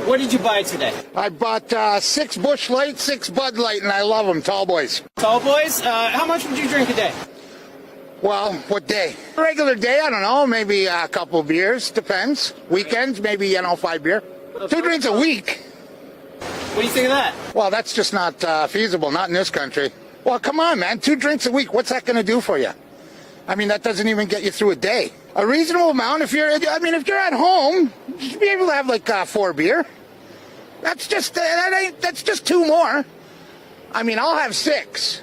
What did you buy today? I bought 6 Busch Light, 6 Bud Light, and I love them, tall boys. Tall boys? How much would you drink a day? Well, what day? Regular day, I don't know, maybe a couple beers, depends. Weekends, maybe, 5 beer. 2 drinks a week. What do you think of that? Well, that's just not feasible, not in this country. Well, come on, man, 2 drinks a week, what's that going to do for you? I mean, that doesn't even get you through a day. A reasonable amount, if you're at home, you should be able to have like 4 beer. That's just 2 more. I mean, I'll have 6,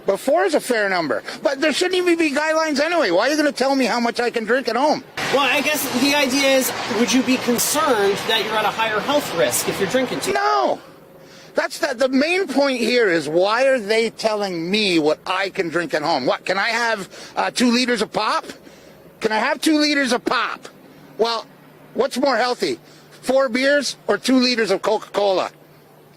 but 4 is a fair number. But there shouldn't even be guidelines anyway. Why are you going to tell me how much I can drink at home? Well, I guess the idea is, would you be concerned that you're at a higher health risk if you're drinking too much? No. That's the main point here is, why are they telling me what I can drink at home? What, can I have 2 liters of pop? Can I have 2 liters of pop? Well, what's more healthy? 4 beers or 2 liters of Coca-Cola?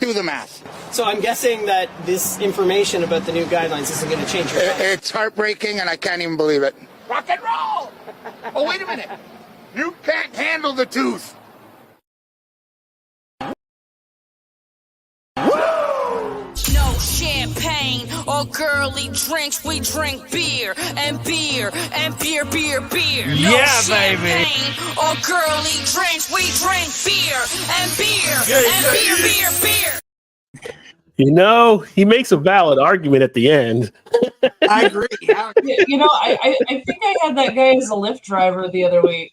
Do the math. So I'm guessing that this information about the new guidelines isn't going to change your life. It's heartbreaking, and I can't even believe it. Rock and roll! Oh, wait a minute. You can't handle the tooth. No champagne or girly drinks, we drink beer and beer and beer, beer, beer. No Yeah, champagne baby. or girly drinks, we drink beer and beer and beer, beer, beer. You know, he makes a valid argument at the end. I agree. You know, I think I had that guy as a Lyft driver the other week.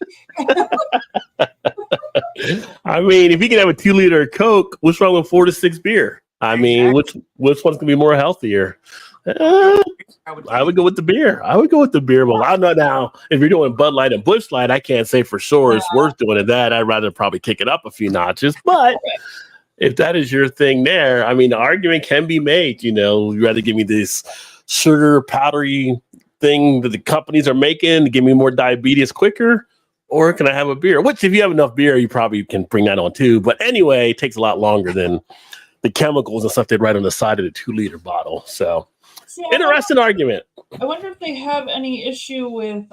I mean, if he can have a 2-liter of Coke, what's wrong with 4 to 6 beer? I mean, which one's going to be more healthier? I would go with the beer. But I know now, if you're doing Bud Light and Busch Light, I can't say for sure it's worth doing that. I'd rather probably kick it up a few notches. But if that is your thing there, I mean, the argument can be made. You'd rather give me this sugar powdery thing that the companies are making to give me more diabetes quicker, or can I have a beer? Which, if you have enough beer, you probably can bring that on too. But anyway, it takes a lot longer than the chemicals and stuff they write on the side of the 2-liter bottle. So, interesting argument. I wonder if they have any issue with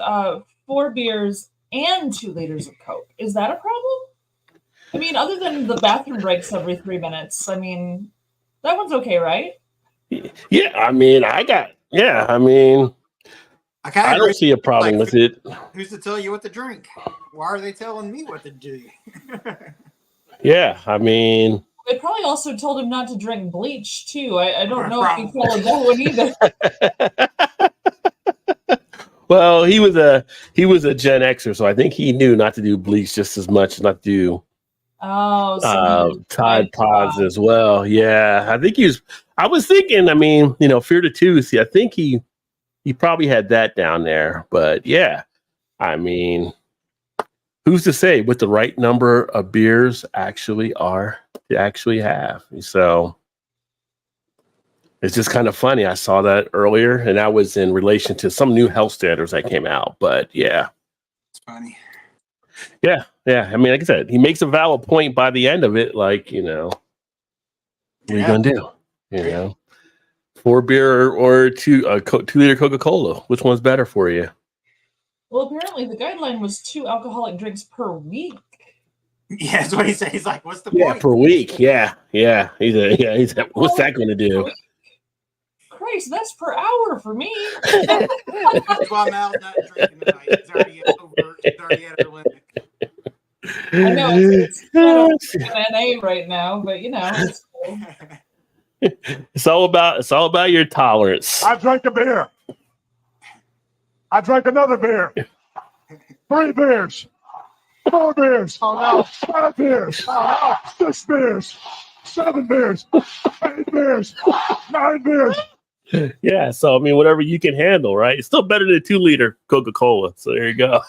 4 beers and 2 liters of Coke. Is that a problem? I mean, other than the bathroom breaks every 3 minutes, I mean, that one's okay, right? Yeah, I mean, I don't see a problem with it. Who's to tell you what to drink? Why are they telling me what to do? Yeah, I mean, They probably also told him not to drink bleach too. I don't know if he followed that one either. Well, he was a Gen Xer, so I think he knew not to do bleach just as much, not to do Tide Pods as well. Yeah, I think I was thinking, I mean, Fear the Tooth. I think he probably had that down there. But yeah, I mean, who's to say what the right number of beers actually are to actually have? So it's just kind of funny. I saw that earlier, and that was in relation to some new health standards that came out. But yeah, it's funny. Yeah. I mean, like I said, he makes a valid point by the end of it. Like, what are you gonna do? 4 beer or 2-liter Coca-Cola. Which one's better for you? Well, apparently the guideline was 2 alcoholic drinks per week. Yeah, that's what he said. He's like, "What's the point?" Yeah, per week. Yeah. He's what's that going to do? Christ, that's per hour for me. That's why I'm out not drinking tonight. It's already over. It's already at our limit. I know it's an NA right now, but it's cool. It's all about your tolerance. I drank a beer. I drank another beer. 3 beers. 4 beers. 5 beers. 6 beers. 7 beers. 8 beers. 9 beers. Yeah, so I mean, whatever you can handle, right? It's still better than a 2-liter Coca-Cola. So there you go.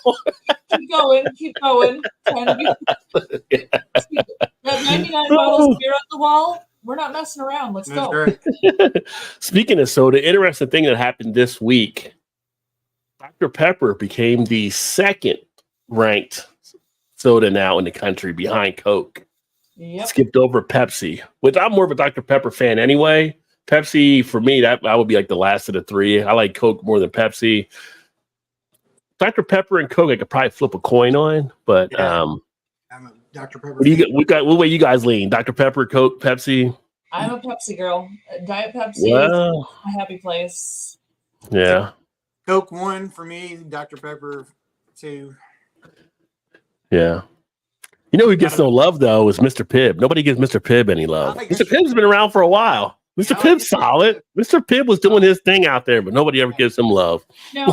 Keep going, keep going. Trying to be that 99 bottles of beer on the wall. We're not messing around. Let's That's go. right. Speaking of soda, interesting thing that happened this week. Dr. Pepper became the second ranked soda now in the country behind Coke. Yep. Skipped over Pepsi, which I'm more of a Dr. Pepper fan anyway. Pepsi, for me, that would be like the last of the three. I like Coke more than Pepsi. Dr. Pepper and Coke, I could probably flip a coin on, but Yeah. I'm a Dr. Pepper. what do you got? What way you guys lean? Dr. Pepper, Coke, Pepsi? I'm a Pepsi girl. Diet Pepsi is Well, my happy place. yeah, Coke 1 for me, Dr. Pepper 2. yeah. You know who gets no love though is Mr. Pibb. Nobody gives Mr. Pibb any love. I Mr. guess- Pibb's been around for a while. Mr. Pibb's solid. Mr. Pibb was doing his thing out there, but nobody ever gives him love. Now,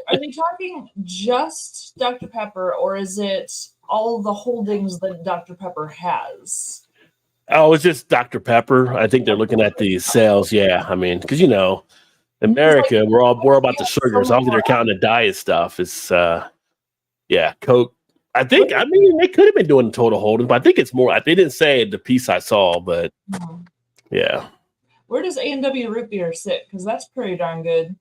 are they talking just Dr. Pepper, or is it all the holdings that Dr. Pepper has? Oh, it's just Dr. Pepper. I think they're looking at the sales. Yeah, I mean, because America, we're about the sugars. I don't think they're counting the diet stuff. It's yeah, Coke. I mean, they could have been doing total holdings, but I think it's more. They didn't say the piece I saw, but yeah. Where does A&W root beer sit? Because that's pretty darn good.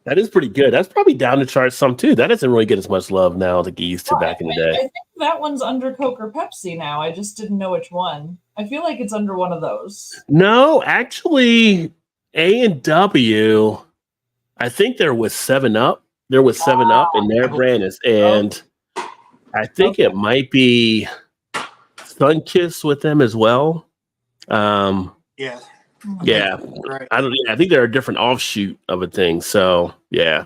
That is pretty good. That's probably down the chart some too. That doesn't really get as much love now like it used to back in the day. I think that one's under Coke or Pepsi now. I just didn't know which one. I feel like it's under one of those. No, actually, A&W, I think there was 7-Up. There was 7-Up in their brand is, and I think it might be Sunkist with them as well. Yeah. Yeah, Right. I think they're a different offshoot of a thing. So yeah,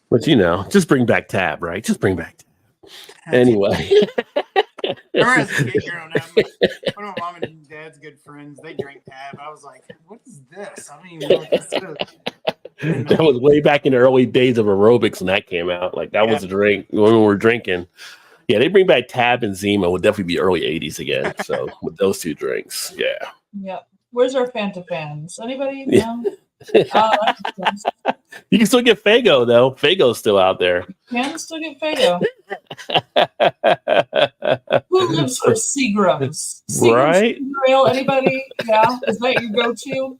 but just bring back Tab, right? Just bring back Tab. Anyway, Remember as a kid growing up, one of my mom and dad's good friends, they drank Tab. I was like, what is this? I don't even know what this is. that was way back in the early days of aerobics when that came out. Like that was a drink when we were drinking. Yeah, they bring back Tab and Zima. Would definitely be early 80s again. So with those two drinks, yeah. Yep. Where's our Fanta fans? Anybody? Yeah. No? That's You can still get Fago though. Fago's still out there. can still get Fago. Who lives for Seagram's? Right? Ginger Ale, anybody? Yeah. Is that your go-to?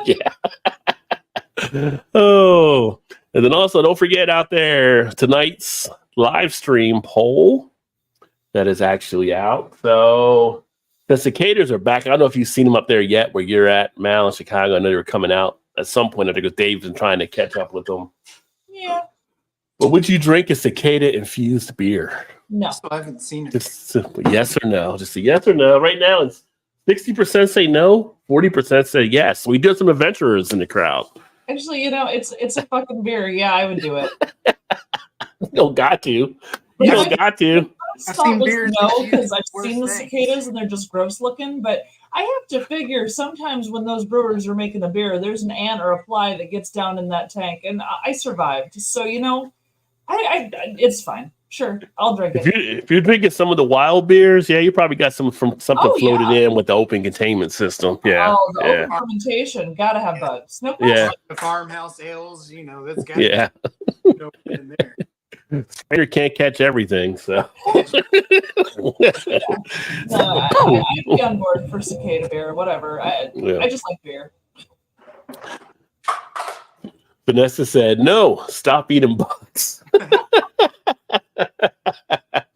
Yeah. Oh, and then also don't forget out there tonight's live stream poll that is actually out. So the cicadas are back. I don't know if you've seen them up there yet where you're at, Mal in Chicago. I know they were coming out at some point. I think Dave's been trying to catch up with them. Yeah. But would you drink a cicada infused beer? No. So I haven't seen it. Just simple yes or no. Just a yes or no. Right now it's 60% say no, 40% say yes. We do have some adventurers in the crowd. Actually, it's a fucking beer. Yeah, I would do it. You don't got to. You don't got to. I've seen beers No, because I've worse seen the things. cicadas and they're just gross looking. But I have to figure sometimes when those brewers are making a beer, there's an ant or a fly that gets down in that tank, and I survived. So I it's fine. Sure, I'll drink it. If you're drinking some of the wild beers, yeah, you probably got something Oh, floated yeah. in with the open containment system. Yeah, Oh, the yeah, open fermentation, gotta have bugs. No question. yeah, The farmhouse ales, that's got yeah. to go in there. Spider can't catch everything, so. No, I'd be on board for cicada beer, whatever. Yeah. I just like beer. Vanessa said, "No, stop eating bugs."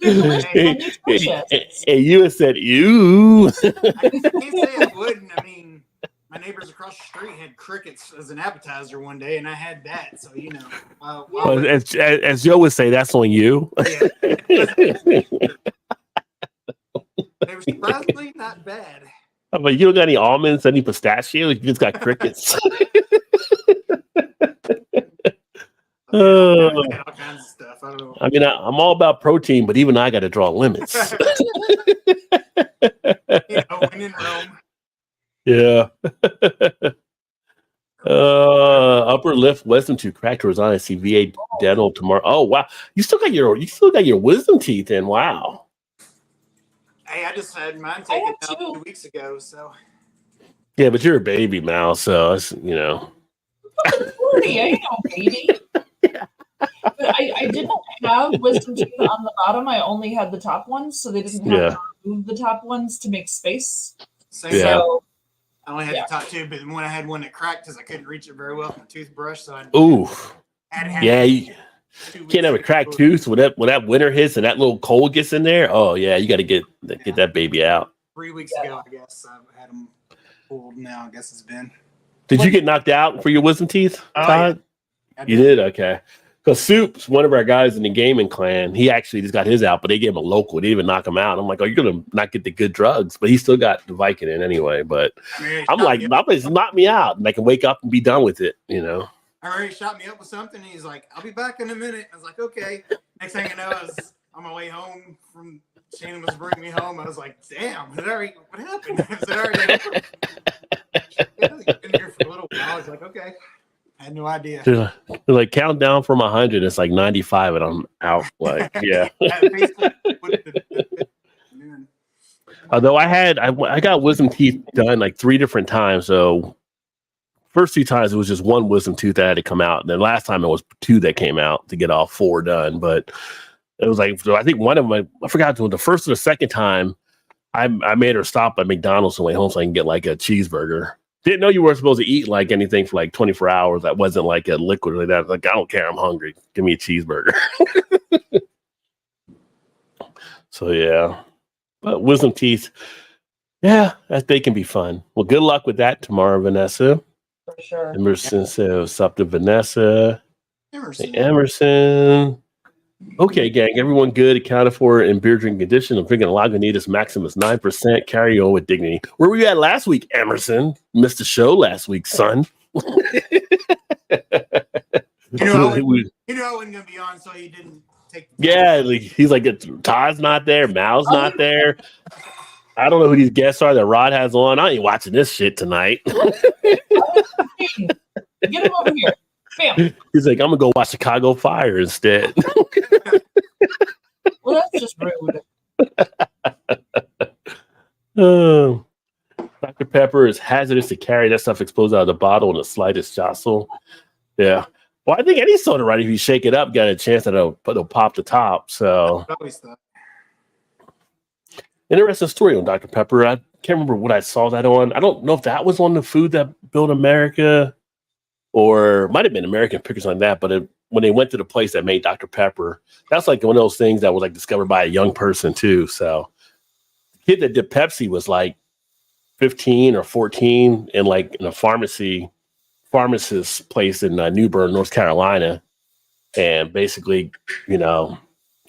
They're nutritious. And you had said, "Ew." I can't say I wouldn't. I mean, my neighbors across the street had crickets as an appetizer one day, and I had that. So Well, as Joe would say, that's on you. they were surprisingly not bad. But you don't got any almonds, any pistachios. You just got crickets. I had all kinds of stuff. I don't know. I mean, I'm all about protein, but even I got to draw limits. When in Rome. Yeah. Upper lip wisdom tooth cracked horizontal. I see VA dental tomorrow. Oh wow, you still got your wisdom teeth in. Wow. Hey, I just had mine I taken have out two. 2 weeks ago. So Yeah, but you're a baby, Mal, so it's, you know. I'm 40. I ain't no baby. But I didn't have wisdom teeth on the bottom. I only had the top ones, so they didn't have to remove the top ones to make space. Same. Yeah. So, I only had the top two, but when I had one that cracked because I couldn't reach it very well with my toothbrush, so I had to have Yeah, you 2 weeks can't have a cracked tooth when that winter hits and that little cold gets in there. Oh yeah, you got to get that baby out. 3 weeks ago, I guess I had them pulled. Now I guess it's been. Did you get knocked out for your wisdom teeth, Todd? Yeah. You did? Okay. Because Soup's one of our guys in the gaming clan. He actually just got his out, but they gave him a local. They didn't even knock him out. I'm like, oh, you're going to not get the good drugs. But he still got the Vicodin anyway. But I'm like, just knock me out. And I can wake up and be done with it, you know? I already shot me up with something. He's like, I'll be back in a minute. I was like, okay. Next thing I know, I was on my way home from Shannon was bringing me home. I was like, damn, what happened? Is it already been here for a little while. I was like, okay. I had no idea. They're like, count down from 100. It's like 95 and I'm out. Like, yeah. Although I got wisdom teeth done like 3 different times. So first 2 times it was just one wisdom tooth that had to come out. And then last time it was 2 that came out to get all 4 done. But it was like, so I think one of them, I forgot to, the first or the second time I made her stop at McDonald's on the way home so I can get like a cheeseburger. Didn't know you weren't supposed to eat like anything for like 24 hours. That wasn't like a liquid like that. Like, I don't care. I'm hungry. Give me a cheeseburger. So, yeah. But wisdom teeth, yeah, they can be fun. Well, good luck with that tomorrow, Vanessa. for sure. Emerson says, what's up to Vanessa? Emerson. Okay, gang. Everyone good, accounted for in beer drinking condition. I'm drinking a Lagunitas Maximus 9%. Carry on with dignity. Where were you at last week, Emerson? Missed the show last week, son. You know, I wasn't going to be on, so he didn't take the Yeah, like, he's like, Todd's not there. Mal's not there. I don't know who these guests are that Rod has on. I ain't watching this shit tonight. Get him over here. Bam. He's like, I'm going to go watch Chicago Fire instead. Well, that's just rude. Dr. Pepper is hazardous to carry. That stuff explodes out of the bottle in the slightest jostle. Yeah. Well, I think any soda, right, if you shake it up, got a chance that it'll pop the top. So, interesting story on Dr. Pepper. I can't remember what I saw that on. I don't know if that was on the Food That Built America or it might have been American Pickers like that. But when they went to the place that made Dr. Pepper, that's like one of those things that was like discovered by a young person too. So, the kid that did Pepsi was like 15 or 14 in like in a pharmacist place in New Bern, North Carolina, and basically,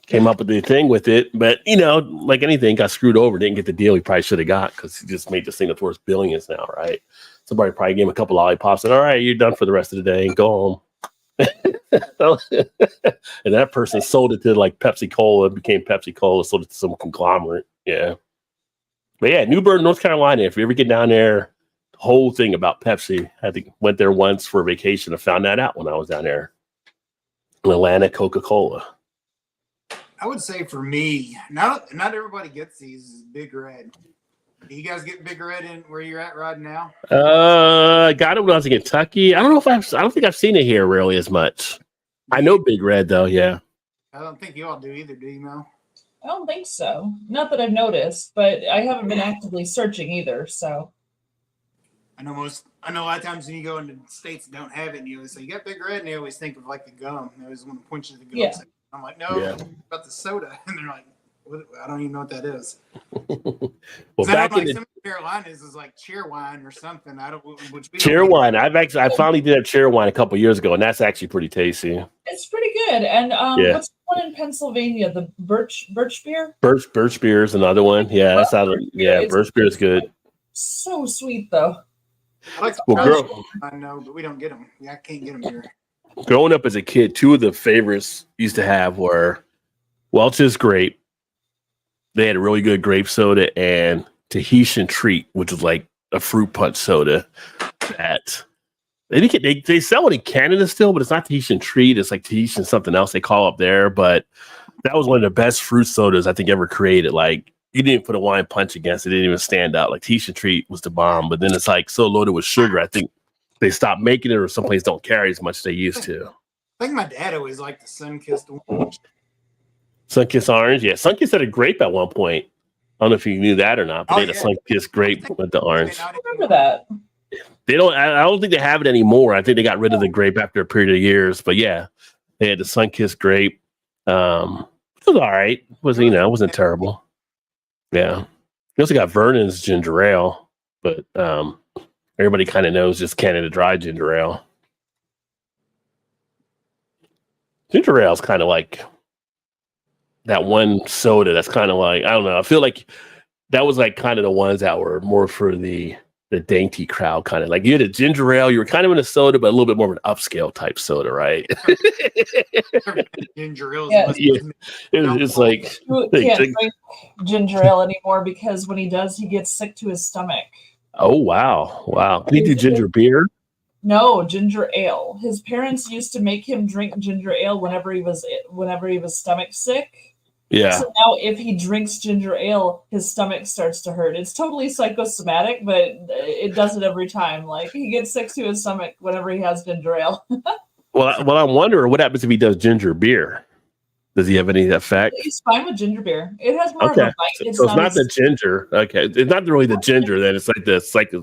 came up with the thing with it. But like anything, got screwed over, didn't get the deal he probably should have got because he just made this thing that's worth billions now, right? Somebody probably gave him a couple lollipops and all right, you're done for the rest of the day and go home. And that person sold it to like Pepsi Cola, became Pepsi Cola, sold it to some conglomerate. Yeah. But yeah, New Bern, North Carolina, if you ever get down there, the whole thing about Pepsi, went there once for a vacation and found that out when I was down there. In Atlanta, Coca-Cola. I would say for me, not everybody gets these Big Red. Do you guys get Big Red in where you're at right now? I got it when I was in Kentucky. I don't think I've seen it here really as much. I know Big Red though, yeah. I don't think you all do either, do you, Mel? I don't think so. Not that I've noticed, but I haven't been actively searching either. So I know a lot of times when you go into states that don't have it, and you always say, you got Big Red, and they always think of like the gum. They always want to point you to the gum. Yeah. I'm like, no, about the soda. And they're like, what? I don't even know what that is. Well, back in some Carolinas is like Cheerwine or something. Cheerwine. I finally did have Cheerwine a couple years ago, and that's actually pretty tasty. It's pretty good. And what's the one in Pennsylvania? The Birch beer? Birch beer is another one. Yeah, that's how. Yeah, Birch beer is good. So sweet though. I know, but we don't get them. Yeah, I can't get them here. Growing up as a kid, 2 of the favorites used to have were Welch's Grape. They had a really good grape soda and Tahitian Treat, which was like a fruit punch soda. That they sell it in Canada still, but it's not Tahitian Treat. It's like Tahitian something else they call up there. But that was one of the best fruit sodas I think ever created. Like you didn't put a wine punch against it. It didn't even stand out. Like Tisha Treat was the bomb, but then it's like so loaded with sugar. I think they stopped making it, or some places don't carry as much as they used to. I think my dad always liked the sun-kissed one. Sunkissed orange, yeah. Sunkissed had a grape at one point. I don't know if you knew that or not, but they had a Sunkissed grape with the orange. I remember that. They don't. I don't think they have it anymore. I think they got rid of the grape after a period of years. But yeah, they had the Sunkissed grape. It was all right. It wasn't terrible. Yeah. You also got Vernon's ginger ale, but everybody kind of knows just Canada Dry ginger ale. Ginger ale is kind of like that one soda that's kind of like, I don't know. I feel like that was like kind of the ones that were more for the dainty crowd, kind of like you had a ginger ale, you were kind of in a soda, but a little bit more of an upscale type soda, right? Ginger ale. Yeah. It's like He can't drink ginger ale anymore because when he does, he gets sick to his stomach. oh wow. Can you do ginger beer? No, ginger ale. His parents used to make him drink ginger ale whenever he was stomach sick. Yeah. So now if he drinks ginger ale, his stomach starts to hurt. It's totally psychosomatic, but it does it every time. Like he gets sick to his stomach whenever he has ginger ale. Well, I'm wondering what happens if he does ginger beer. Does he have any effect? He's fine with ginger beer. It has more of a Okay. bite. So it's not the ginger. Okay. It's not really the ginger then. It's like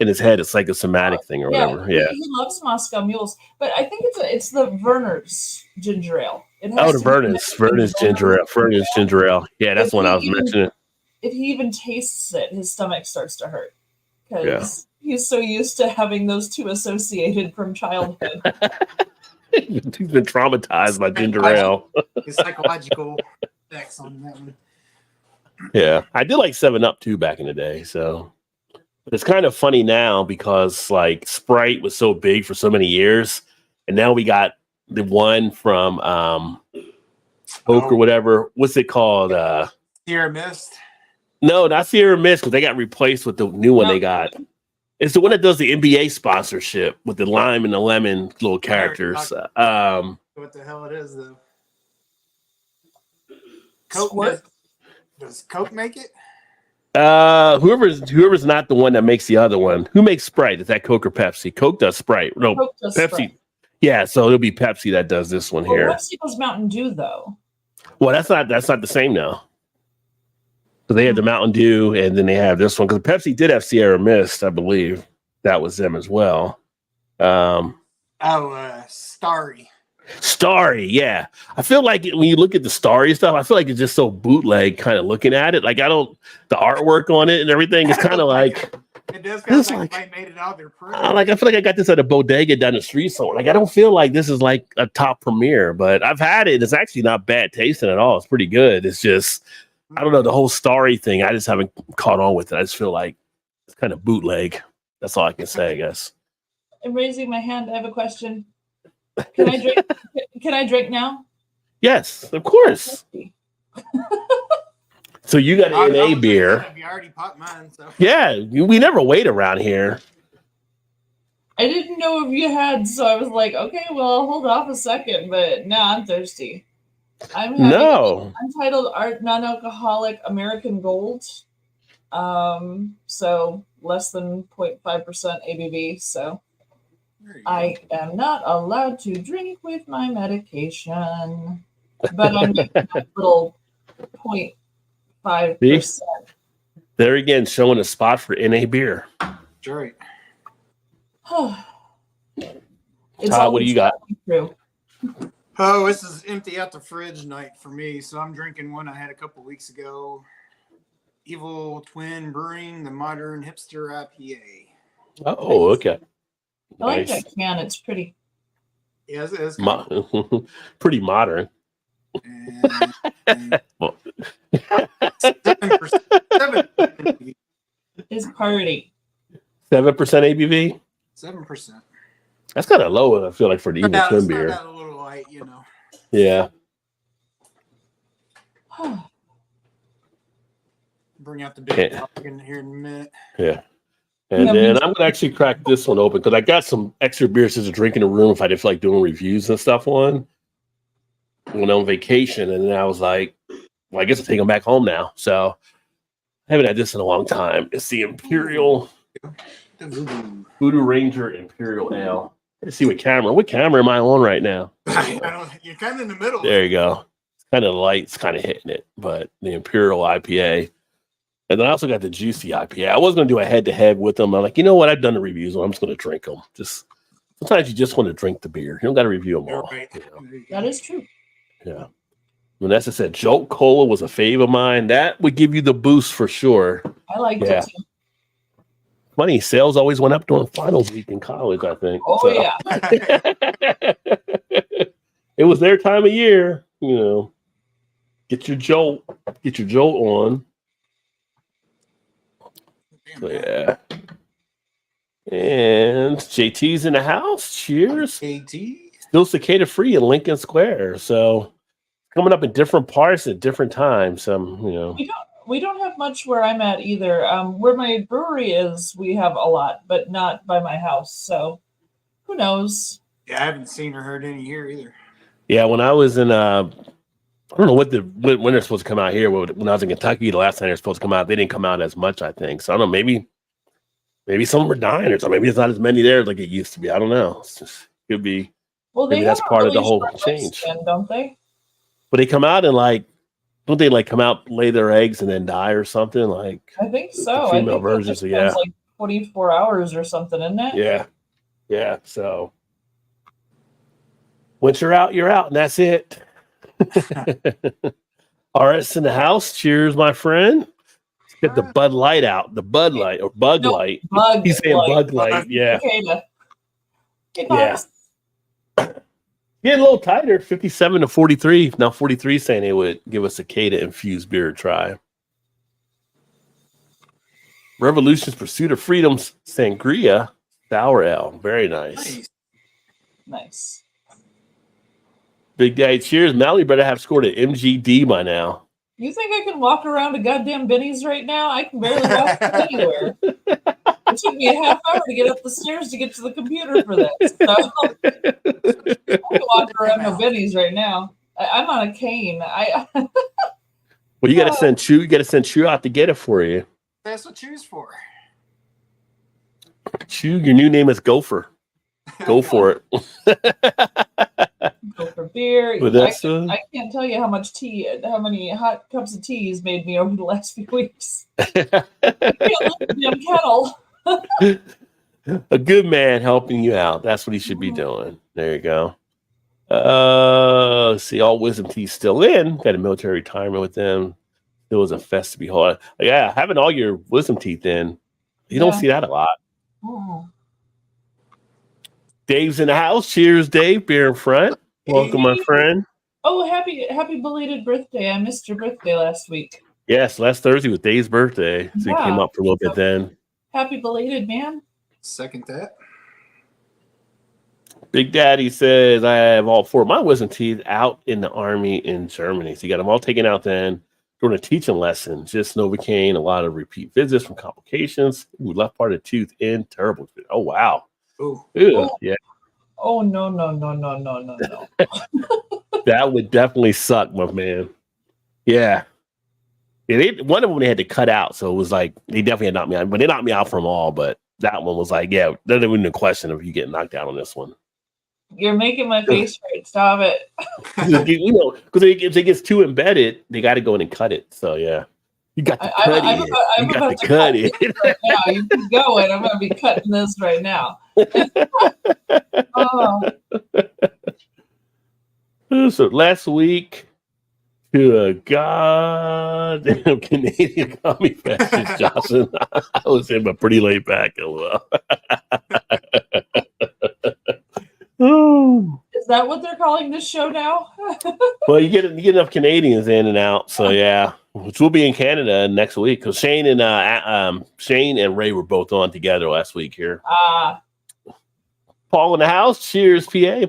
in his head, it's like a somatic thing or whatever. Yeah. He loves Moscow mules, but I think it's the Verner's ginger ale. It has Oh, the to be Vernon's ginger ale. Vernon's ginger ale. Yeah, that's one I was mentioning. If he even tastes it, his stomach starts to hurt because he's so used to having those two associated from childhood. He's been traumatized by ginger ale. His psychological effects on that one. Yeah, I did like 7-Up too back in the day. So but it's kind of funny now because like Sprite was so big for so many years, and now we got the one from Coke or whatever. What's it called? Sierra Mist. No, not Sierra Mist, because they got replaced with the new one they got. It's the one that does the NBA sponsorship with the lime and the lemon little characters. What the hell it is though? Coke does Coke make it? Whoever's not the one that makes the other one. Who makes Sprite? Is that Coke or Pepsi? Coke does Sprite. No, Coke does Pepsi. Sprite. Yeah, so it'll be Pepsi that does this one here. Pepsi does Mountain Dew though. Well, that's not the same now. So they had the Mountain Dew, and then they have this one because Pepsi did have Sierra Mist, I believe. That was them as well. Starry. Starry, yeah. I feel like when you look at the Starry stuff, I feel like it's just so bootleg kind of looking at it. Like the artwork on it and everything is kind of like. It does kind of like they made it out there. I feel like I got this at a bodega down the street somewhere. Like I don't feel like this is like a top premiere, but I've had it. It's actually not bad tasting at all. It's pretty good. It's just I don't know, the whole Starry thing. I just haven't caught on with it. I just feel like it's kind of bootleg. That's all I can say, I guess. I'm raising my hand. I have a question. Can I drink? Can I drink now? Yes, of course. So you got an NA beer. You already popped mine, so. Yeah, we never wait around here. I didn't know if you had, so I was like, okay, well, I'll hold off a second, but no, I'm thirsty. I'm having Untitled Art Non-Alcoholic American Gold. So less than 0.5% ABV, so I am not allowed to drink with my medication. But I'm making a little 0.5%. There again, showing a spot for NA beer. That's right. What do you got? True. Oh, this is empty out the fridge night for me. So I'm drinking one I had a couple weeks ago. Evil Twin Brewing, the Modern Hipster IPA. Oh, okay. I like that can. It's pretty. Yeah, it's pretty modern. And 7% Is party. 7% ABV? 7%. That's kind of low, I feel like, for the Evil Twin beer. A little light, you know. Yeah. Bring out the big dog in here in a minute. Yeah. And then I'm going to actually crack this one open because I got some extra beers to drink in the room if I didn't feel like doing reviews and stuff on when on vacation. And then I was like, well, I guess I'll take them back home now. So I haven't had this in a long time. It's the Imperial Voodoo Ranger Imperial Ale. Let's see what camera. What camera am I on right now? You're kind of in the middle. There you go. It's kind of light. It's kind of hitting it, but the Imperial IPA. And then I also got the Juicy IPA. I was going to do a head-to-head with them. I'm like, you know what? I've done the reviews. I'm just going to drink them. Just sometimes you just want to drink the beer. You don't got to review them all. Right. You know? That is true. Yeah. Vanessa said Jolt Cola was a fave of mine. That would give you the boost for sure. I liked it too. Funny, sales always went up during finals week in college, I think. Oh, So. yeah. It was their time of year, you know. Get your Jolt on. So, yeah. And JT's in the house. Cheers. JT. Still cicada free in Lincoln Square. So coming up in different parts at different times. You know. We don't have much where I'm at either. Where my brewery is, we have a lot, but not by my house. So who knows? Yeah, I haven't seen or heard any here either. Yeah, when I was in I don't know when they're supposed to come out here. When I was in Kentucky, the last time they're supposed to come out, they didn't come out as much, I think. So I don't know, maybe some were dying or something. Maybe there's not as many there like it used to be. I don't know. It's just could be. Well, maybe that's part of the whole change. Lifespan, don't they? But they come out and don't they come out, lay their eggs, and then die or something? Like I think so. Female versions, yeah. Like 24 hours or something, isn't it? Yeah. Yeah. So once you're out, and that's it. RS in the house. Cheers, my friend. Let's get the Bud Light out. The Bud Light or Bug Light. He's saying Bug Light. Yeah. Yeah. Getting a little tighter, 57 to 43. Now 43 saying they would give a cicada infused beer a try. Revolution's Pursuit of Freedom's Sangria Sour Ale. Very nice. Nice. Big Daddy, cheers. Mallory better have scored an MGD by now. You think I can walk around to goddamn Benny's right now? I can barely walk anywhere. It took me a half hour to get up the stairs to get to the computer for this. So I can walk around no Benny's right now. I'm on a cane. Well, you got to send Chew. You got to send Chew out to get it for you. That's what Chew's for. Chew, your new name is Gopher. Go for it. Go for beer. I can't tell you how many hot cups of tea he's made me over the last few weeks. I can't lift the damn kettle. A good man helping you out. That's what he should be doing. There you go. Let's see, all wisdom teeth still in. Got a military retirement with them. It was a fest to behold. Yeah, having all your wisdom teeth in, you don't see that a lot. Oh. Dave's in the house. Cheers, Dave. Beer in front. Welcome, my friend. Oh, happy belated birthday. I missed your birthday last week. Yes, last Thursday was Dave's birthday. So he came up for a little bit then. Happy belated, man. Second that. Big Daddy says, I have all four of my wisdom teeth out in the army in Germany. So you got them all taken out then. During a teaching lesson, just Novocaine, a lot of repeat visits from complications. Ooh, left part of the tooth in. Terrible. Oh, wow. Ooh. Yeah. Oh, no. That would definitely suck, my man. Yeah. One of them they had to cut out, so it was like they definitely had knocked me out. But they knocked me out from all. But that one was like, yeah, there's even a question of you getting knocked out on this one. You're making my face hurt. Stop it. You know, because if it gets too embedded, they got to go in and cut it. So yeah, you got to cut it. I'm about to cut it right now. You keep going. I'm going to be cutting this right now. So last week, to a goddamn Canadian commie fascist, Johnson. I was in, but pretty laid back. LOL. Is that what they're calling this show now? Well, you get enough Canadians in and out, so yeah. Which will be in Canada next week because Shane and Ray were both on together last week here. Paul in the house. Cheers, PA.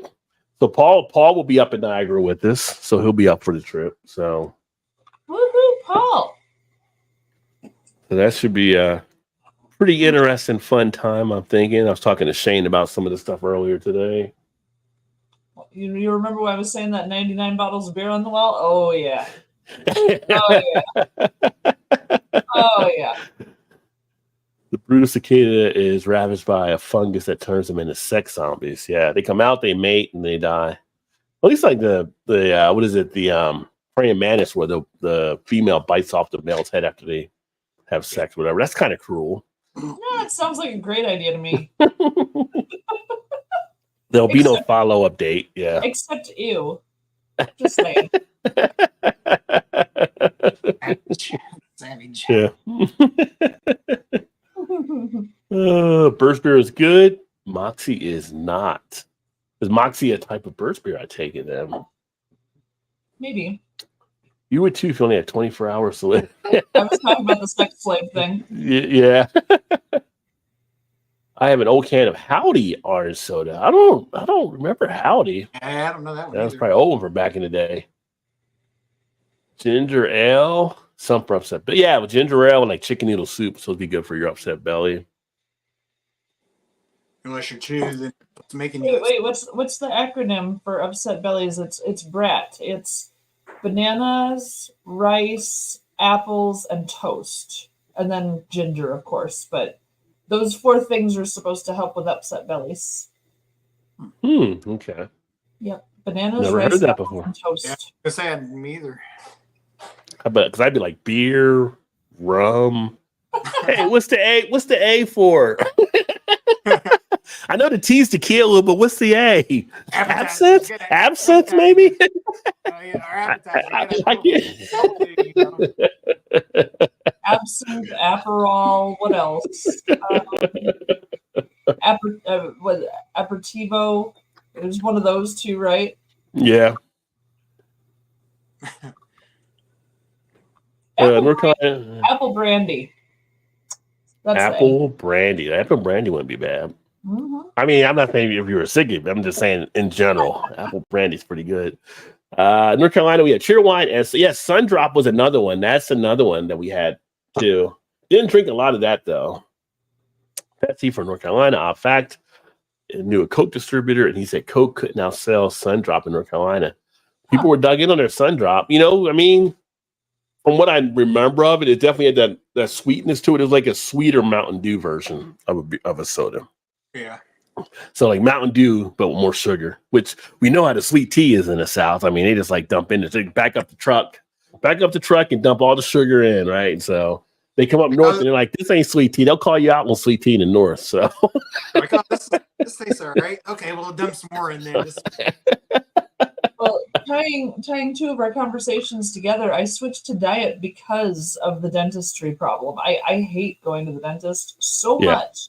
So Paul will be up in Niagara with us, so he'll be up for the trip. So, woohoo, Paul! So that should be a pretty interesting, fun time. I'm thinking. I was talking to Shane about some of the stuff earlier today. You remember when I was saying that 99 bottles of beer on the wall? Oh yeah. Oh yeah. Oh yeah. The Brutus cicada is ravaged by a fungus that turns them into sex zombies. Yeah, they come out, they mate, and they die. At least like the what is it? The praying mantis, where the female bites off the male's head after they have sex, whatever. That's kind of cruel. Yeah, it sounds like a great idea to me. There'll be no follow-up date. Yeah. Except ew. Just saying. Savage. Yeah. Burst beer is good. Moxie is not. Is Moxie a type of burst beer? I take it then. Maybe. You would too if you only had 24 hours to live. I was talking about the sex slave thing. Yeah. I have an old can of Howdy orange soda. I don't remember Howdy. I don't know that one. That was either. probably old for back in the day. Ginger ale, some for upset. But yeah, with ginger ale and like chicken noodle soup, so it'd be good for your upset belly. Unless you're choosing what's making you. Wait, what's the acronym for upset bellies? It's BRAT. It's bananas, rice, apples, and toast. And then ginger, of course. But those 4 things are supposed to help with upset bellies. Okay. Yep. Bananas, Never rice, heard that apples, before. and toast. Yeah, because I had me either. I bet because I'd be like beer, rum. Hey, what's the A? What's the A for? I know the T's tequila, but what's the A? Absinthe? Absinthe, maybe? I like it. Absinthe, Aperol, what else? Aperitivo. There's one of those two, right? Yeah. Apple brandy. That's apple brandy. Apple brandy wouldn't be bad. Mm-hmm. I mean, I'm not saying if you were sick of it, I'm just saying in general, apple brandy's pretty good. North Carolina, we had Cheerwine, and yes, Sundrop was another one. That's another one that we had too. Didn't drink a lot of that though. Pepsi from North Carolina. In fact, knew a Coke distributor, and he said Coke couldn't now sell Sundrop in North Carolina. People were dug in on their Sundrop. You know, I mean, from what I remember of it, it definitely had that sweetness to it. It was like a sweeter Mountain Dew version of a soda. Yeah. So like Mountain Dew, but with more sugar, which we know how the sweet tea is in the South. I mean, they just like dump in it. They back up the truck and dump all the sugar in, right? So they come up north and they're like, this ain't sweet tea. They'll call you out on sweet tea in the north. So like, oh, this tastes all right. Okay, well, dump some more in there. Well, tying 2 of our conversations together, I switched to diet because of the dentistry problem. I hate going to the dentist so much.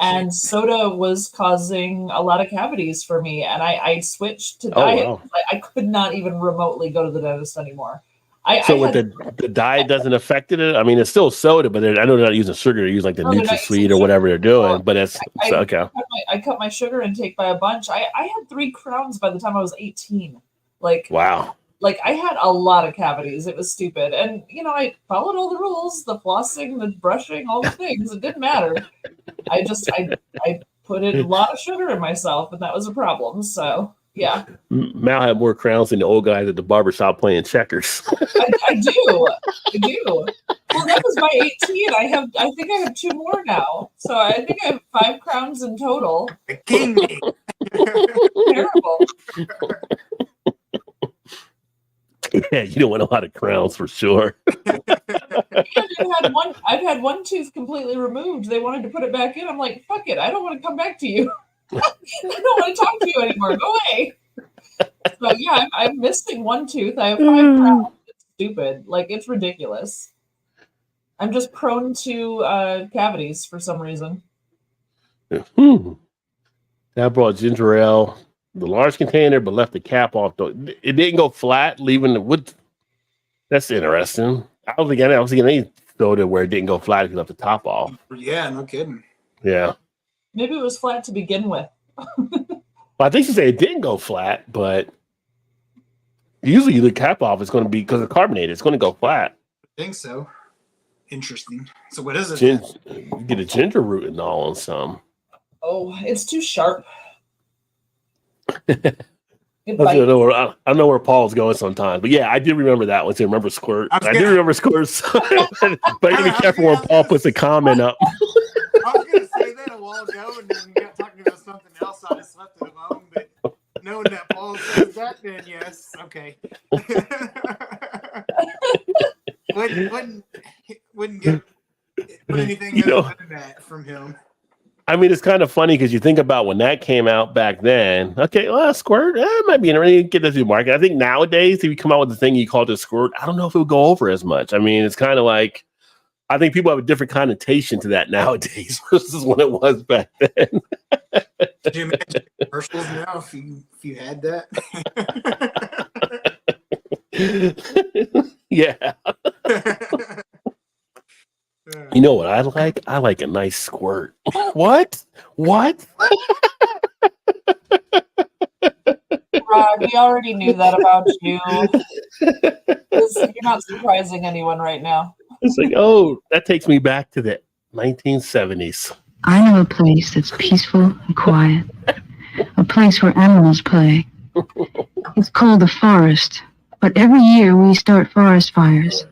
And soda was causing a lot of cavities for me. And I switched to diet. Wow. I could not even remotely go to the dentist anymore. The diet doesn't affect it? I mean, it's still soda, but I know they're not using sugar. They use like the NutraSweet or whatever they're doing. But it's okay. I cut my sugar intake by a bunch. I had 3 crowns by the time I was 18. Like, wow. Like, I had a lot of cavities. It was stupid. And, you know, I followed all the rules, the flossing, the brushing, all the things. It didn't matter. I put in a lot of sugar in myself, and that was a problem. So, yeah. Mal had more crowns than the old guys at the barbershop playing checkers. I do. Well, that was my 18. I think I have 2 more now. So I think I have 5 crowns in total. The king. Terrible. Yeah, you don't want a lot of crowns for sure. I've had one tooth completely removed. They wanted to put it back in. I'm like, fuck it. I don't want to come back to you. I don't want to talk to you anymore. Go away. So yeah, I'm missing 1 tooth. I have 5 crowns. It's stupid. Like, it's ridiculous. I'm just prone to cavities for some reason. That brought ginger ale, the large container, but left the cap off. It didn't go flat, leaving the wood. That's interesting. I was thinking any soda where it didn't go flat if you left the top off. Yeah, no kidding. Yeah. Maybe it was flat to begin with. Well, I think you say it didn't go flat, but usually the cap off is going to be, because it's carbonated, it's going to go flat. I think so. Interesting. So what is it? You get a ginger root and all on some. Oh, it's too sharp. Good I bite. don't know where Paul's going sometimes, but yeah, I do remember that one. So remember Squirt. I do remember Squirts, but you gotta be careful when Paul puts a comment up. I was gonna say that a while ago, and then you got talking about something else. I just left it alone. But knowing that Paul says that, then yes, okay. wouldn't get anything other than that from him. I mean, it's kind of funny because you think about when that came out back then. Okay, well, Squirt, it might be interesting. Get this new market. I think nowadays, if you come out with the thing you call it Squirt, I don't know if it would go over as much. I mean, it's kind of like, I think people have a different connotation to that nowadays versus when it was back then. Could you imagine commercials now if you had that? Yeah. You know what I like? I like a nice squirt. What? Rod, we already knew that about you. You're not surprising anyone right now. It's like, oh, that takes me back to the 1970s. I know a place that's peaceful and quiet. A place where animals play. It's called the forest. But every year we start forest fires.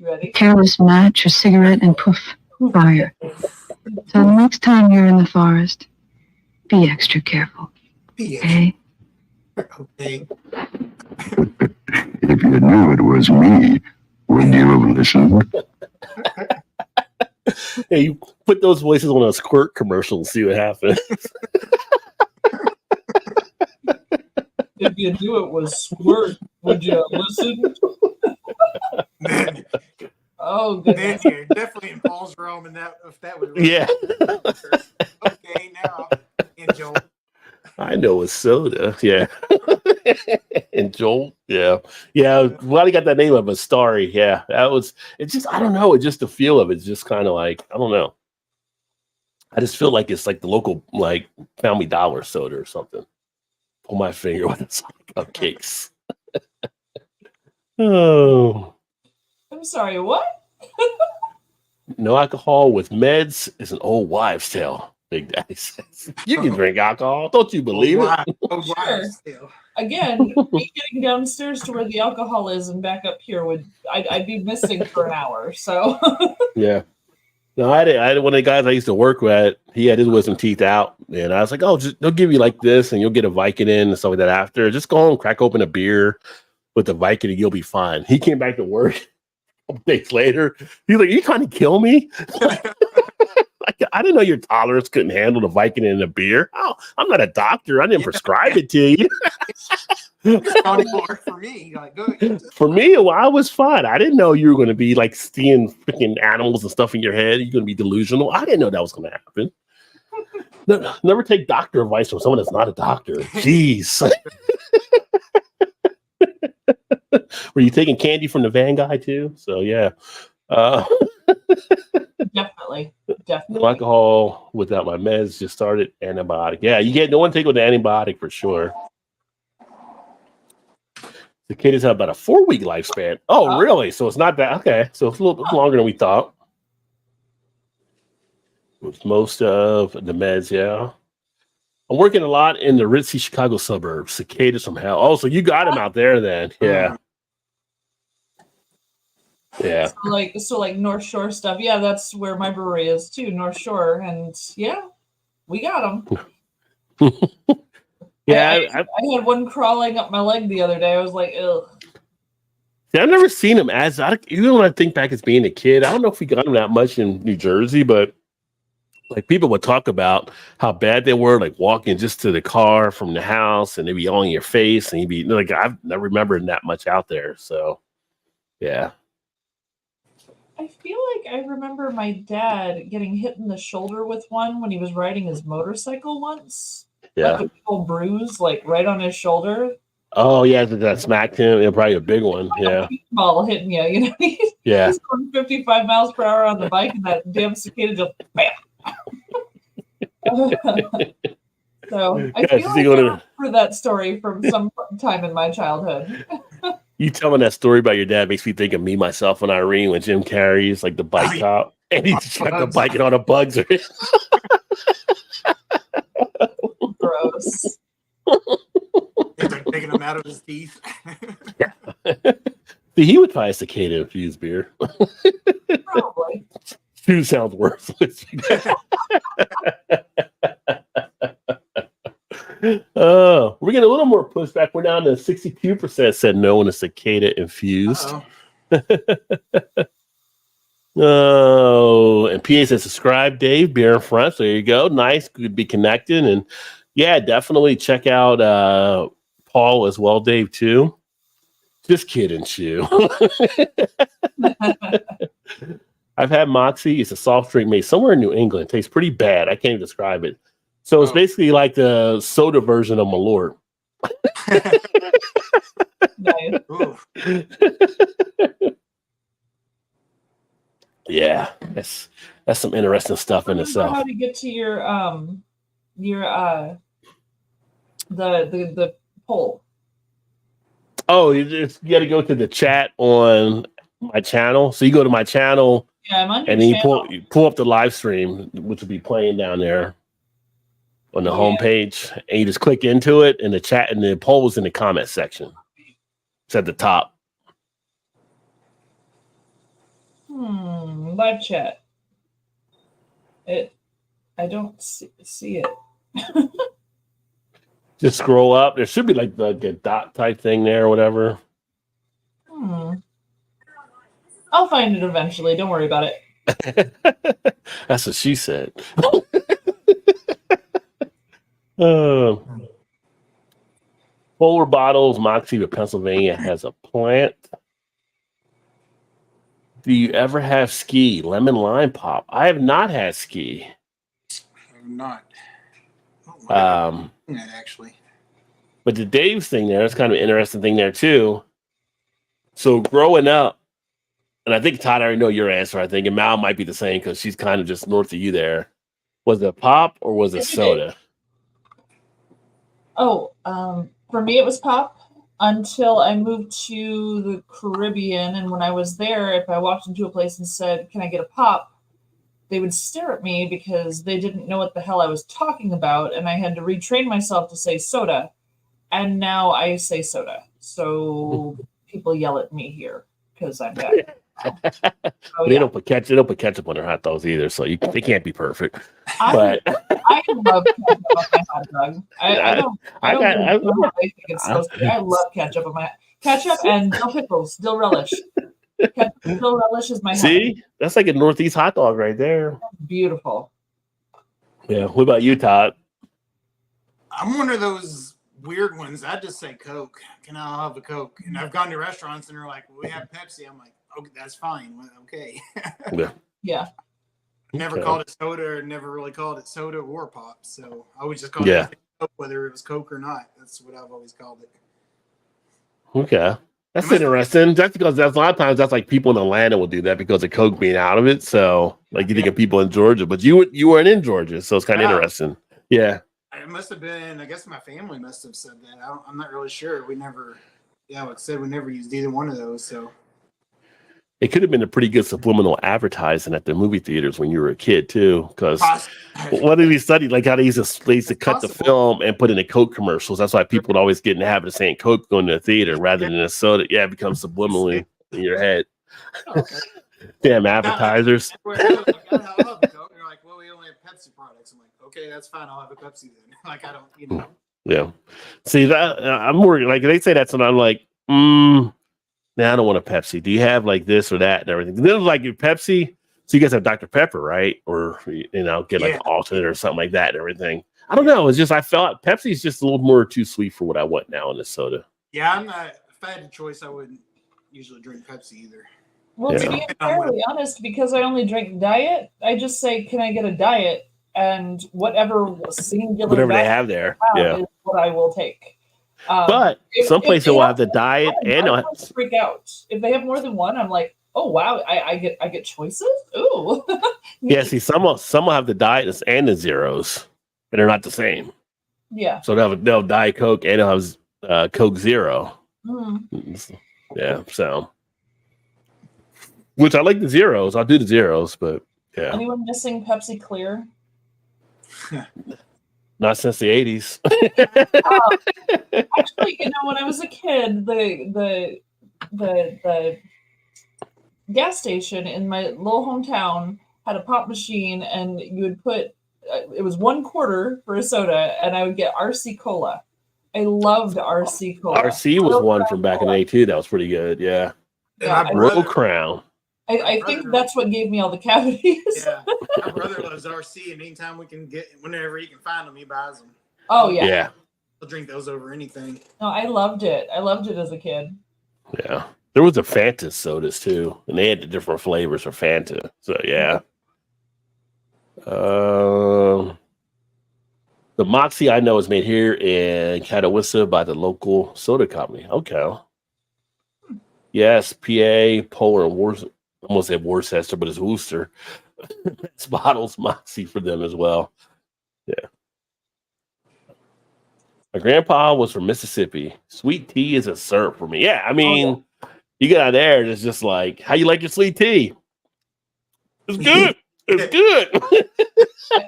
Ready? Careless match or cigarette and poof, fire. So the next time you're in the forest, be extra careful. Okay? Okay. If you knew it was me, would you have listened? Hey, you put those voices on a squirt commercial and see what happens. If you knew it was Squirt, would you listen? Oh, goodness. You're definitely in Paul's realm, and if that would really okay, now in Joel. I know it's soda. Yeah. And Joel. Yeah. Yeah. Glad he got that name of a Starry. Yeah. It's just, I don't know. It's just the feel of it's just kind of like, I don't know. I just feel like it's like the local, like, Family Dollar soda or something. Pull my finger with it's cupcakes. Oh. I'm sorry, what? No alcohol with meds is an old wives' tale, Big Daddy says. You can drink alcohol. Don't you believe it? Sure. Again, me getting downstairs to where the alcohol is and back up here I'd be missing for an hour. So yeah. No, I had one of the guys I used to work with. He had his wisdom teeth out, and I was like, "Oh, they'll give you like this, and you'll get a Vicodin and stuff like that after. Just go home, crack open a beer with the Vicodin, you'll be fine." He came back to work a couple days later. He's like, "Are you trying to kill me?" Like, I didn't know your tolerance couldn't handle the Vicodin in a beer. Oh, I'm not a doctor. I didn't prescribe it to you. For me, like, go ahead. For me, well, I was fine. I didn't know you were going to be like seeing freaking animals and stuff in your head. You're going to be delusional. I didn't know that was going to happen. No, never take doctor advice from someone that's not a doctor. Jeez. Were you taking candy from the van guy too? So yeah. definitely. No alcohol without my meds. Just started antibiotic. Yeah, you get no one take with the antibiotic for sure. The cicadas have about a 4-week lifespan. Oh, really? So it's not that okay. So it's a little bit longer than we thought. With most of the meds, yeah. I'm working a lot in the ritzy Chicago suburbs. Cicadas from hell. Oh, so you got them out there then? Yeah. Yeah. So like North Shore stuff. Yeah, that's where my brewery is too, North Shore, and yeah, we got them. Yeah, I had one crawling up my leg the other day. I was like, ugh. See, I've never seen them even when I think back as being a kid. I don't know if we got them that much in New Jersey, but like people would talk about how bad they were, like walking just to the car from the house, and they'd be all in your face, and you'd be like, I've never remembered that much out there. So, yeah. I feel like I remember my dad getting hit in the shoulder with one when he was riding his motorcycle once. Yeah. Like a little bruise, like right on his shoulder. Oh, yeah, that smacked him. Yeah, probably a big one. Yeah. Ball hitting you, you know? Yeah. He's going 55 miles per hour on the bike, and that damn cicada just bam. So I feel like I remember that story from some time in my childhood. You telling that story about your dad makes me think of me, myself, and Irene when Jim Carrey's like the bike cop, and he's got the bike and all the bugs are in. Gross. It's like taking a come out of his teeth. See, he would try a cicada infused beer. Probably. Chew sounds worse. We're getting a little more pushback. We're down to 62% said no on a cicada infused. Oh, and PA says subscribe, Dave, beer in front. So there you go. Nice. Good to be connected. And yeah, definitely check out Paul as well, Dave, too. Just kidding, Chew. I've had Moxie. It's a soft drink made somewhere in New England. It tastes pretty bad. I can't even describe it. So it's basically like the soda version of Malort. Yeah, that's some interesting stuff in itself. How to get to your the poll? Oh, you got to go to the chat on my channel. So you go to my channel, yeah, I'm on your and then channel. you pull up the live stream, which will be playing down there on the homepage, and you just click into it, and the chat and the poll is in the comment section. It's at the top. Live chat. I don't see it. Just scroll up. There should be like the dot type thing there or whatever. I'll find it eventually. Don't worry about it. That's what she said. Polar Bottles, Moxie of Pennsylvania has a plant. Do you ever have ski? Lemon lime pop? I have not had ski. I have not. Actually. But the Dave's thing there, that's kind of an interesting thing there too. So growing up, and I think Todd, I already know your answer, I think, and Mal might be the same because she's kind of just north of you there. Was it pop or was it soda? Oh, for me it was pop until I moved to the Caribbean, and when I was there, if I walked into a place and said, "Can I get a pop?" they would stare at me because they didn't know what the hell I was talking about, and I had to retrain myself to say soda, and now I say soda. So people yell at me here because I'm bad. They don't put ketchup on their hot dogs either, so they can't be perfect. I love ketchup on my hot dog. I love ketchup on my ketchup and dill pickles, dill relish. Dill relish is my See, that's like a Northeast hot dog right there. Beautiful. Yeah. What about you, Todd? I'm one of those weird ones. I just say Coke. Can I have a Coke? And I've gone to restaurants and they're like, well, "We have Pepsi." I'm like, "Okay, that's fine. Okay." Yeah. Never called it soda, or never really called it soda or pop. So I always just called it Coke, whether it was Coke or not. That's what I've always called it. Okay. That's interesting. That's because a lot of times that's like people in Atlanta will do that because of Coke being out of it. So like you think of people in Georgia, but you weren't in Georgia, so it's kind of interesting. Yeah. It must have been. I guess my family must have said that. I'm not really sure. We never. Yeah, like I said, we never used either one of those. So it could have been a pretty good subliminal advertising at the movie theaters when you were a kid too. Because what did we study? Like how they used to cut the film and put in the Coke commercials. That's why people would always get in the habit of saying Coke going to the theater rather than a soda. Yeah, it becomes subliminally in your head. Damn advertisers. You're like, "Well, we only have Pepsi products." I'm like, "Okay, that's fine. I'll have a Pepsi then." Like I don't, Yeah. See that I'm more like they say that, so I'm like, nah, I don't want a Pepsi. Do you have like this or that and everything? And then like your Pepsi, so you guys have Dr. Pepper, right? Or get like an alternate or something like that and everything. I don't know. It's just I felt Pepsi's just a little more too sweet for what I want now in the soda. Yeah, I'm not. If I had a choice, I wouldn't usually drink Pepsi either. Well, to be entirely honest, because I only drink diet, I just say, "Can I get a diet?" And whatever they have there, is what I will take. But some places will have the diet and freak out if they have more than one. I'm like, "Oh wow, I get choices." Ooh. Yeah, see, some will have the diet and the zeros, and they're not the same. Yeah. So they'll have Diet Coke and they'll have Coke Zero. Yeah, so which I like the zeros. I'll do the zeros, but yeah. Anyone missing Pepsi Clear? Not since the 80s. Actually, when I was a kid, the gas station in my little hometown had a pop machine, and you would put it was 1 quarter for a soda, and I would get RC Cola. I loved RC Cola. RC was one from back in the day too. That was pretty good. Yeah. Royal Crown. I think that's what gave me all the cavities. Yeah, my brother loves RC, and anytime we can get, whenever he can find them, he buys them. Oh yeah. Yeah. I'll drink those over anything. No, I loved it. I loved it as a kid. Yeah. There was a Fanta sodas too, and they had the different flavors for Fanta. So yeah. The Moxie I know is made here in Catawissa by the local soda company. Okay. Yes, PA, Polar, and Worcester. Almost said Worcester, but it's Worcester. It's bottles Moxie for them as well. Yeah. My grandpa was from Mississippi. Sweet tea is a syrup for me. Yeah, I mean, you get out there, and it's just like, how you like your sweet tea? It's good. It's good.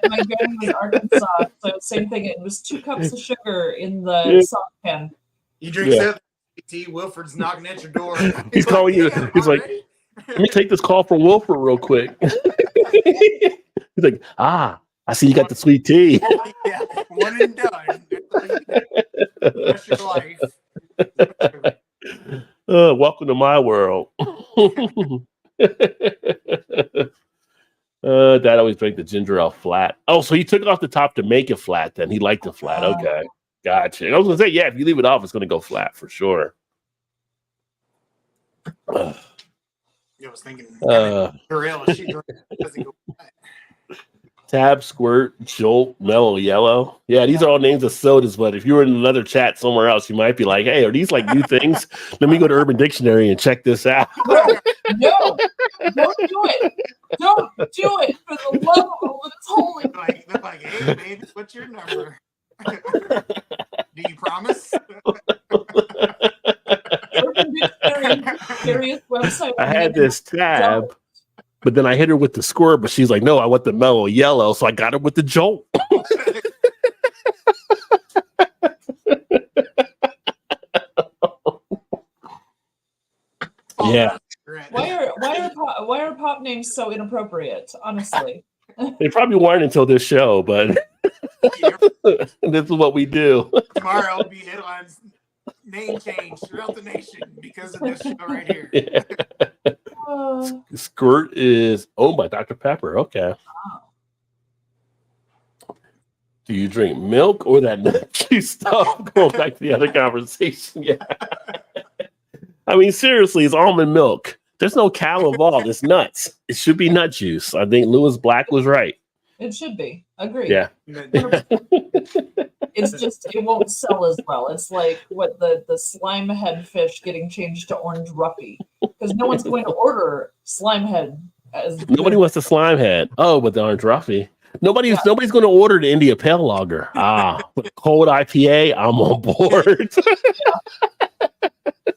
My grandma was in Arkansas, so same thing. It was 2 cups of sugar in the saucepan. You drink 7 tea, Wilford's knocking at your door. He's calling you. He's like, let me take this call from Wilford real quick. He's like, I see you got the sweet tea. Yeah, one and done. That's your life. Welcome to my world. Dad always drank the ginger ale flat. Oh, so he took it off the top to make it flat then. He liked it flat. Okay. Gotcha. I was going to say, yeah, if you leave it off, it's going to go flat for sure. I was thinking, Gorilla, she doesn't go flat. Tab, Squirt, Jolt, Mellow Yellow. Yeah, these are all names of sodas, but if you were in another chat somewhere else, you might be like, hey, are these like new things? Let me go to Urban Dictionary and check this out. No, don't do it. Don't do it for the love of all that's holy. They're like, hey, baby, what's your number? Do you promise? Urban Dictionary, serious website. I had this tab, but then I hit her with the Squirt, but she's like, no, I want the Mellow Yellow, so I got her with the Jolt. Yeah. Why are pop names so inappropriate? Honestly, They probably weren't until this show, but this is what we do. Tomorrow will be headlines, name change throughout the nation because of this show right here. Yeah. Squirt is owned by Dr. Pepper. Okay. Do you drink milk or that nut juice stuff? Going back to the other conversation. Yeah. I mean, seriously, it's almond milk. There's no cow involved. It's nuts. It should be nut juice. I think Lewis Black was right. it should be. Agreed. Yeah. It's just it won't sell as well. It's like what the slime head fish getting changed to orange ruffy because no one's going to order slime head. Nobody wants the slime head. Oh, but the orange ruffy. Nobody's going to order the India Pale Lager. Cold IPA. I'm on board.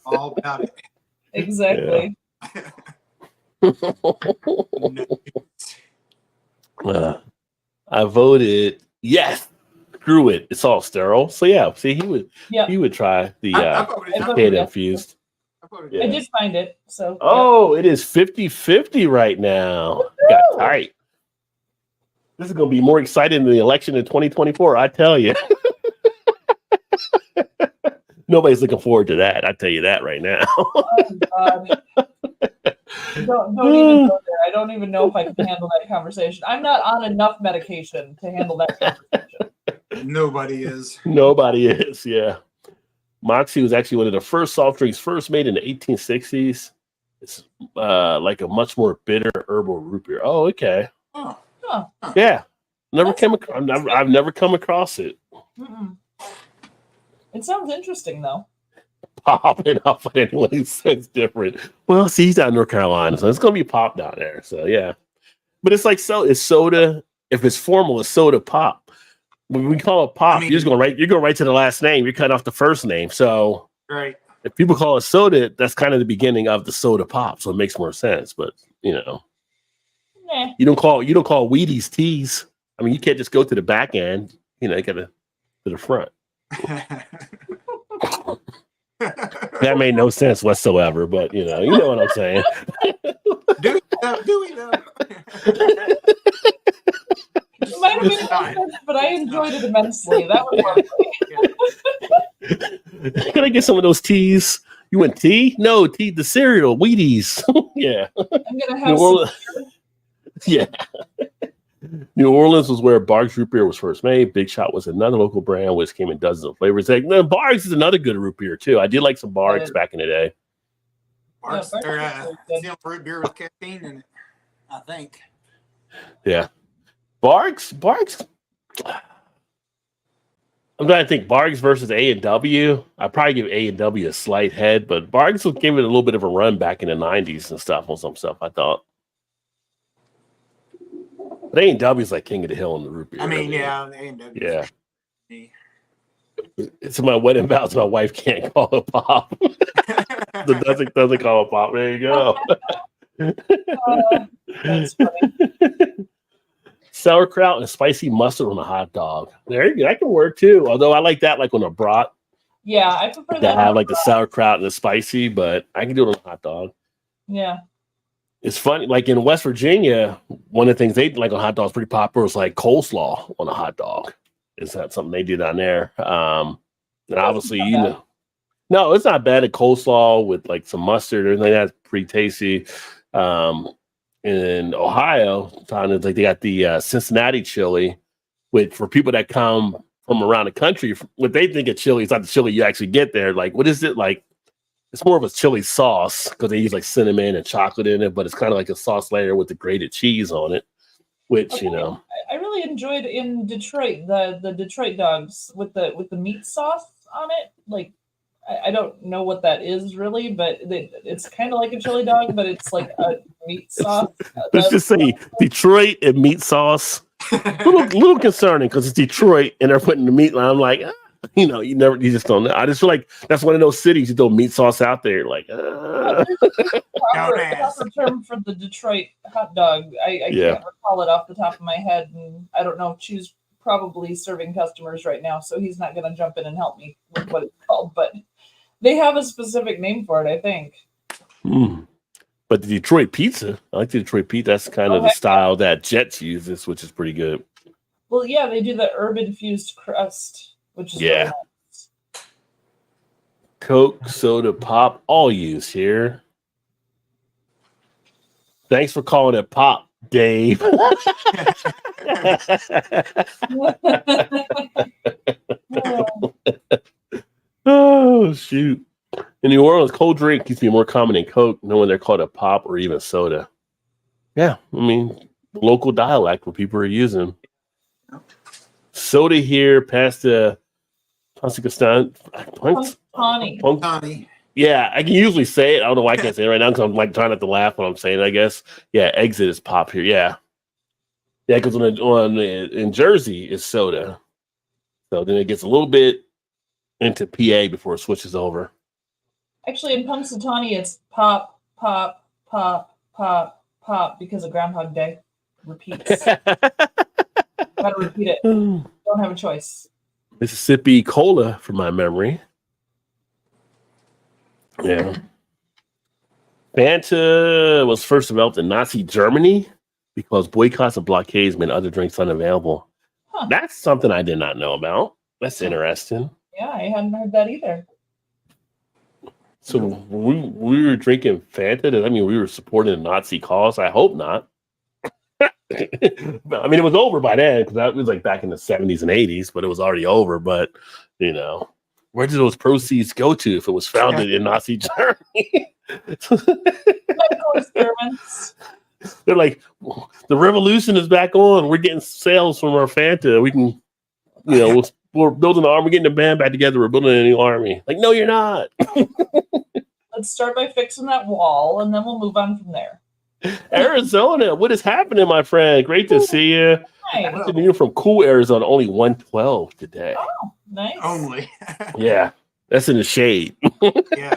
All about it. Exactly. I voted yes. Screw it. It's all sterile. So yeah, see, he would try the head infused. I did find it. So it is 50-50 right now. Got tight. This is going to be more exciting than the election in 2024. I tell you. Nobody's looking forward to that. I tell you that right now. Don't even go there. I don't even know if I can handle that conversation. I'm not on enough medication to handle that conversation. Nobody is. Nobody is, yeah. Moxie was actually one of the first soft drinks first made in the 1860s. It's like a much more bitter herbal root beer. Oh, okay. Oh. Huh. Yeah. I've never come across it. Mm-mm. It sounds interesting, though. Popping up, but anyway, it's different. Well, see, he's out in North Carolina, so it's going to be pop down there. So, yeah. But it's like it's soda. If it's formal, it's soda pop. When we call it pop, you're going right to the last name. You're cutting off the first name. So, right. If people call it soda, that's kind of the beginning of the soda pop. So it makes more sense. But, you don't call Wheaties teas. I mean, you can't just go to the back end. You got to the front. That made no sense whatsoever, but you know what I'm saying. Do we know? It might have been offensive, but I enjoyed it immensely. That was lovely. Can I get some of those teas? You want tea? No, tea, the cereal, Wheaties. Yeah. I'm gonna have Yeah. New Orleans was where Barq's root beer was first made. Big Shot was another local brand which came in dozens of flavors. Barq's is another good root beer too. I did like some Barq's back in the day. Barq's, they're root beer with caffeine in it, I think. Yeah. Barq's. I'm trying to think Barq's versus A&W. I'd probably give A&W a slight head, but Barq's gave it a little bit of a run back in the 90s and stuff on some stuff, I thought. But A&W is like king of the hill in the root beer. I mean, yeah, A&W. Yeah. It's my wedding vows. My wife can't call it pop. doesn't call it pop. There you go. that's funny. Sauerkraut and spicy mustard on a hot dog. There you go. That can work too. Although I like that like on a brat. Yeah, I prefer that. I have like the sauerkraut and the spicy, but I can do it on a hot dog. Yeah. It's funny, like in West Virginia, one of the things they like on hot dogs pretty popular was like coleslaw on a hot dog. Is that something they do down there? And obviously, no, it's not bad. A coleslaw with like some mustard or anything that's pretty tasty. In Ohio, like they got the Cincinnati chili, which for people that come from around the country, what they think of chili is not the chili you actually get there. Like, what is it like? It's more of a chili sauce because they use like cinnamon and chocolate in it, but it's kind of like a sauce layer with the grated cheese on it, which I really enjoyed in Detroit the Detroit dogs with the meat sauce on it. Like I don't know what that is really, but it's kind of like a chili dog, but it's like a meat sauce. Let's just say Detroit and meat sauce. little concerning because it's Detroit and they're putting the meat line. I'm like, you just don't know. I just feel like that's one of those cities you throw meat sauce out there. Like, proper term for the Detroit hot dog. I can't recall it off the top of my head, and I don't know if she's probably serving customers right now, so he's not going to jump in and help me with what it's called. But they have a specific name for it, I think. But the Detroit pizza, I like the Detroit pizza. That's kind of the style that Jets uses, which is pretty good. Well, yeah, they do the herb-infused crust, which is really nice. Coke, soda, pop, all used here. Thanks for calling it pop, Dave. Oh, shoot. In New Orleans, cold drink used to be more common than Coke, knowing they're called a pop or even soda. Yeah, I mean, local dialect what people are using. Soda here, past the Tawny. Yeah, I can usually say it. I don't know why I can't say it right now because I'm like trying not to laugh when I'm saying it, I guess. Yeah, exit is pop here. Yeah, because in Jersey it's soda. So then it gets a little bit into PA before it switches over. Actually, in Punxsutawney, it's pop, pop, pop, pop, pop because of Groundhog Day. Repeats. Gotta repeat it. Don't have a choice. Mississippi Cola, from my memory. Yeah. Fanta was first developed in Nazi Germany because boycotts and blockades made other drinks unavailable. Huh. That's something I did not know about. That's interesting. Yeah, I hadn't heard that either. So we were drinking Fanta? Does that mean we were supporting a Nazi cause? I hope not. I mean, it was over by then because that was like back in the 70s and 80s, but it was already over. But, where did those proceeds go to if it was founded in Nazi Germany? Medical experiments. They're like, the revolution is back on. We're getting sales from our Fanta. We can, we're building an army. We're getting the band back together. We're building a new army. Like, no, you're not. Let's start by fixing that wall, and then we'll move on from there. Arizona, what is happening, my friend? Great to see you. Nice. You're from cool Arizona. Only 112 today. Oh, nice. Only. Yeah, that's in the shade. Yeah.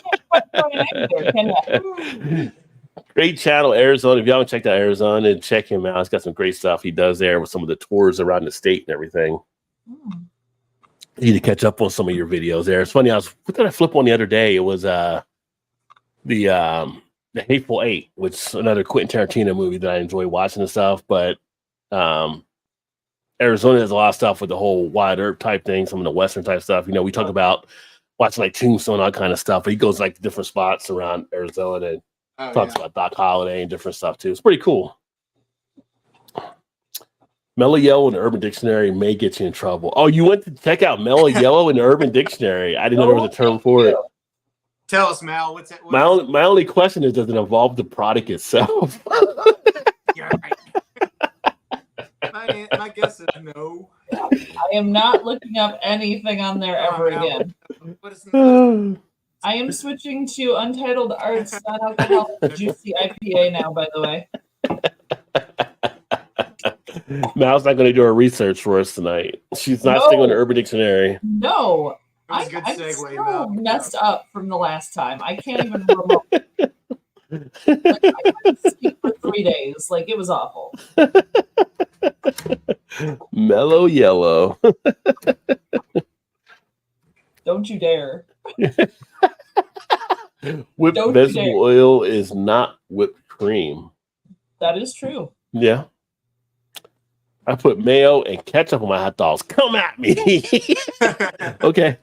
Great channel, Arizona. If y'all haven't checked out Arizona, check him out. He's got some great stuff he does there with some of the tours around the state and everything. I need to catch up on some of your videos there. It's funny. What did I flip on the other day? It was the Hateful Eight, which is another Quentin Tarantino movie that I enjoy watching and stuff. But Arizona has a lot of stuff with the whole Wide Earth type thing, some of the Western type stuff. You know, we talk about watching like Tombstone, all kind of stuff. But he goes like to different spots around Arizona and talks about Doc Holliday and different stuff too. It's pretty cool. Mellow Yellow in the Urban Dictionary may get you in trouble. Oh, you went to check out Mellow Yellow in the Urban Dictionary. I didn't know there was a term for it. Tell us, Mal. What's that? My only question is, does it involve the product itself? Yeah, right. My guess is no. I am not looking up anything on there ever again. I am switching to Untitled Arts Non-Alcoholic Juicy IPA now, by the way. Mal's not going to do her research for us tonight. She's not staying on the Urban Dictionary. No. I'm segue, still messed up from the last time. I can't even remember. Like, I couldn't sleep for 3 days. Like, it was awful. Mellow Yellow. Don't you dare. Whipped vegetable oil is not whipped cream. That is true. Yeah. I put mayo and ketchup on my hot dogs. Come at me. Okay.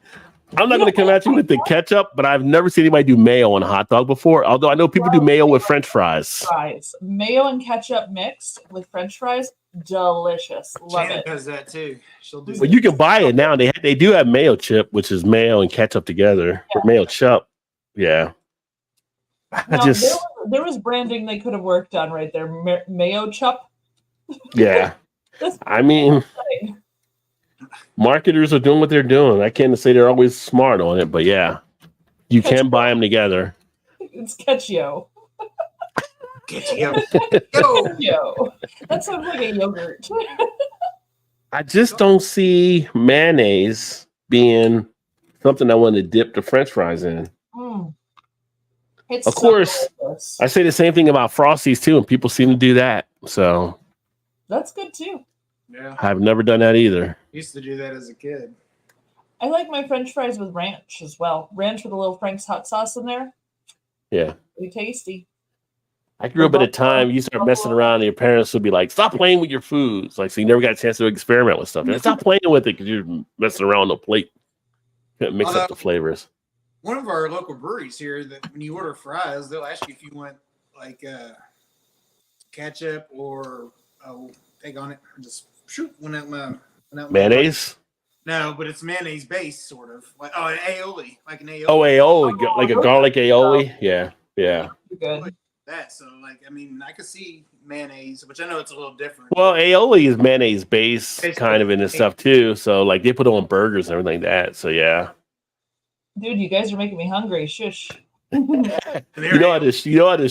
I'm not going to come at you with the ketchup, but I've never seen anybody do mayo on a hot dog before. Although I know people do mayo with French fries. Mayo and ketchup mixed with French fries. Delicious. Love Janet it. does that too. She'll do Well, you can buy it now. They do have mayo chip, which is mayo and ketchup together. Yeah. Or mayo chup. Yeah. Now, there was branding they could have worked on right there. Mayo chup. Yeah. I mean, marketers are doing what they're doing. I can't say they're always smart on it, but yeah, you can buy them together. It's Ketchio. Ketchio. That sounds like a yogurt. I just don't see mayonnaise being something I want to dip the French fries in. It's of course, delicious. I say the same thing about Frosties too, and people seem to do that. So that's good too. Yeah, I've never done that either. Used to do that as a kid. I like my French fries with ranch as well. Ranch with a little Frank's hot sauce in there. Yeah, pretty tasty. I grew up at a time you start messing around, and your parents would be like, "Stop playing with your foods." Like, so you never got a chance to experiment with stuff. Stop playing with it because you're messing around on the plate. Couldn't mix up the flavors. One of our local breweries here, that when you order fries, they'll ask you if you want like ketchup or egg on it. Just shoot one out my mayonnaise. No, but it's mayonnaise based, sort of like an aioli, like an aioli. Oh, aioli, like a garlic aioli. Yeah, yeah. Good. Like that. So, like, I mean, I could see mayonnaise, which I know it's a little different. Well, aioli is mayonnaise based, kind of in this stuff too. So, like, they put it on burgers and everything like that. So, yeah. Dude, you guys are making me hungry. Shush. You know how this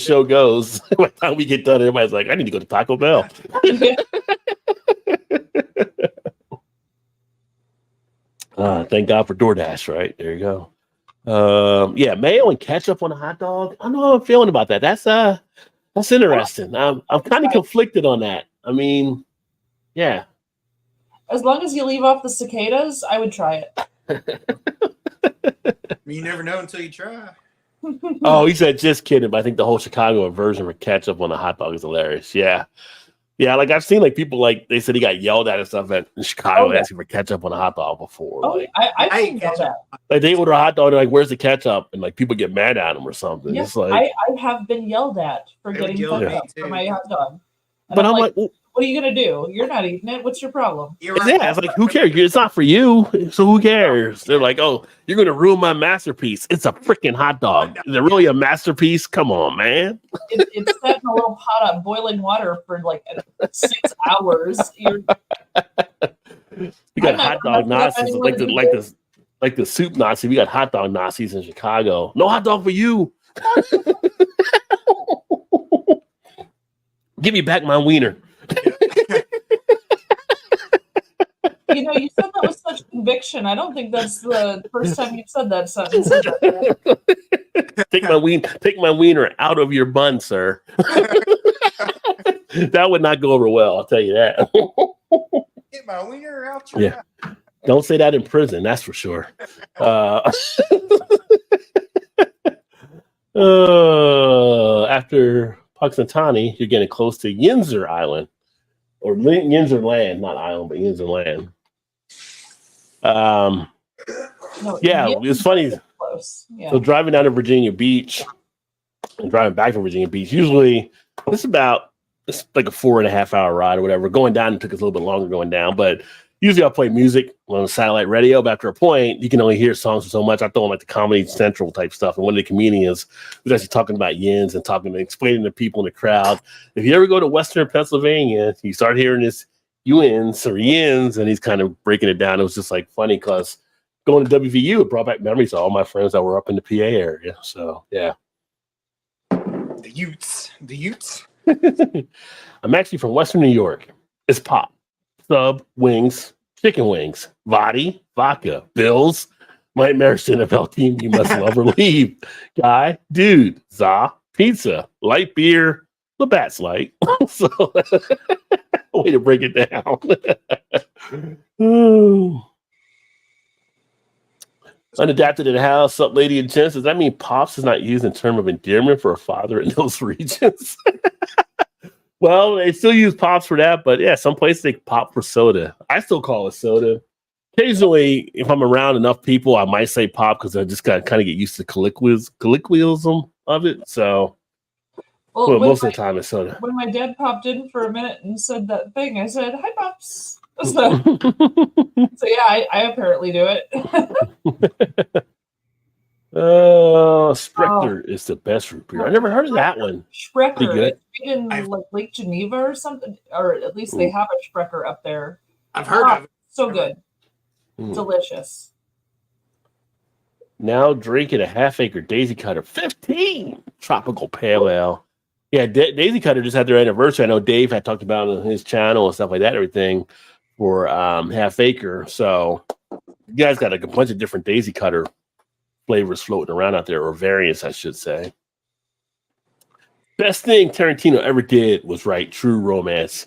show goes. By the time we get done, everybody's like, "I need to go to Taco Bell." Thank God for DoorDash, right? There you go. Yeah, mayo and ketchup on a hot dog. I don't know how I'm feeling about that. That's interesting. I'm kind of conflicted on that. I mean, yeah. As long as you leave off the cicadas, I would try it. You never know until you try. Oh, he said, just kidding. But I think the whole Chicago version for ketchup on a hot dog is hilarious. Yeah. Yeah, like I've seen like people like they said he got yelled at and stuff in Chicago asking for ketchup on a hot dog before. Oh, like, I hate ketchup. Like they order a hot dog, they're like, "Where's the ketchup?" And like people get mad at them or something. Yeah, it's like I have been yelled at for getting ketchup for my hot dog. And but I'm like, well, what are you gonna do? You're not eating it. What's your problem? Yeah, it's like, who cares? It's not for you, so who cares? They're like, "Oh, you're gonna ruin my masterpiece. It's a freaking hot dog. Is it really a masterpiece? Come on, man." It's set in a little pot of boiling water for like 6 hours. You got hot dog Nazis like the soup Nazi. We got hot dog Nazis in Chicago. No hot dog for you. Give me back my wiener. You know, you said that with such conviction. I don't think that's the first time you've said that sentence. Take my wiener out of your bun, sir. That would not go over well, I'll tell you that. Get my wiener out your Don't say that in prison, that's for sure. After Puxatani, you're getting close to Yinzer Island. Or Yinzer Land, not island, but Yinzer Land. It's funny. Close. Yeah. So driving down to Virginia Beach and driving back from Virginia Beach, usually it's like a 4.5 hour ride or whatever. Going down, it took us a little bit longer going down, but usually I'll play music on the satellite radio, but after a point, you can only hear songs for so much. I throw in like the Comedy Central type stuff. And one of the comedians was actually talking about yins and explaining to people in the crowd, if you ever go to Western Pennsylvania, you start hearing this yins or yins, and he's kind of breaking it down. It was just like funny because going to WVU, it brought back memories of all my friends that were up in the PA area. So, yeah. The Utes. I'm actually from Western New York. It's pop, sub, wings, chicken wings, Vadi, vodka, Bills, my American NFL team you must love or leave. Guy, dude, za, pizza, light beer, Labatt's light. So, way to break it down. Unadapted in the house, up, lady and gents. Does that mean pops is not used in terms of endearment for a father in those regions? Well, they still use pops for that, but yeah, some places they pop for soda. I still call it soda. Occasionally, if I'm around enough people, I might say pop because I just got to kind of get used to colloquialism of it. So, most of the time it's soda. When my dad popped in for a minute and said that thing, I said, "Hi, pops." So yeah, I apparently do it. Sprecher is the best root beer. I never heard of that one. Sprecher. It's in like Lake Geneva or something, or at least they have a Sprecher up there. I've heard of it. So good. Delicious. Now drinking a half-acre Daisy Cutter 15 tropical pale ale. Yeah, Daisy Cutter just had their anniversary. I know Dave had talked about it on his channel and stuff like that, everything for half acre. So you guys got a bunch of different Daisy Cutter flavors floating around out there, or variants, I should say. Best thing Tarantino ever did was write True Romance.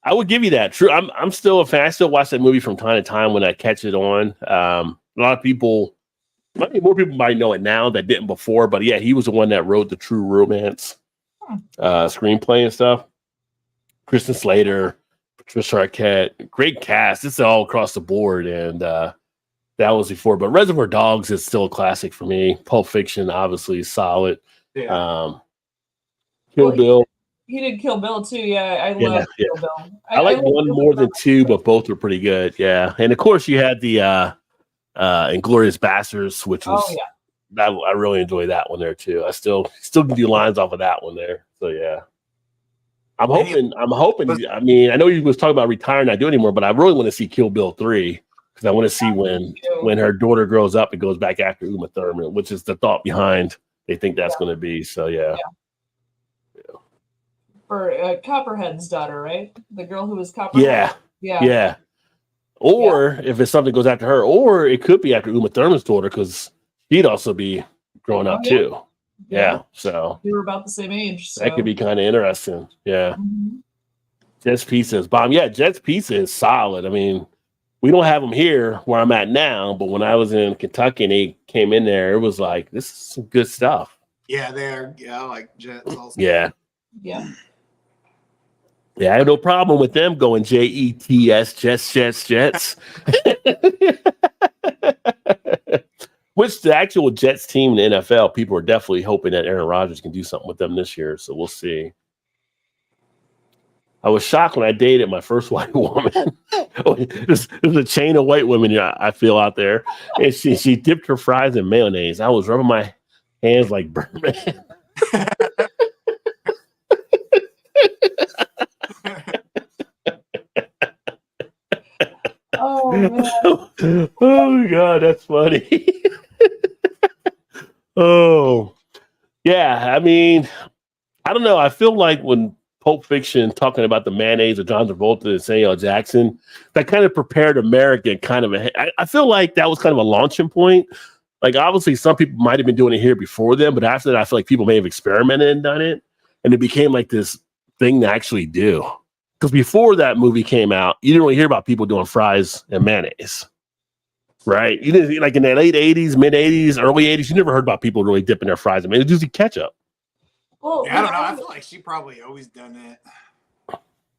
I would give you that. True. I'm still a fan. I still watch that movie from time to time when I catch it on. A lot of people, more people might know it now that didn't before, but yeah, he was the one that wrote the True Romance screenplay and stuff. Kristen Slater, Patricia Arquette, great cast. It's all across the board, and that was before. But Reservoir Dogs is still a classic for me. Pulp Fiction, obviously, solid. Yeah. Kill Bill. He did Kill Bill too. Yeah, I love Kill Bill. I like one more than two, but both are pretty good. Yeah, and of course you had the Inglourious Basterds, which was I really enjoy that one there too. I still can do lines off of that one there. So yeah. I'm hoping. I mean, I know you was talking about retiring, not doing anymore, but I really want to see Kill Bill 3 because I want to see when her daughter grows up and goes back after Uma Thurman, which is the thought behind they think that's going to be. So yeah. For Copperhead's daughter, right? The girl who was Copperhead. Yeah. Or if it's something that goes after her, or it could be after Uma Thurman's daughter because she'd also be growing up too. Yeah, so we were about the same age. So. That could be kind of interesting. Yeah. Jet's Pizza is bomb. Yeah, Jet's Pizza is solid. I mean, we don't have them here where I'm at now, but when I was in Kentucky and they came in there, it was like, this is some good stuff. Yeah, they're I like Jets also. Yeah. Yeah, I have no problem with them going Jets, Jets. Which the actual Jets team in the NFL, people are definitely hoping that Aaron Rodgers can do something with them this year. So we'll see. I was shocked when I dated my first white woman. There's a chain of white women I feel out there. And she dipped her fries in mayonnaise. I was rubbing my hands like Birdman. Oh, man. Oh, God, that's funny. Oh, yeah. I mean, I don't know. I feel like when Pulp Fiction talking about the mayonnaise of John Travolta and Samuel Jackson, that kind of prepared America kind of I feel like that was kind of a launching point. Like, obviously, some people might have been doing it here before them, but after that, I feel like people may have experimented and done it. And it became like this thing to actually do. Because before that movie came out, you didn't really hear about people doing fries and mayonnaise. Right? You didn't like in the late '80s, mid '80s, early '80s. You never heard about people really dipping their fries. I mean, it's usually ketchup. Well, Yeah, I don't know. I feel like she probably always done that.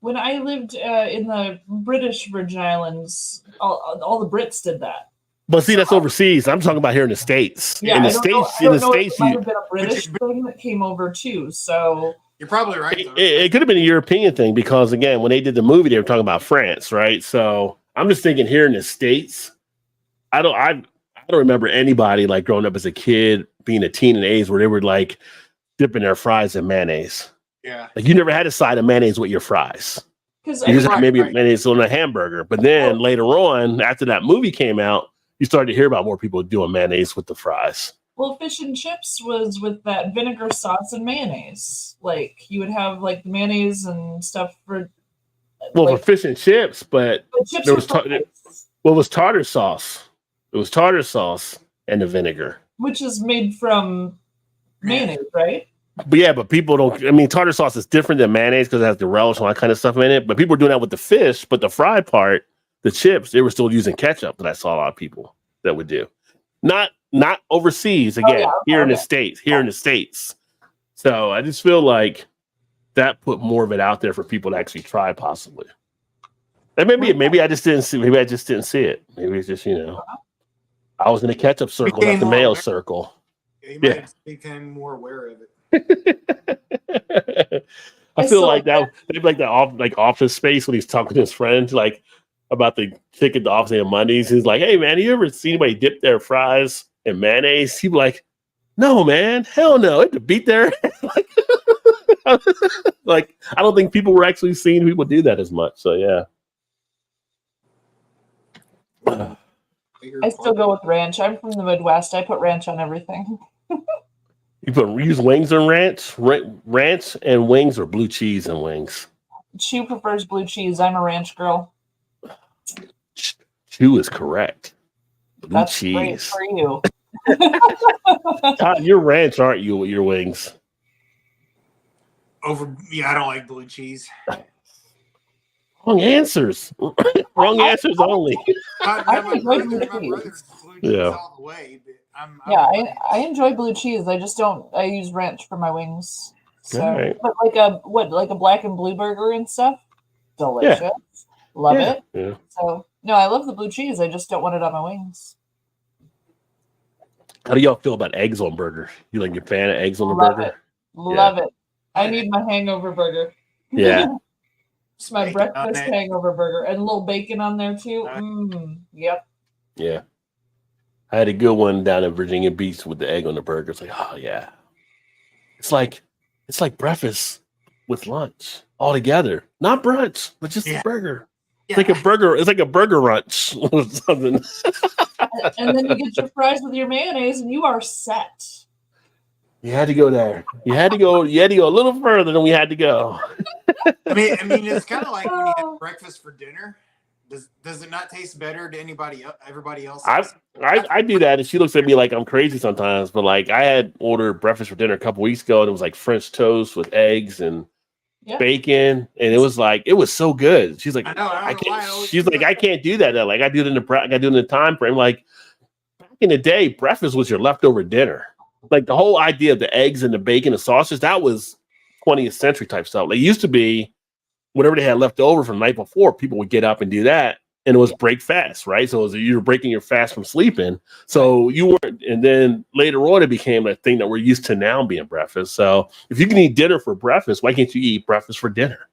when I lived in the British Virgin Islands, all the Brits did that. But see, that's overseas. I'm talking about here in the States. Yeah, In the I don't States, know, in I the don't know if States, it might have been a British thing that came over too. So You're probably right. it could have been a European thing because again, when they did the movie, they were talking about France, right? So I'm just thinking here in the States, I don't remember anybody like growing up as a kid, being a teen and age where they were like dipping their fries in mayonnaise. Yeah. Like you never had a side of mayonnaise with your fries. because You just had maybe mayonnaise on a hamburger. But then later on, after that movie came out, you started to hear about more people doing mayonnaise with the fries. well, fish and chips was with that vinegar sauce and mayonnaise. Like you would have like the mayonnaise and stuff for. Well, like, for fish and chips, but chips there was fries, well, it was tartar sauce. It was tartar sauce and the vinegar. which is made from mayonnaise, right? But yeah, but people don't. I mean, tartar sauce is different than mayonnaise because it has the relish and all that kind of stuff in it. But people were doing that with the fish, but the fried part, the chips, they were still using ketchup. That I saw a lot of people that would do. Not overseas again. Here in the States. Here in the States. So I just feel like that put more of it out there for people to actually try, possibly. And maybe I just didn't see. Maybe I just didn't see it. Maybe it's just I was in the ketchup circle, not the mayo circle. You might have become more aware of it. I feel like that they'd like that office space when he's talking to his friends like about the chicken to office on Mondays. He's like, "Hey man, you ever seen anybody dip their fries in mayonnaise?" He'd be like, "No man, hell no!" It to beat their like I don't think people were actually seeing people do that as much. So yeah. I still go with ranch. I'm from the Midwest. I put ranch on everything. You use wings and ranch, ranch and wings, or blue cheese and wings. Chew prefers blue cheese. I'm a ranch girl. Chew is correct. Blue That's cheese. great for you. You're ranch, aren't you, with your wings? I don't like blue cheese. Wrong answers. Wrong answers only. My brother's blue cheese all the way. I enjoy blue cheese. I just don't. I use ranch for my wings. So, right. but like a black and blue burger and stuff, delicious. Yeah. Love it. Yeah. So no, I love the blue cheese. I just don't want it on my wings. How do y'all feel about eggs on burger? You like your fan of eggs on the burger? Love it. I need my hangover burger. Yeah. It's my breakfast hangover burger and a little bacon on there too. Yep. Yeah. I had a good one down in Virginia Beach with the egg on the burger. It's like, oh yeah. It's like breakfast with lunch all together. Not brunch, but just a burger. It's like a burger. It's like a burger lunch or something. And then you get your fries with your mayonnaise, and you are set. You had to go there. You had to go a little further than we had to go. I mean, it's kind of like when you have breakfast for dinner. Does it not taste better to everybody else? I do that, and she looks at me like I'm crazy sometimes. But like, I had ordered breakfast for dinner a couple weeks ago, and it was like French toast with eggs and bacon, and it was so good. She's like, I can't. She's like, I can't do that. Like I do it in the time frame. Like back in the day, breakfast was your leftover dinner. Like the whole idea of the eggs and the bacon and sausages, that was 20th century type stuff. Like it used to be whatever they had left over from the night before, people would get up and do that. And it was break fast, right? So you were breaking your fast from sleeping. So you weren't, and then later on, it became a thing that we're used to now being breakfast. So if you can eat dinner for breakfast, why can't you eat breakfast for dinner?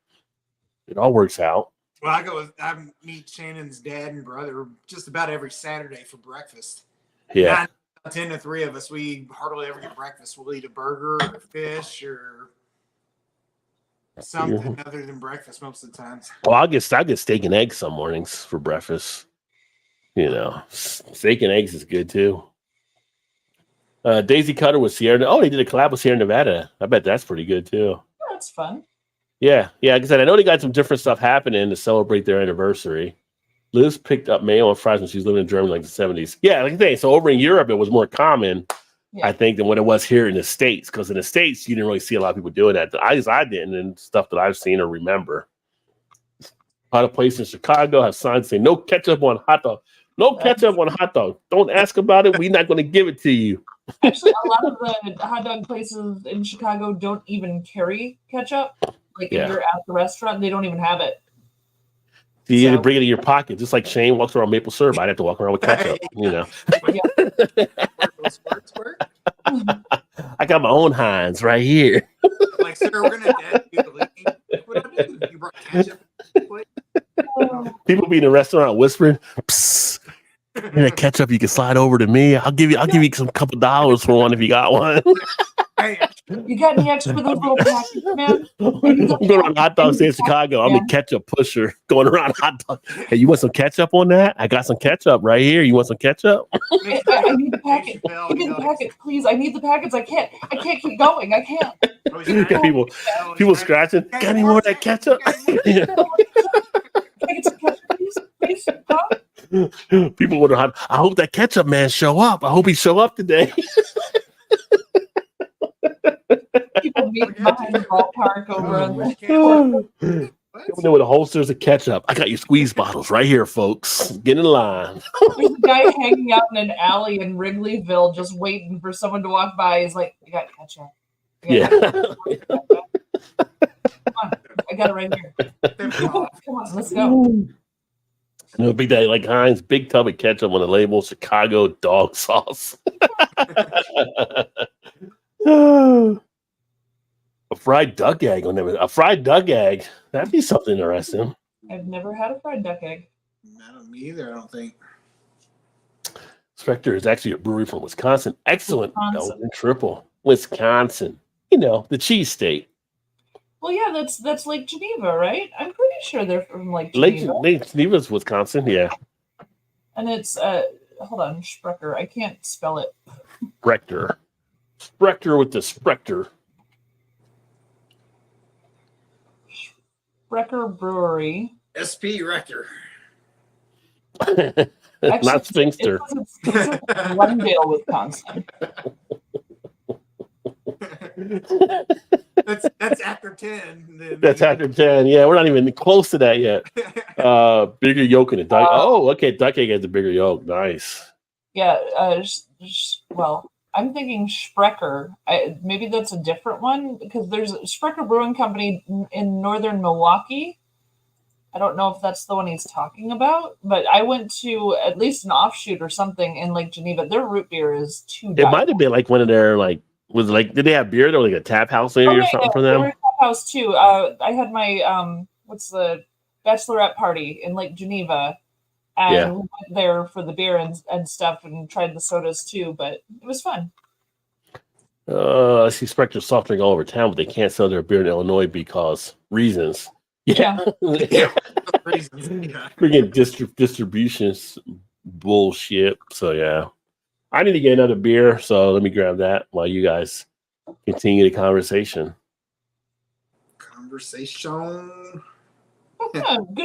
It all works out. Well, I meet Shannon's dad and brother just about every Saturday for breakfast. Yeah. 10 to 3 of us, we hardly ever get breakfast. We'll eat a burger or fish or something other than breakfast most of the times. Well, I get steak and eggs some mornings for breakfast. Steak and eggs is good too. Daisy Cutter with Sierra. Oh, they did a collab with Sierra Nevada. I bet that's pretty good too. That's fun. Yeah. Like I said, I know they got some different stuff happening to celebrate their anniversary. Liz picked up mayo and fries when she was living in Germany like the 70s. Yeah, like I say, so over in Europe, it was more common, I think, than what it was here in the States. Because in the States, you didn't really see a lot of people doing that. I didn't, and stuff that I've seen or remember. A lot of places in Chicago have signs saying no ketchup on hot dog. No ketchup on a hot dog. Don't ask about it. We're not going to give it to you. Actually, a lot of the hot dog places in Chicago don't even carry ketchup. Like if you're at the restaurant, they don't even have it. So you had to bring it in your pocket, just like Shane walks around maple syrup. I'd have to walk around with ketchup, you know. I got my own Heinz right here. Like, sir, we're gonna do the lead. What I do? You brought ketchup. People be in the restaurant whispering, "Psst, that ketchup you can slide over to me. I'll give you some couple dollars for one if you got one." You got any extra those little packets, man? I'm going on hot dogs in Chicago. I'm a ketchup pusher going around hot dog. Hey, you want some ketchup on that? I got some ketchup right here. You want some ketchup? I need the packet. Give me the packet, please. I need the packets. I can't keep going. I can't. people scratching. Got any more of that ketchup? Can I get some ketchup, please? Huh? People wonder how. I hope that ketchup man show up. I hope he show up today. People meet behind the ballpark over there with the holsters of ketchup. I got your squeeze bottles right here, folks. Get in line. There's a guy hanging out in an alley in Wrigleyville just waiting for someone to walk by. He's like, "You got ketchup." Come on. I got it right here. Come on, let's go. No big day like Heinz, big tub of ketchup on the label, Chicago dog sauce. A fried duck egg on there. A fried duck egg. That'd be something interesting. I've never had a fried duck egg. Not me either, I don't think. Spectre is actually a brewery from Wisconsin. Excellent. Belgian triple. Wisconsin. You know, the cheese state. Well, yeah, that's Lake Geneva, right? I'm pretty sure they're from Lake Geneva. Lake Geneva's Wisconsin, yeah. And it's hold on, Sprecher. I can't spell it. Sprecher. Sprecher with the Sprecher. Sprecher Brewery. SP Rector. Not Sphinxter. It's Glendale, Wisconsin. That's after 10. That's after 10. Yeah, we're not even close to that yet. Bigger yolk in it. Okay. Duck egg has a bigger yolk. Nice. Yeah. Well, I'm thinking Sprecher. Maybe that's a different one because there's a Sprecher Brewing Company in northern Milwaukee. I don't know if that's the one he's talking about, but I went to at least an offshoot or something in Lake Geneva. Their root beer is too. It might have been like one of their did they have beer there, like a tap house maybe or something for them? They were a tap house too. I had my what's the bachelorette party in Lake Geneva, and we went there for the beer and stuff and tried the sodas too. But it was fun. I see Spectre soft drink all over town, but they can't sell their beer in Illinois because reasons. Yeah. Freaking distributions bullshit. So yeah. I need to get another beer, so let me grab that while you guys continue the conversation. Good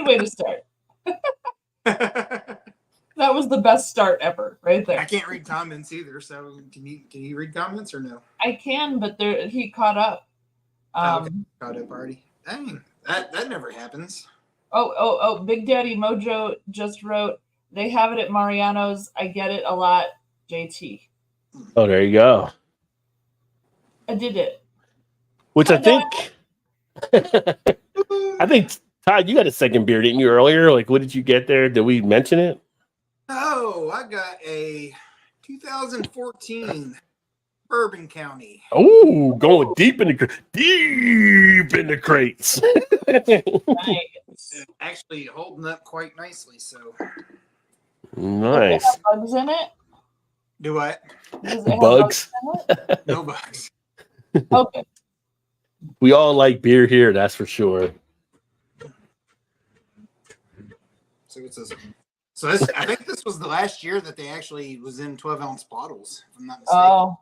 way to start. That was the best start ever, right there. I can't read comments either, so can you read comments or no? I can, but he caught up. Okay. Caught up already. Dang, that never happens. Oh! Big Daddy Mojo just wrote, "They have it at Mariano's. I get it a lot." JT. Oh, there you go. I did it. Which I think Todd, you got a second beer, didn't you, earlier? Like, what did you get there? Did we mention it? Oh, I got a 2014 Bourbon County. Oh, going deep in the crates. Nice. Actually holding up quite nicely, so. Nice. Does it have bugs in it? Do what? Does it have Bugs? in it? No bugs. Okay. We all like beer here, that's for sure. So it says. So this, I think this was the last year that they actually was in 12-ounce bottles, if I'm not mistaken.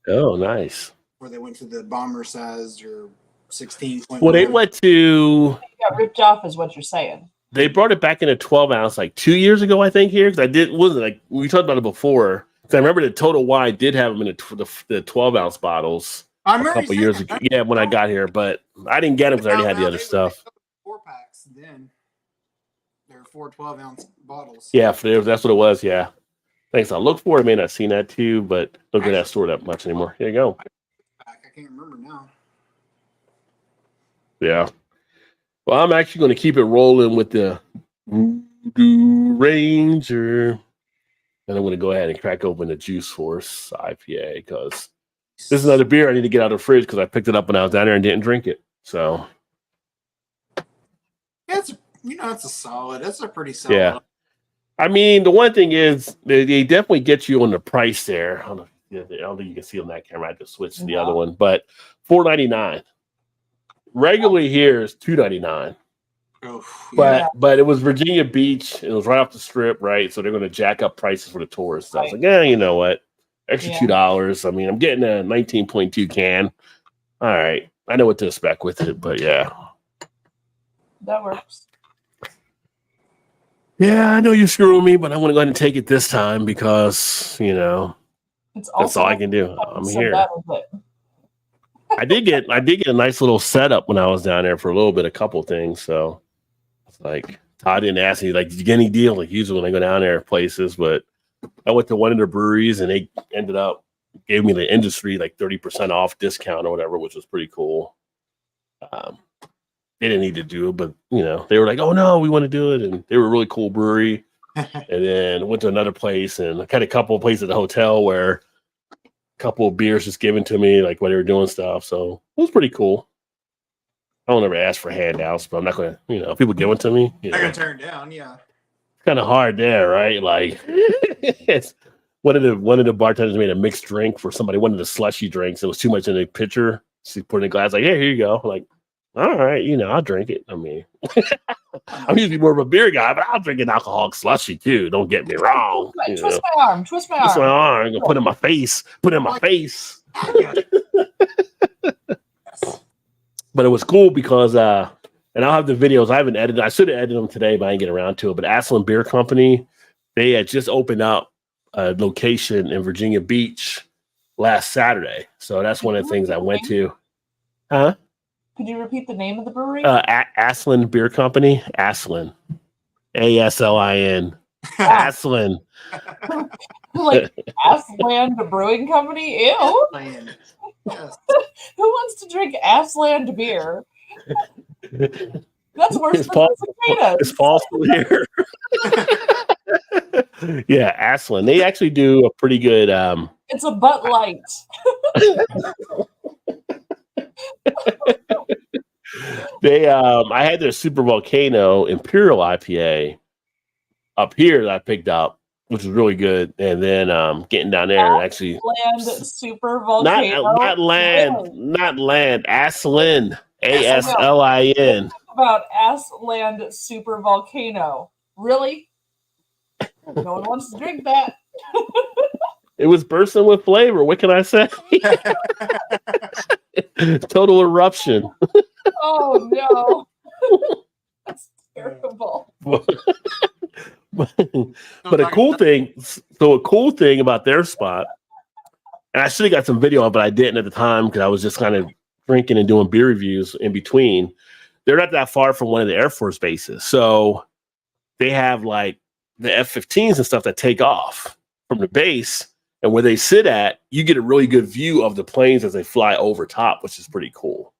Oh, nice. Where they went to the bomber sized or 16. Well, they went to. It got ripped off, is what you're saying. They brought it back in a 12-ounce like 2 years ago, I think. Here, because wasn't like we talked about it before. I remember the Total Wine did have them in the 12-ounce bottles a couple years ago. Yeah, when I got here, but I didn't get them because I already had the other stuff. 4-packs then. They're 4 12-ounce bottles. Yeah, that's what it was. Yeah. Thanks. I looked for it. I may not have seen that too, but don't get that store that much anymore. Here you go. I can't remember now. Yeah. Well, I'm actually going to keep it rolling with the Voodoo Ranger. And I'm going to go ahead and crack open the Juice Force IPA because this is another beer I need to get out of the fridge because I picked it up when I was down there and didn't drink it. So, Yeah, it's a solid. It's a pretty solid. yeah. I mean, the one thing is they definitely get you on the price there. I don't think you can see on that camera. I just switched to the other one, but $4.99. Regularly here is $2.99. But it was Virginia Beach. It was right off the strip, right? So they're going to jack up prices for the tourists. So I was like, yeah, you know what? Extra $2. I mean, I'm getting a 19.2 can. All right, I know what to expect with it, but yeah, That works. yeah, I know you're screwing me, but I want to go ahead and take it this time because It's that's all I can do. I'm here. I did get a nice little setup when I was down there for a little bit, a couple things. So it's like Todd didn't ask me, like, did you get any deal? Like usually when I go down there places, but I went to one of the breweries and they ended up gave me the industry like 30% off discount or whatever, which was pretty cool. They didn't need to do it, but they were like, oh no, we want to do it. And they were a really cool brewery. And then went to another place and I had a couple of places at the hotel where couple of beers just given to me like when they were doing stuff, so it was pretty cool. I don't ever ask for handouts, but I'm not gonna, people give it to me. I'm gonna turn it down, yeah. It's kind of hard there, right? Like, it's one of the bartenders made a mixed drink for somebody, one of the slushy drinks. It was too much in the pitcher. She put it in a glass, like, hey, here you go. Like, all right, I'll drink it. I mean, I'm usually more of a beer guy, but I'll drink an alcoholic slushy too. Don't get me wrong. Twist my arm. Twist my arm. Put it in my face. Put it in my face. But it was cool because, and I'll have the videos. I haven't edited. I should have edited them today, but I didn't get around to it. But Aslan Beer Company, they had just opened up a location in Virginia Beach last Saturday. So that's one of the things I went to. Huh? Could you repeat the name of the brewery? Aslan Beer Company. Aslan. ASLIN. Aslan. Like Asland Brewing Company? Ew. Yes. Who wants to drink Asland beer? That's worse than cicadas. It's false here. Yeah, Aslan. They actually do a pretty good. It's a Bud Light. I had their Super Volcano Imperial IPA up here that I picked up, which was really good. And then getting down there and actually Land Super Volcano. Not land. Aslan. ASLIN. About Asland Super Volcano. Really? No one wants to drink that. It was bursting with flavor. What can I say? Total eruption. Oh no. That's terrible. But a cool thing about their spot, and I should have got some video of it, but I didn't at the time because I was just kind of drinking and doing beer reviews in between. They're not that far from one of the Air Force bases. So they have like the F-15s and stuff that take off from the base. And where they sit at, you get a really good view of the planes as they fly over top, which is pretty cool.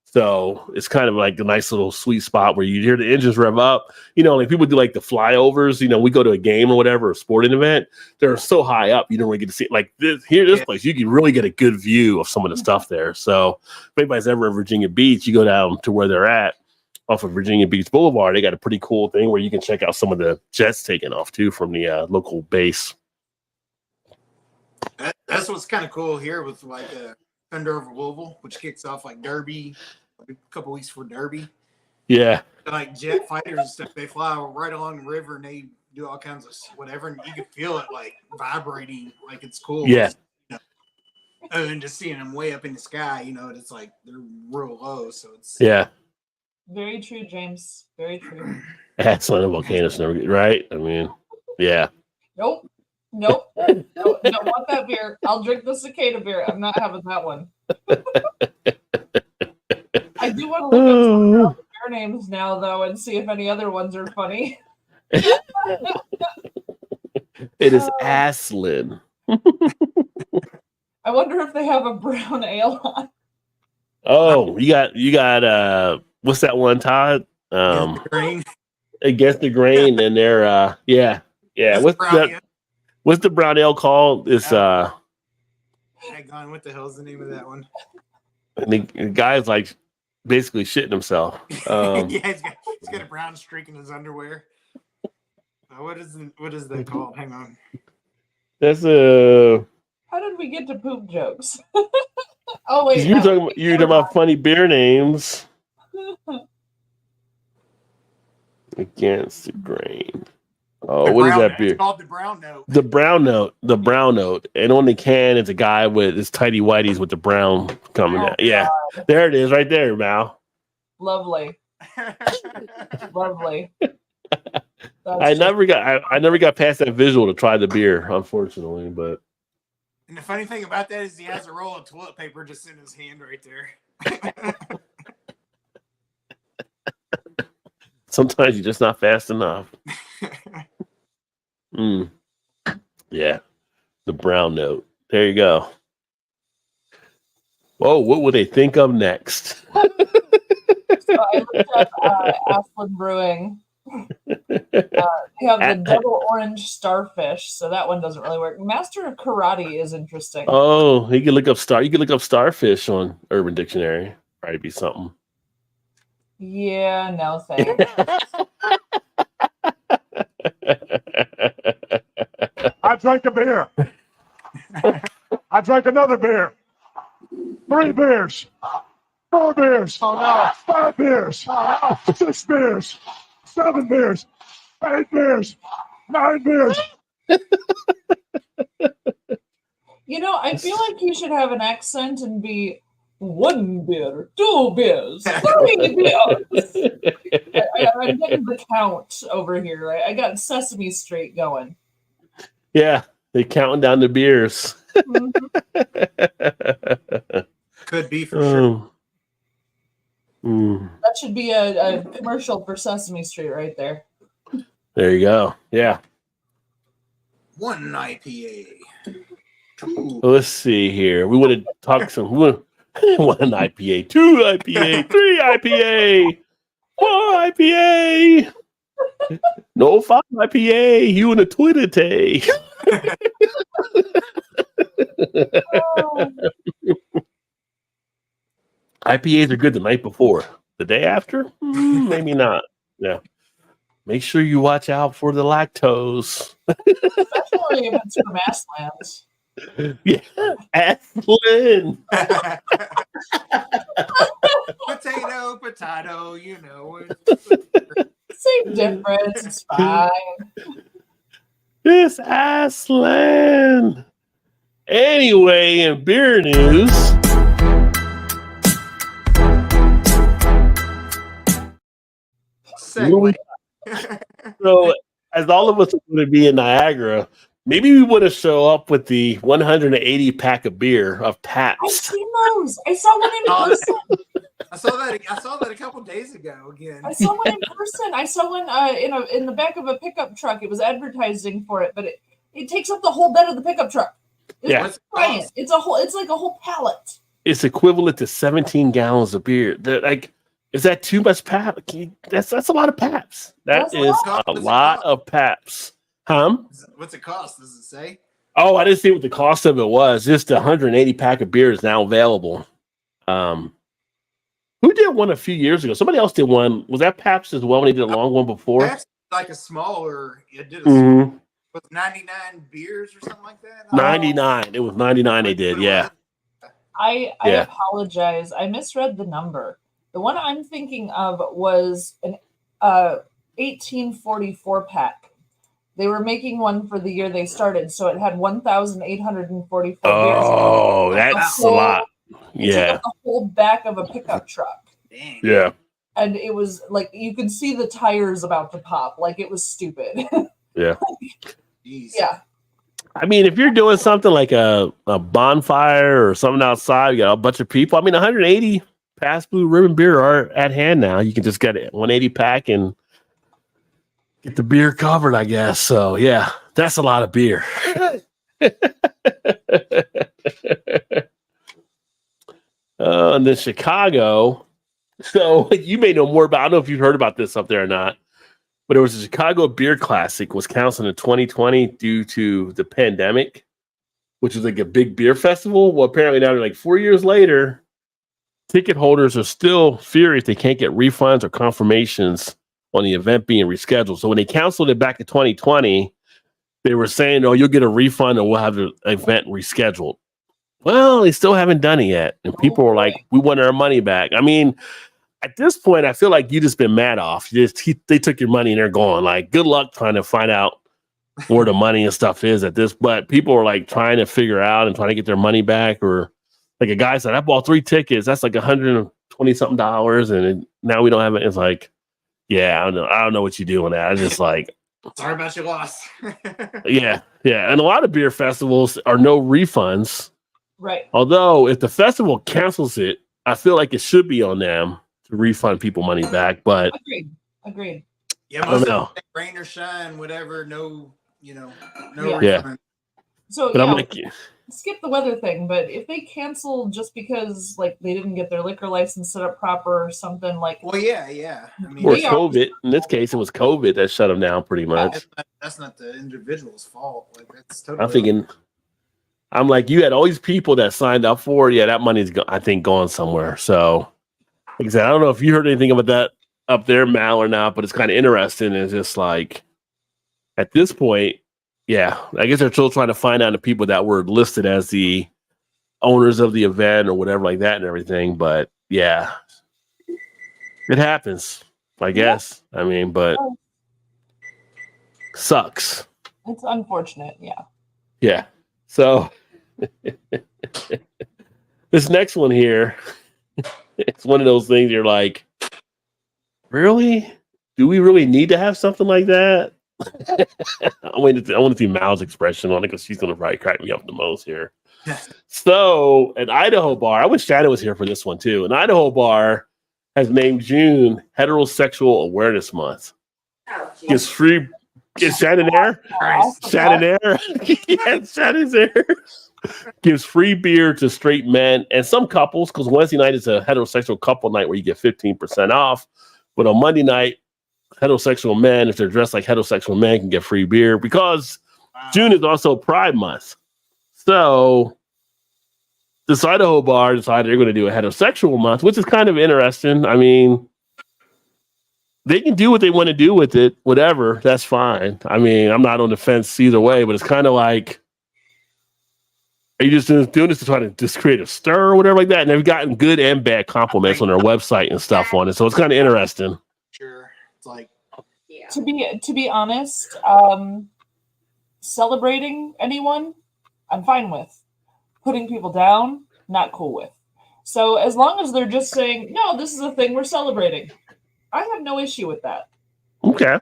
So it's kind of like a nice little sweet spot where you hear the engines rev up. Like people do like the flyovers. We go to a game or whatever, a sporting event. They're so high up, you don't really get to see it. Like this place, you can really get a good view of some of the stuff there. So if anybody's ever at Virginia Beach, you go down to where they're at off of Virginia Beach Boulevard. They got a pretty cool thing where you can check out some of the jets taking off too from the local base. That's what's kind of cool here with like Thunder over Louisville, which kicks off like Derby a couple weeks for Derby. Yeah. Like jet fighters and stuff, they fly right along the river and they do all kinds of whatever, and you can feel it like vibrating, like it's cool. Yeah. Other than just seeing them way up in the sky, it's like they're real low, so it's Very true, James. Very true. Excellent volcanoes, right? I mean, yeah. Nope. Don't want that beer. I'll drink the cicada beer. I'm not having that one. I do want to look up some beer names now, though, and see if any other ones are funny. It is Aslan. I wonder if they have a brown ale on. Oh, you got what's that one, Todd? Green. Against the grain, and they're yeah. That's What's brown, that? What's the brown ale called? It's Hang on, what the hell's the name of that one? and the guy's like basically shitting himself. Yeah, he's got a brown streak in his underwear. What is that called? Hang on. That's How did we get to poop jokes? Oh wait, you're talking about funny beer names. Against the grain. Oh, what is that beer? It's called the Brown Note. The brown note. The brown note. And on the can, it's a guy with his tighty whities with the brown coming out. Yeah. There it is, right there, Mal. Lovely. Lovely. I never got past that visual to try the beer, unfortunately, but And the funny thing about that is he has a roll of toilet paper just in his hand right there. sometimes you're just not fast enough. Yeah. The brown note. There you go. Whoa, what would they think of next? So I looked up Aslan Brewing. They have the double orange starfish, so that one doesn't really work. Master of Karate is interesting. Oh, you can look up starfish on Urban Dictionary. Probably be something. Yeah, no thanks. I drank a beer. I drank another beer. 3 beers. 4 beers. 5 beers. 6 beers. 7 beers. 8 beers. 9 beers. You know, I feel like you should have an accent and be 1 beer, 2 beers, 3 beers. I'm getting the count over here. I got Sesame Street going. Yeah, they're counting down the beers. Could be for sure. That should be a commercial for Sesame Street right there. There you go. Yeah. 1 IPA. Well, let's see here. We want to talk some. 1 IPA, 2 IPA, 3 IPA, 4 IPA. No 5 IPA. You in a Twitter tay. IPAs are good the night before. The day after, maybe not. Yeah. Make sure you watch out for the lactose. Especially if it's from Aslan's. Yeah, Aslan. Potato, you know. Same difference. It's fine. It's Aslan. Anyway, in beer news. Segway. So, as all of us are going to be in Niagara, maybe we want to show up with the 180 pack of beer of Pabst. I've seen those. I saw one in person. I saw that a couple days ago again. I saw one in person. I saw one in the back of a pickup truck. It was advertising for it, but it takes up the whole bed of the pickup truck. It's giant. It's like a whole pallet. It's equivalent to 17 gallons of beer. Is that too much Pabst? That's a lot of Pabst. That is a lot of Pabst. What's it cost? Does it say? Oh, I didn't see what the cost of it was. Just the 180 pack of beer is now available. Who did one a few years ago? Somebody else did one. Was that Pabst as well when he did a long one before? Pabst like a smaller. It did with 99 beers or something like that. 99. It was 99 they did, yeah. I apologize. I misread the number. The one I'm thinking of was an 1844 pack. They were making one for the year they started, so it had 1,844 beers. Oh, that's a lot. Yeah. The whole back of a pickup truck. Dang. Yeah. And it was like you could see the tires about to pop. Like it was stupid. Yeah. Jeez. Yeah. I mean, if you're doing something like a bonfire or something outside, you got a bunch of people. I mean, 180 Pabst Blue Ribbon beer are at hand now. You can just get a 180 pack and get the beer covered, I guess. So yeah, that's a lot of beer. And then Chicago. So you may know more about. I don't know if you've heard about this up there or not, but it was the Chicago Beer Classic was canceled in 2020 due to the pandemic, which was like a big beer festival. Well, apparently now, like 4 years later, ticket holders are still furious they can't get refunds or confirmations on the event being rescheduled. So when they canceled it back in 2020, they were saying, "Oh, you'll get a refund, and we'll have the event rescheduled." Well, they still haven't done it yet, and people were like, "We want our money back." I mean, at this point, I feel like you just been mad off. They took your money and they're gone. Like, good luck trying to find out where the money and stuff is at this. But people are like trying to figure out and trying to get their money back. Or like a guy said, I bought 3 tickets. That's like $120 something, and now we don't have it. It's like, yeah, I don't know what you do on that. I just like, Sorry about your loss. yeah. And a lot of beer festivals are no refunds. Right. Although if the festival cancels it, I feel like it should be on them to refund people money back. But Agreed. Yeah, most of it, rain or shine, whatever. No refund. Yeah. So but I'm like, skip the weather thing. But if they cancel just because like they didn't get their liquor license set up proper or something like, well, yeah. I mean, or COVID. In this case, it was COVID that shut them down pretty much. That's not the individual's fault. Like that's totally. I'm thinking. I'm like, you had all these people that signed up for it. Yeah, that money's, I think, gone somewhere. So, like I said, I don't know if you heard anything about that up there, Mal, or not, but it's kind of interesting. It's just like, at this point, yeah, I guess they're still trying to find out the people that were listed as the owners of the event or whatever like that and everything. But, yeah, it happens, I guess. I mean, but sucks. It's unfortunate, yeah. Yeah. So this next one here, it's one of those things you're like, really? Do we really need to have something like that? I want to see Mal's expression on it because she's going to probably crack me up the most here. So an Idaho bar, I wish Shannon was here for this one too. An Idaho bar has named June Heterosexual Awareness Month. It's free. Is Shannon there? Shannon there? Yes, Shannon's there. Gives free beer to straight men and some couples, because Wednesday night is a heterosexual couple night where you get 15% off. But on Monday night, heterosexual men, if they're dressed like heterosexual men, can get free beer because June is also Pride Month. So this Idaho bar decided they're going to do a heterosexual month, which is kind of interesting. I mean, they can do what they want to do with it, whatever. That's fine. I mean, I'm not on the fence either way, but it's kind of like, are you just doing this to try to just create a stir or whatever like that? And they've gotten good and bad compliments on their website and stuff on it. So it's kind of interesting. Sure. It's like, yeah. To be honest, celebrating anyone, I'm fine with. Putting people down, not cool with. So as long as they're just saying, no, this is a thing we're celebrating, I have no issue with that. Okay.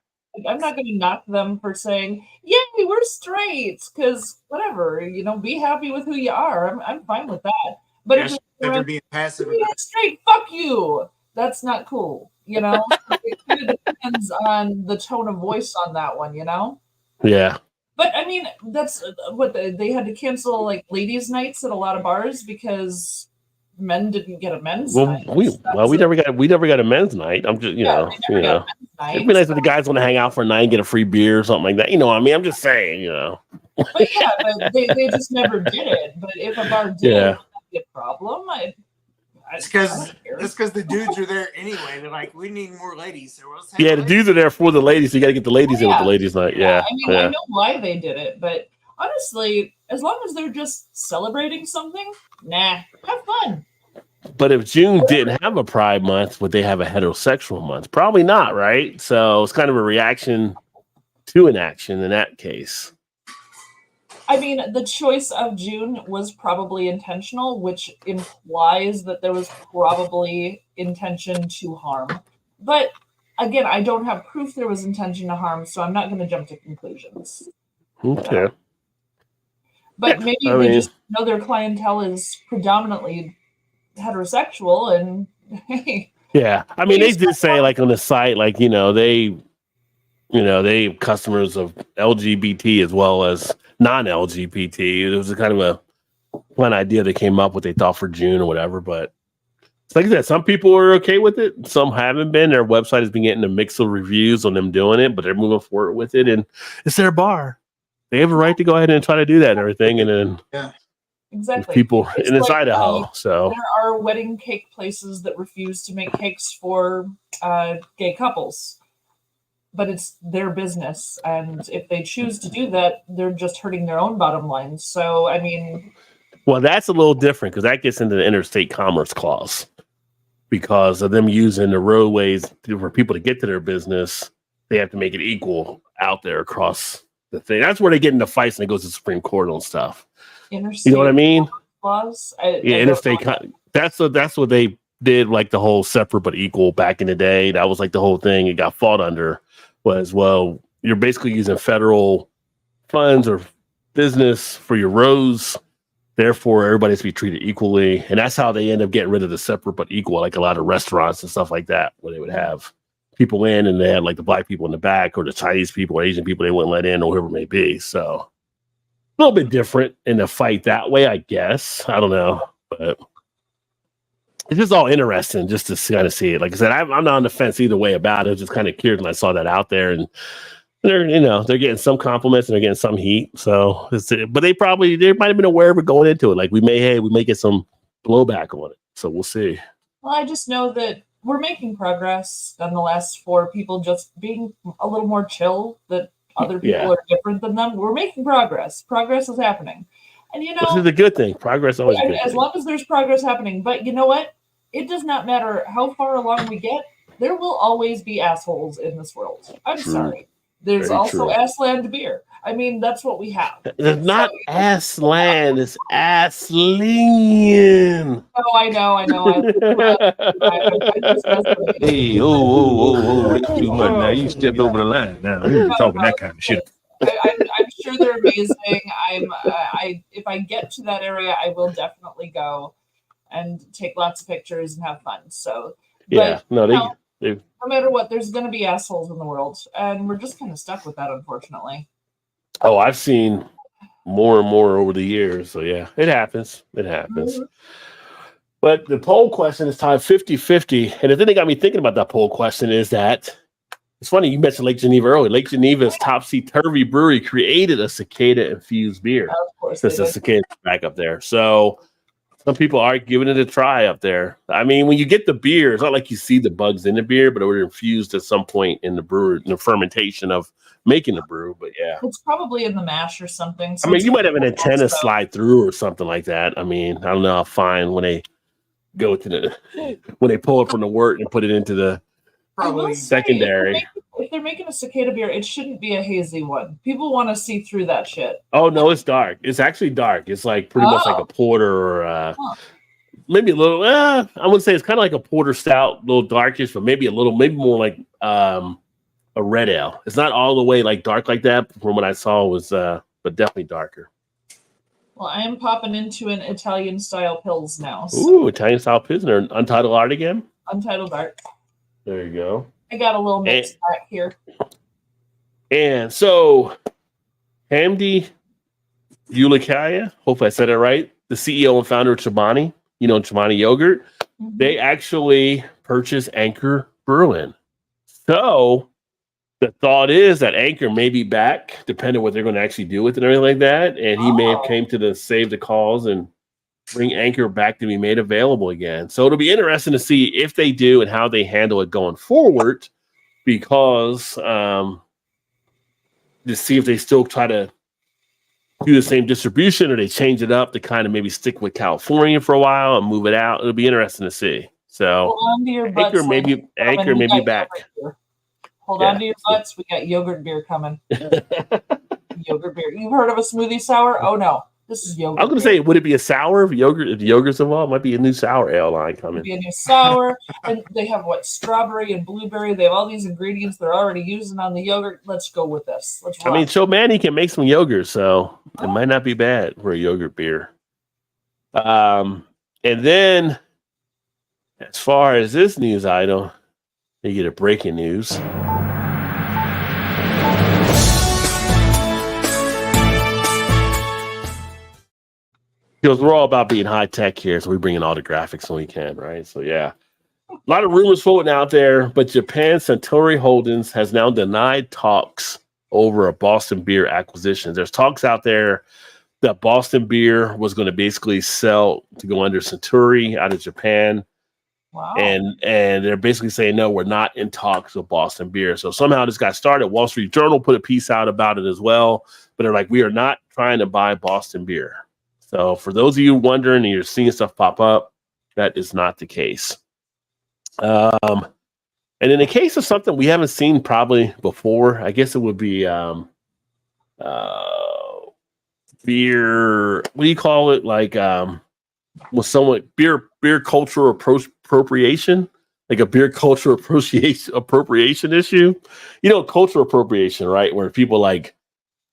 I'm not going to knock them for saying, yay, we're straight, because whatever, be happy with who you are. I'm fine with that. But if they're being passive, you're straight, fuck you. That's not cool, It kind of depends on the tone of voice on that one, Yeah. But I mean, that's what they had to cancel, like ladies' nights at a lot of bars because men didn't get a men's night. We never got a men's night. I'm just it'd be nice if the guys want to hang out for a night and get a free beer or something like that. I mean, I'm just saying, But yeah, but they just never did it. But if a bar did, it would be a problem. It's because the dudes are there anyway. They're like, we need more ladies. So the dudes are there for the ladies. So you got to get the ladies in with the ladies' night. Yeah. I mean, I know why they did it, but honestly, as long as they're just celebrating something, have fun. But if June didn't have a Pride Month, would they have a heterosexual month? Probably not, right? So it's kind of a reaction to an action in that case. I mean, the choice of June was probably intentional, which implies that there was probably intention to harm. But again, I don't have proof there was intention to harm, so I'm not going to jump to conclusions. Okay. But maybe they just know their clientele is predominantly heterosexual, and hey. Yeah, I mean, they did say like on the site, like they they have customers of LGBT as well as non-LGBT. It was a kind of a fun idea they came up with. They thought for June or whatever, but it's like I said, some people are okay with it. Some haven't been. Their website has been getting a mix of reviews on them doing it, but they're moving forward with it, and it's their bar. They have a right to go ahead and try to do that and everything. And then Exactly. people It's in this like, Idaho. So there are wedding cake places that refuse to make cakes for gay couples, but it's their business, and if they choose to do that, they're just hurting their own bottom line. So, I mean, well, that's a little different because that gets into the interstate commerce clause because of them using the roadways for people to get to their business. They have to make it equal out there across the thing. That's where they get into fights and it goes to the Supreme Court on stuff. interstate You know what I mean? laws. Interstate. That's what they did. Like the whole separate but equal back in the day. That was like the whole thing. It got fought under was, well, you're basically using federal funds or business for your roads. Therefore, everybody has to be treated equally. And that's how they end up getting rid of the separate but equal, like a lot of restaurants and stuff like that, where they would have people in and they had like the black people in the back or the Chinese people or Asian people they wouldn't let in or whoever it may be. So a little bit different in the fight that way, I guess. I don't know. But it's just all interesting just to kind of see it. Like I said, I'm not on the fence either way about it. I was just kind of curious when I saw that out there. And they're getting some compliments and they're getting some heat. So, but they might have been aware of it going into it. Like we may get some blowback on it. So we'll see. Well, I just know that we're making progress nonetheless for people just being a little more chill, that other people are different than them. We're making progress. Progress is happening. And this is a good thing. Progress always good. As long as there's progress happening. But you know what? It does not matter how far along we get. There will always be assholes in this world. I'm sorry. There's also Assland beer. I mean, that's what we have. It's not Assland, it's Asslingen. Oh, I know. Hey, that's too much. Now you stepped over the line. Now you're talking that kind of shit. I'm sure they're amazing. If I get to that area, I will definitely go and take lots of pictures and have fun. So no matter what, there's going to be assholes in the world, and we're just kind of stuck with that, unfortunately. Oh, I've seen more and more over the years. So yeah, it happens. Mm-hmm. But the poll question is tied 50-50. And the thing that got me thinking about that poll question is that it's funny, you mentioned Lake Geneva earlier. Lake Geneva's Topsy-Turvy Brewery created a cicada-infused beer. Of course, since the cicada back up there. So some people are giving it a try up there. I mean, when you get the beer, it's not like you see the bugs in the beer, but it was infused at some point in the brew, in the fermentation of making the brew. But yeah, it's probably in the mash or something. So I mean, you might have an antenna slide through or something like that. I mean, I don't know how fine when they go to when they pull it from the wort and put it into the Probably secondary. If they're making a cicada beer, it shouldn't be a hazy one. People want to see through that shit. Oh no, it's dark. It's actually dark. It's like pretty much like a porter or maybe a little. I wouldn't say it's kind of like a porter stout, a little darkish, but maybe more like a red ale. It's not all the way like dark like that. From what I saw was, but definitely darker. Well, I am popping into an Italian style pils now. So. Ooh, Italian style Pilsner, Untitled Art again. Untitled Art. There you go. I got a little mix back here. And so, Hamdi Ulikaya, hope I said it right, the CEO and founder of Chobani, Chobani yogurt, they actually purchased Anchor Berlin. So, the thought is that Anchor may be back, depending on what they're going to actually do with it and everything like that. And he may have came to the save the cause and bring Anchor back to be made available again. So it'll be interesting to see if they do and how they handle it going forward, because to see if they still try to do the same distribution or they change it up to kind of maybe stick with California for a while and move it out. It'll be interesting to see. So Anchor may be back. Hold on to your butts. We got yogurt beer coming. Yogurt beer. You've heard of a smoothie sour? Oh no. This is yogurt. I was going to say, would it be a sour if yogurt's involved? It might be a new sour ale line coming. It'd be a new sour. And they have strawberry and blueberry. They have all these ingredients they're already using on the yogurt. Let's go with this. Let's rock. I mean, Chobani can make some yogurt, so it might not be bad for a yogurt beer. And then, as far as this news item, you get a breaking news. Because we're all about being high tech here, so we bring in all the graphics when we can, right? So yeah, a lot of rumors floating out there, but Japan Suntory Holdings has now denied talks over a Boston Beer acquisition. There's talks out there that Boston Beer was going to basically sell to go under Suntory out of Japan. Wow. And they're basically saying, no, we're not in talks with Boston Beer. So somehow this got started. Wall Street Journal put a piece out about it as well. But they're like, we are not trying to buy Boston Beer. So for those of you wondering and you're seeing stuff pop up, that is not the case. And in the case of something we haven't seen probably before, I guess it would be beer. What do you call it? Like with someone beer cultural appropriation, like a beer cultural appropriation issue. You know, cultural appropriation, right? Where people like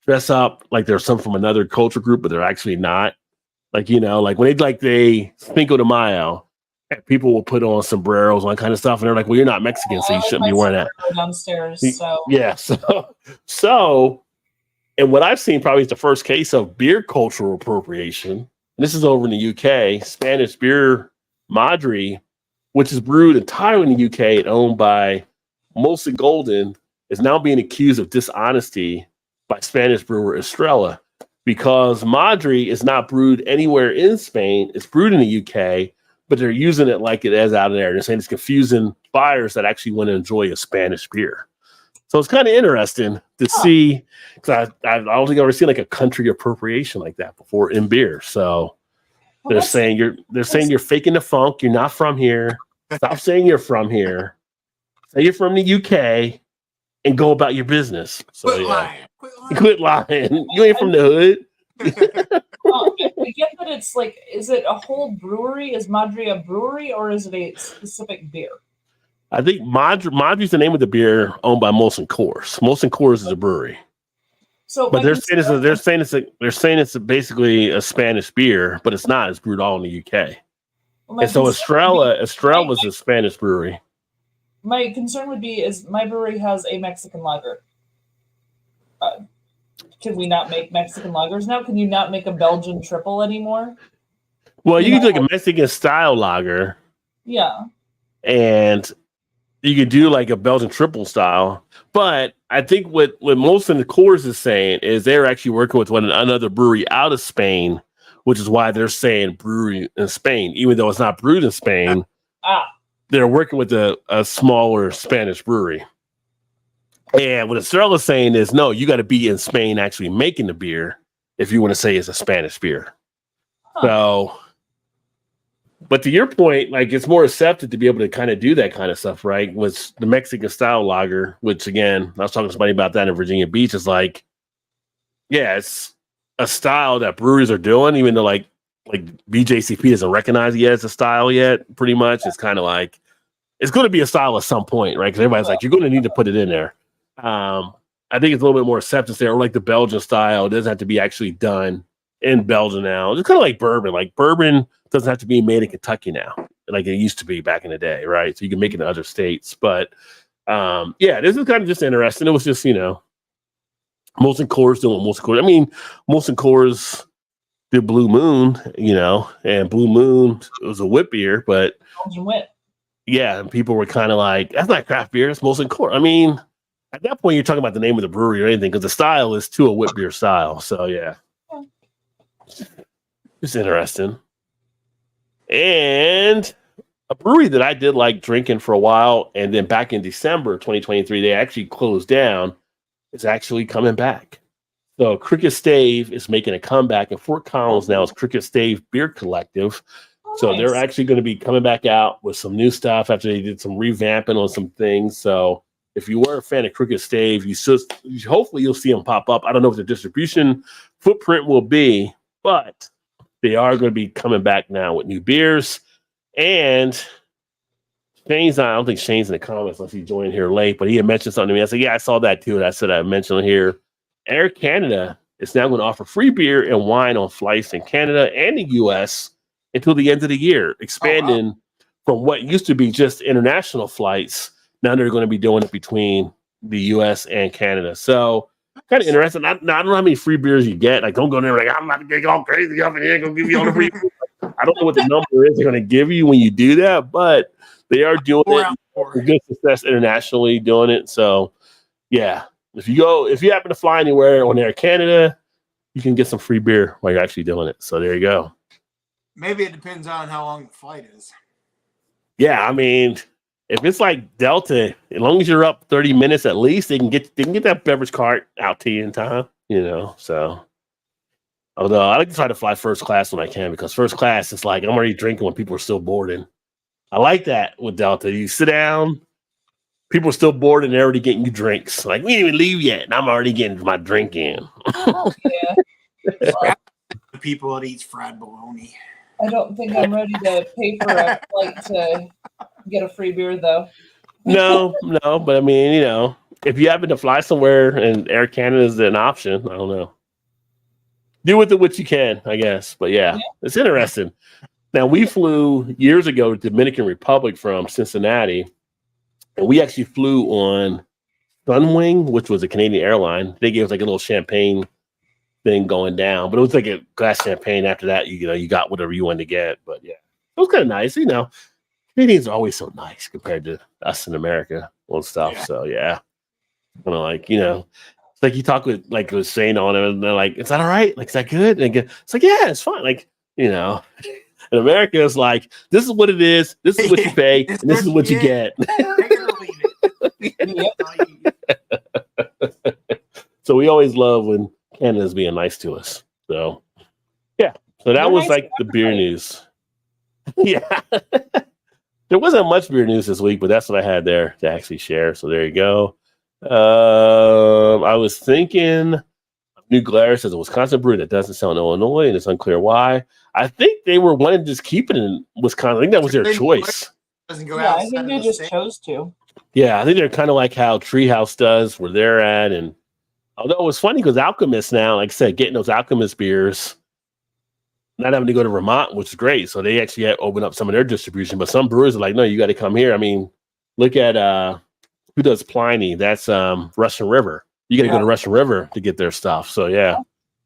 dress up like they're some from another culture group, but they're actually not. Like, you know, like when they Cinco de Mayo, people will put on sombreros, all that kind of stuff, and they're like, "Well, you're not Mexican, so you shouldn't be wearing that." Downstairs, so yeah, so, and what I've seen probably is the first case of beer cultural appropriation. This is over in the UK. Spanish beer Madri, which is brewed entirely in the UK and owned by Molson Golden, is now being accused of dishonesty by Spanish brewer Estrella. Because Madri is not brewed anywhere in Spain. It's brewed in the UK, but they're using it like it is out of there. They're saying it's confusing buyers that actually want to enjoy a Spanish beer. So it's kind of interesting to see, because I don't think I've ever seen like a country appropriation like that before in beer. So they're saying you're faking the funk. You're not from here. Stop saying you're from here. Say you're from the UK and go about your business. So Quit lying. Quit lying. You ain't from the hood. I get that it's like, is it a whole brewery? Is Madri a brewery or is it a specific beer? I think Madri's the name of the beer owned by Molson Coors. Molson Coors is a brewery. So, but they're saying it's basically a Spanish beer, but it's not. It's brewed all in the UK. And so Estrella was a Spanish brewery. My concern would be is my brewery has a Mexican lager. Can we not make Mexican lagers now? Can you not make a Belgian triple anymore? Well, you can do like a Mexican style lager. Yeah. And you could do like a Belgian triple style. But I think what Molson Coors is saying is they're actually working with another brewery out of Spain, which is why they're saying brewery in Spain, even though it's not brewed in Spain. They're working with a smaller Spanish brewery. And what Estrella's saying is, no, you got to be in Spain actually making the beer if you want to say it's a Spanish beer. So, but to your point, like it's more accepted to be able to kind of do that kind of stuff, right? With the Mexican style lager, which again, I was talking to somebody about that in Virginia Beach. It's like, yeah, it's a style that breweries are doing, even though like BJCP doesn't recognize it yet as a style yet. Pretty much, it's kind of like it's going to be a style at some point, right? Because everybody's like, you're going to need to put it in there. I think it's a little bit more acceptance there, or like the Belgian style. It doesn't have to be actually done in Belgium now. It's kind of like bourbon. Like bourbon doesn't have to be made in Kentucky now, like it used to be back in the day, right? So you can make it in other states. But yeah, this is kind of just interesting. It was just, Molson Coors doing Molson Coors. I mean, Molson Coors did Blue Moon, and Blue Moon was a wit beer, but Belgian wit. Yeah, and people were kind of like, that's not craft beer, it's Molson Coors. I mean, at that point, you're talking about the name of the brewery or anything, because the style is to a wit beer style. So, yeah. It's interesting. And a brewery that I did like drinking for a while, and then back in December 2023, they actually closed down, is actually coming back. So, Cricket Stave is making a comeback in Fort Collins now. It's Cricket Stave Beer Collective. So they're actually going to be coming back out with some new stuff after they did some revamping on some things. So if you were a fan of Cricket Stave, hopefully you'll see them pop up. I don't know what the distribution footprint will be, but they are going to be coming back now with new beers. And Shane's I don't think Shane's in the comments unless he joined here late, but he had mentioned something to me. I said, yeah, I saw that too. And I said, I mentioned here, Air Canada is now going to offer free beer and wine on flights in Canada and the U.S. until the end of the year, expanding from what used to be just international flights. Now they're going to be doing it between the U.S. and Canada. So kind of interesting. I don't know how many free beers you get. Like, don't go there like I'm about to get all crazy up in here. Gonna give you all the free. I don't know what the number is they're going to give you when you do that, but they are doing it. Good success internationally doing it. So, yeah, if you happen to fly anywhere on Air Canada, you can get some free beer while you're actually doing it. So there you go. Maybe it depends on how long the flight is. Yeah, I mean, if it's like Delta, as long as you're up 30 minutes at least, they can get that beverage cart out to you in time. So. Although I like to try to fly first class when I can, because first class it's like I'm already drinking when people are still boarding. I like that with Delta. You sit down, people are still boarding, they're already getting you drinks. Like, we didn't even leave yet, and I'm already getting my drink in. Yeah. The people that eat fried bologna. I don't think I'm ready to pay for a flight to get a free beer, though. No, but I mean, if you happen to fly somewhere and Air Canada is an option, I don't know. Do with it what you can, I guess. But yeah, it's interesting. Now, we flew years ago to Dominican Republic from Cincinnati, and we actually flew on Sunwing, which was a Canadian airline. They gave us like a little champagne thing going down, but it was like a glass champagne. After that, you got whatever you wanted to get. But yeah, it was kind of nice. Canadians are always so nice compared to us in America on stuff. Yeah. So yeah, kind of like it's like you talk with like was saying on it, and they're like, "Is that all right? Like, is that good?" And it's like, "Yeah, it's fine." Like, in America, it's like, "This is what it is. This is what you pay, and this is what you get." So we always love when Canada's being nice to us. So yeah, so that was like the beer news. Yeah, there wasn't much beer news this week, but that's what I had there to actually share. So there you go. I was thinking New Glarus is a Wisconsin brew that doesn't sell in Illinois, and it's unclear why. I think they were wanting to just keep it in Wisconsin. I think that was their choice. I think they just chose to. Yeah, I think they're kind of like how Treehouse does where they're at. And although it was funny because Alchemist now, like I said, getting those Alchemist beers, not having to go to Vermont, which is great. So they actually had opened up some of their distribution. But some brewers are like, no, you got to come here. I mean, look at who does Pliny? That's Russian River. You got to go to Russian River to get their stuff. So yeah.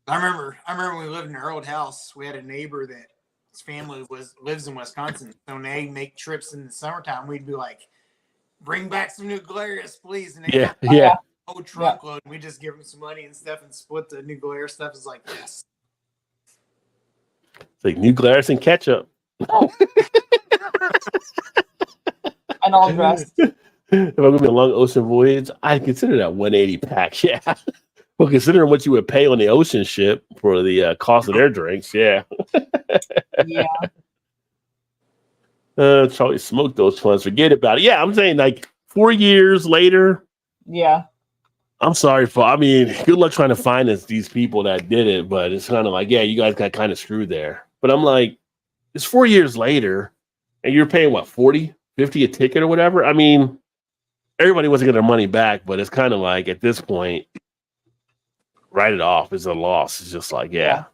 I remember when we lived in our old house, we had a neighbor that his family lives in Wisconsin. So when they make trips in the summertime, we'd be like, bring back some New Glarus, please. And they yeah. Whole truckload, and we just give them some money and stuff and split the New Glarus stuff. It's like, yes. It's like New Glarus and ketchup. And all dressed. If I'm going to be a long ocean voyage, I'd consider that 180 pack. Yeah. Well, considering what you would pay on the ocean ship for the cost of their drinks, yeah. Yeah. Charlie smoked those ones. Forget about it. Yeah, I'm saying like 4 years later. Yeah. I'm sorry good luck trying to find these people that did it, but it's kind of like, yeah, you guys got kind of screwed there. But I'm like, it's 4 years later, and you're paying what, 40, 50 a ticket or whatever? I mean, everybody wants to get their money back, but it's kind of like at this point, write it off. It's a loss. It's just like, yeah.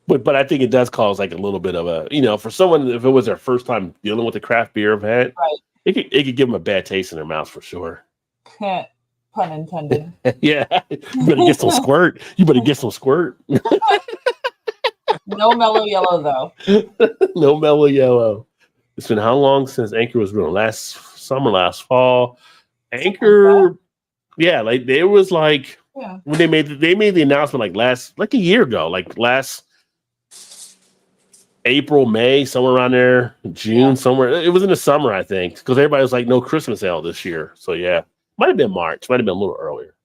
But I think it does cause like a little bit of a, for someone, if it was their first time dealing with the craft beer event, right, it could give them a bad taste in their mouth for sure. Pun intended. Yeah. You better get some squirt. No mellow yellow, though. No mellow yellow. It's been how long since Anchor was brewing? Last summer, last fall. Anchor, like they was like when they made the announcement like a year ago, like last April, May, somewhere around there, June, somewhere. It was in the summer, I think, because everybody was like, no Christmas ale this year. So yeah, might have been March, might have been a little earlier.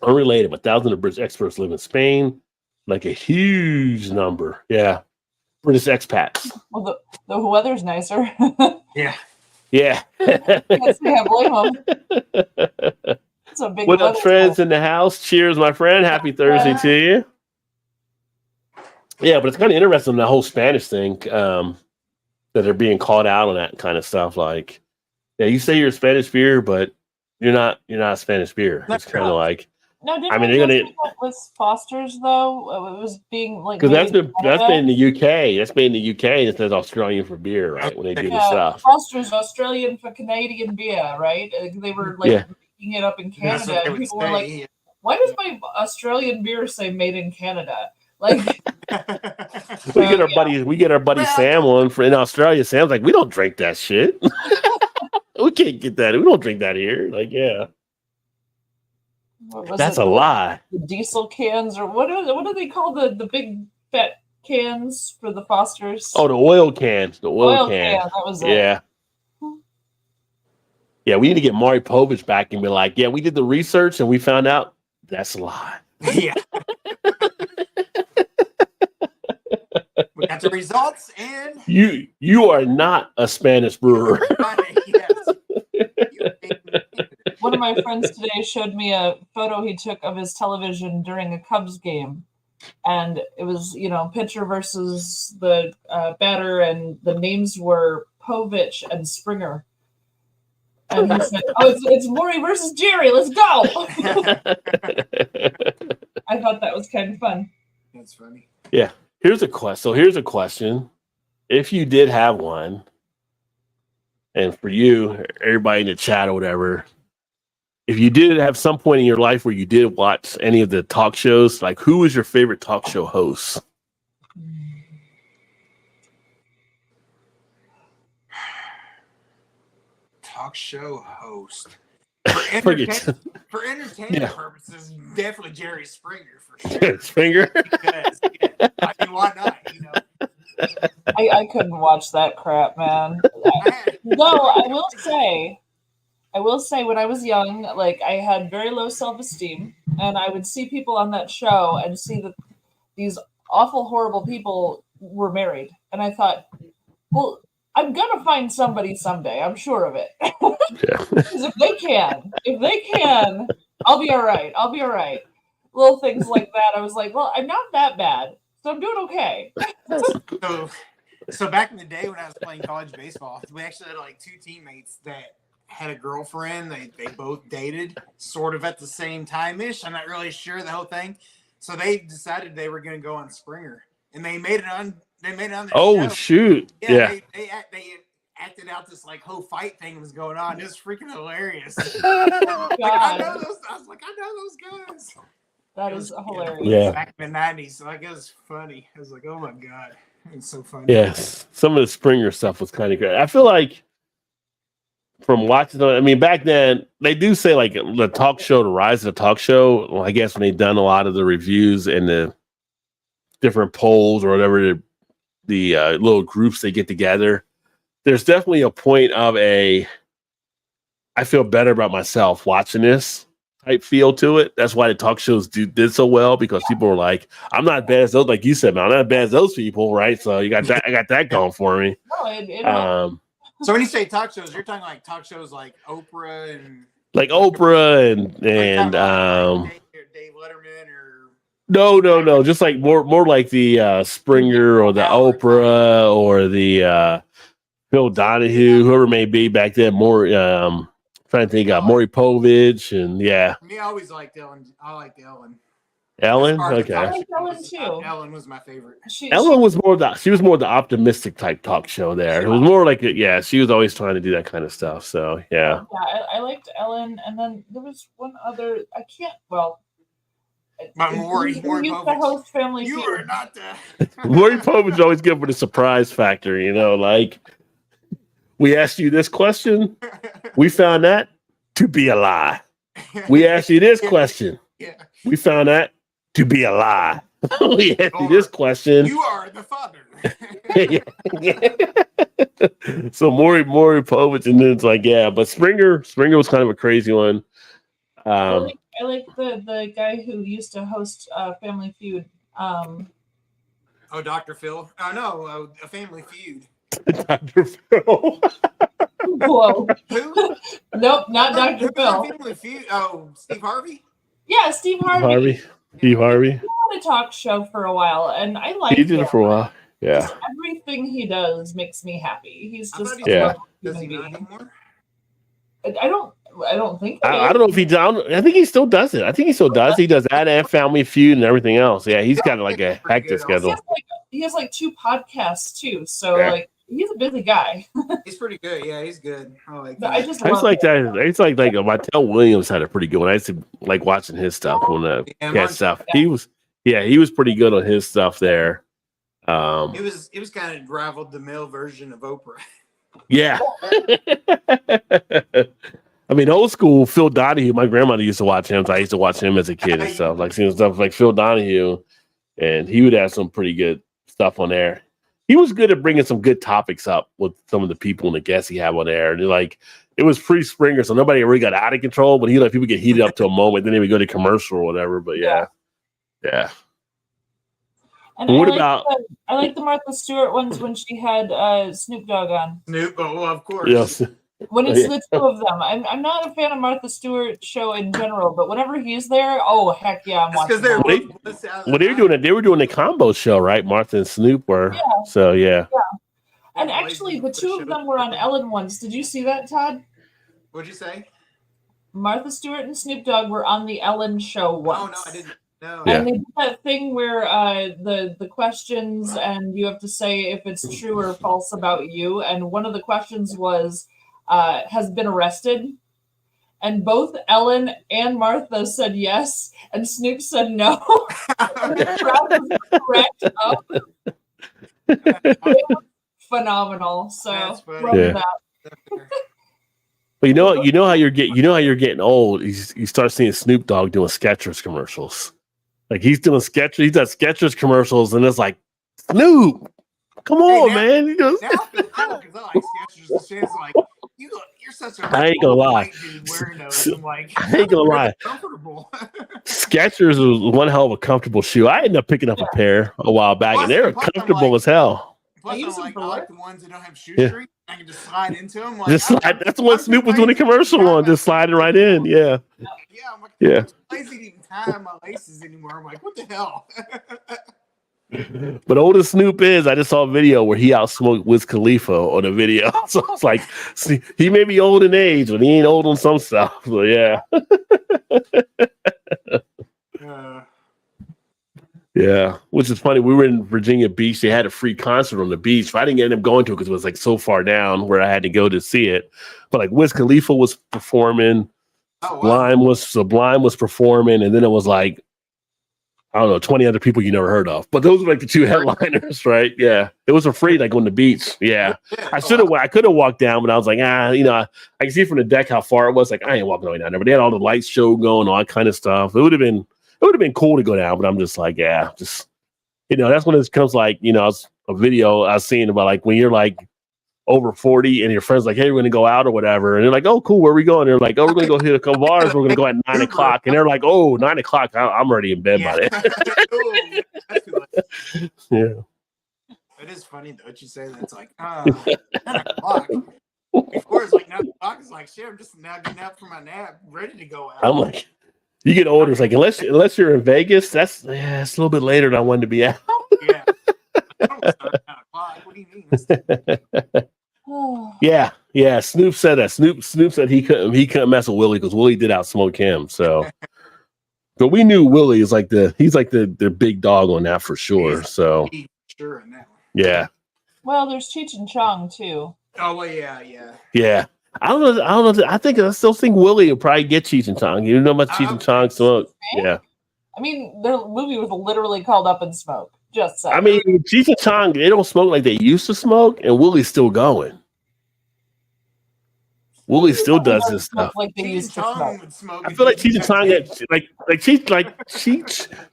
Unrelated, but thousands of British experts live in Spain, like a huge number. Yeah, British expats. Well, the weather's nicer. Yeah. Yeah. Yes, yeah, blame them. What up, friends in the house? Cheers, my friend. Happy Thursday to you. Yeah, but it's kind of interesting, the whole Spanish thing, that they're being called out on that kind of stuff. Like, yeah, you say you're a Spanish beer, but you're not a Spanish beer. It's kind of like, no, they're gonna with Foster's though. It was being like, because that's been in the UK. That's been in the UK. It says Australian for beer, right? When they do the stuff. Foster's Australian for Canadian beer, right? They were like picking it up in That's Canada, what they and would people were like, say. "Why does my Australian beer say made in Canada?" Like, We get our buddy Sam on for in Australia. Sam's like, we don't drink that shit. We can't get that. We don't drink that here. Like, yeah, what was that's it? a lie. The diesel cans, or what do they call the big fat cans for the Fosters? Oh, the oil cans. The oil can. can. That was it. Yeah. Yeah, we need to get Maury Povich back and be like, yeah, we did the research and we found out that's a lie. Yeah. We got the results, and You are not a Spanish brewer. yes. One of my friends today showed me a photo he took of his television during a Cubs game. And it was, pitcher versus the batter, and the names were Povich and Springer. And he said, "Oh, it's Maury versus Jerry. Let's go!" I thought that was kind of fun. That's funny. Yeah. Here's a question. So here's a question. If you did have one, and for you, everybody in the chat or whatever, if you did have some point in your life where you did watch any of the talk shows, like who was your favorite talk show host? Talk show host. For entertainment purposes, definitely Jerry Springer for sure. Springer? Because, I mean, why not? I couldn't watch that crap, man. I will say when I was young, like I had very low self-esteem, and I would see people on that show and see that these awful, horrible people were married. And I thought, well, I'm gonna find somebody someday. I'm sure of it. Because if they can, I'll be all right. Little things like that. I was like, well, I'm not that bad, so I'm doing okay. So back in the day when I was playing college baseball, we actually had like two teammates that had a girlfriend. They both dated sort of at the same time-ish. I'm not really sure the whole thing. So they decided they were going to go on Springer, and they made it on. They made it on their show. Shoot! Yeah. They acted out this like whole fight thing was going on. It was freaking hilarious. I know those guys. That is hilarious. Yeah. Back in the 90s, so like it was funny. I was like, oh my god, it's so funny. Yes, some of the Springer stuff was kind of great. I feel like from watching, I mean, back then they do say like the talk show, the rise of the talk show. Well, I guess when they've done a lot of the reviews and the different polls or whatever the little groups they get together, there's definitely a point of I feel better about myself watching this type feel to it. That's why the talk shows did so well, because people were like, I'm not as bad as those, like you said, man, I'm not as bad as those people, right? So you got that, I got that going for me. No, so when you say talk shows, you're talking like talk shows like Oprah and like Oprah and Dave Letterman or no, just like more like the Springer or the Oprah or the Phil Donahue, whoever it may be back then. More trying to think of Maury Povich and Me, I always liked Ellen. I liked Ellen. Ellen. I Okay, like Ellen too. Ellen was my favorite. Ellen was more the optimistic type talk show there. It was more like she was always trying to do that kind of stuff. So yeah. I liked Ellen, and then there was one other. I can't. Well, Maury used to Povich. host Family You Feud. are not the Maury Povich always good for the surprise factor, like we asked you this question, we found that to be a lie. We asked you this question, we found that to be a lie. We asked you this question. You are the father. So Maury Povich, and then it's like, but Springer was kind of a crazy one. I like the guy who used to host Family Feud. Oh, Dr. Phil. Oh no, a Family Feud. Dr. Phil. Whoa. Who? Nope, not Dr. Phil. Family Feud. Oh, Steve Harvey. Yeah, Steve Harvey. Steve Harvey. He had a talk show for a while, and I liked He did it for a while. Yeah. Just everything he does makes me happy. He's just Does he not anymore? I don't think. I don't know if he down. I think he still does it. I think he still does. He does that and Family Feud and everything else. Yeah, he's got like a hectic schedule. He has like 2 podcasts too. So like he's a busy guy. He's pretty good. Yeah, he's good. I like But him. I just I just love like that. It's like Martell Williams had a pretty good one. I used to like watching his stuff on the Yeah, cat Martell- stuff. He was pretty good on his stuff there. It was kind of rivaled the male version of Oprah. Yeah. I mean, old school Phil Donahue. My grandmother used to watch him. So I used to watch him as a kid and stuff, like seeing stuff like Phil Donahue, and he would have some pretty good stuff on there. He was good at bringing some good topics up with some of the people and the guests he had on there. And like, it was pre-Springer, so nobody really got out of control. But he let people get heated up to a moment, then they would go to commercial or whatever. But yeah. And What I like the Martha Stewart ones when she had Snoop Dogg on. Snoop, well, of course. Yes. When it's the two of them, I'm not a fan of Martha Stewart's show in general, but whenever he's there, oh heck yeah, I'm watching. They're that. Well, they were doing a combo show, right? Martha and Snoop were. So yeah. And actually, the two of them were on Ellen once. Did you see that, Todd? What'd you say? Martha Stewart and Snoop Dogg were on the Ellen show once. Oh no, I didn't. No. And they did that thing where the questions, and you have to say if it's true or false about you. And one of the questions was, has been arrested? And both Ellen and Martha said yes, and Snoop said no. The crowd was cracked up. It was phenomenal. So love that. But you know how you're getting old. You start seeing Snoop Dogg doing Skechers commercials. Like he's doing Skechers, he does Skechers commercials, and it's like, Snoop, come on, man. He goes, Now I feel cool because I like Skechers. And shit's like, you're such a I ain't gonna lie. dude wearing those. I'm like, I ain't gonna lie. Comfortable. Skechers was one hell of a comfortable shoe. I ended up picking up a pair a while back, and they were comfortable as hell. Plus, I like the ones that don't have shoestring. I can just slide into them. Like, Just slide. That's what Snoop was doing a commercial on. Just sliding right in. Yeah. I'm like, yeah. I'm lazy to even tie my laces anymore. I'm like, what the hell? But old as Snoop is, I just saw a video where he outsmoked Wiz Khalifa on a video. So it's like, see, he may be old in age, but he ain't old on some stuff. So yeah. Yeah, which is funny. We were in Virginia Beach. They had a free concert on the beach. I didn't end up going to it because it was like so far down where I had to go to see it. But like Wiz Khalifa was performing, Sublime was performing, and then it was like, I don't know, 20 other people you never heard of. But those were like the two headliners, right? Yeah, it was a free like on the beach. Yeah, I could have walked down, but I was like, I can see from the deck how far it was. Like I ain't walking way down there. But they had all the lights show going, all that kind of stuff. It would have been cool to go down, but I'm just like, that's when it comes like, it's a video I was seeing about like when you're like over 40 and your friends like, hey, we're gonna go out or whatever, and they're like, oh, cool, where are we going? They're like, oh, we're gonna go hit a couple bars. We're gonna go at 9 o'clock, and they're like, oh, 9 o'clock. I'm already in bed by then. Yeah. It is funny though what you say that. It's like 9 o'clock. Before it's like 9 o'clock. It's like shit. I'm just now getting up from my nap, ready to go out. I'm like. You get older, it's like unless you're in Vegas, it's a little bit later than I wanted to be out. Yeah. I don't start at 9 o'clock. What do you mean? Yeah. Snoop said that. Snoop said he couldn't mess with Willie because Willie did outsmoke him. So, but we knew Willie is like he's the big dog on that for sure. So, sure in that one. Yeah. Well, there's Cheech and Chong too. Oh well, yeah. Yeah. I don't know. I still think Willie will probably get Cheech and Chong. You know about Cheech and Chong smoke? Yeah. I mean, the movie was literally called Up in Smoke. Just saying. I mean, Cheech and Chong, they don't smoke like they used to smoke, and Willie's still going. Willie still does this stuff. Like they used to smoke. I feel like Cheech and Chong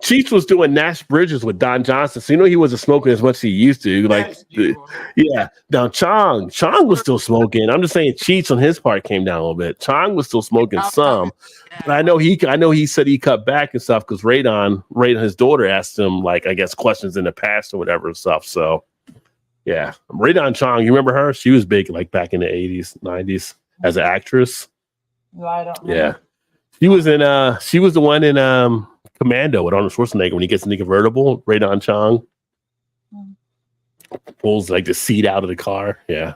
Cheech was doing Nash Bridges with Don Johnson, so he wasn't smoking as much as he used to. Now Chong was still smoking. I'm just saying Cheech on his part came down a little bit. Chong was still smoking some, but I know he said he cut back and stuff because Radon, his daughter, asked him like I guess questions in the past or whatever and stuff. So yeah, Radon Chong, you remember her? She was big like back in the 80s, 90s. As an actress. No, I don't know. Yeah. She was the one in Commando with Arnold Schwarzenegger when he gets in the convertible, Radon Chong. Pulls like the seat out of the car. Yeah.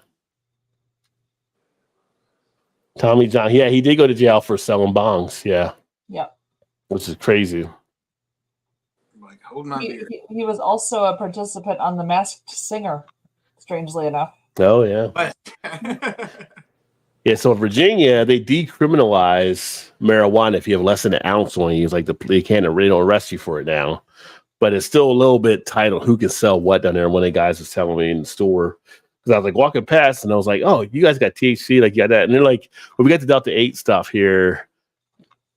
Tommy John. Yeah, he did go to jail for selling bongs. Yeah. Yep. Which is crazy. Like holding on he was also a participant on The Masked Singer, strangely enough. Oh yeah. But Yeah. So in Virginia, they decriminalize marijuana if you have less than an ounce on you. It's like they can't really don't arrest you for it now. But it's still a little bit tight on who can sell what down there. One of the guys was telling me in the store because I was like walking past and I was like, "Oh, you guys got THC, like you got that?" And they're like, "Well, we got the Delta 8 stuff here,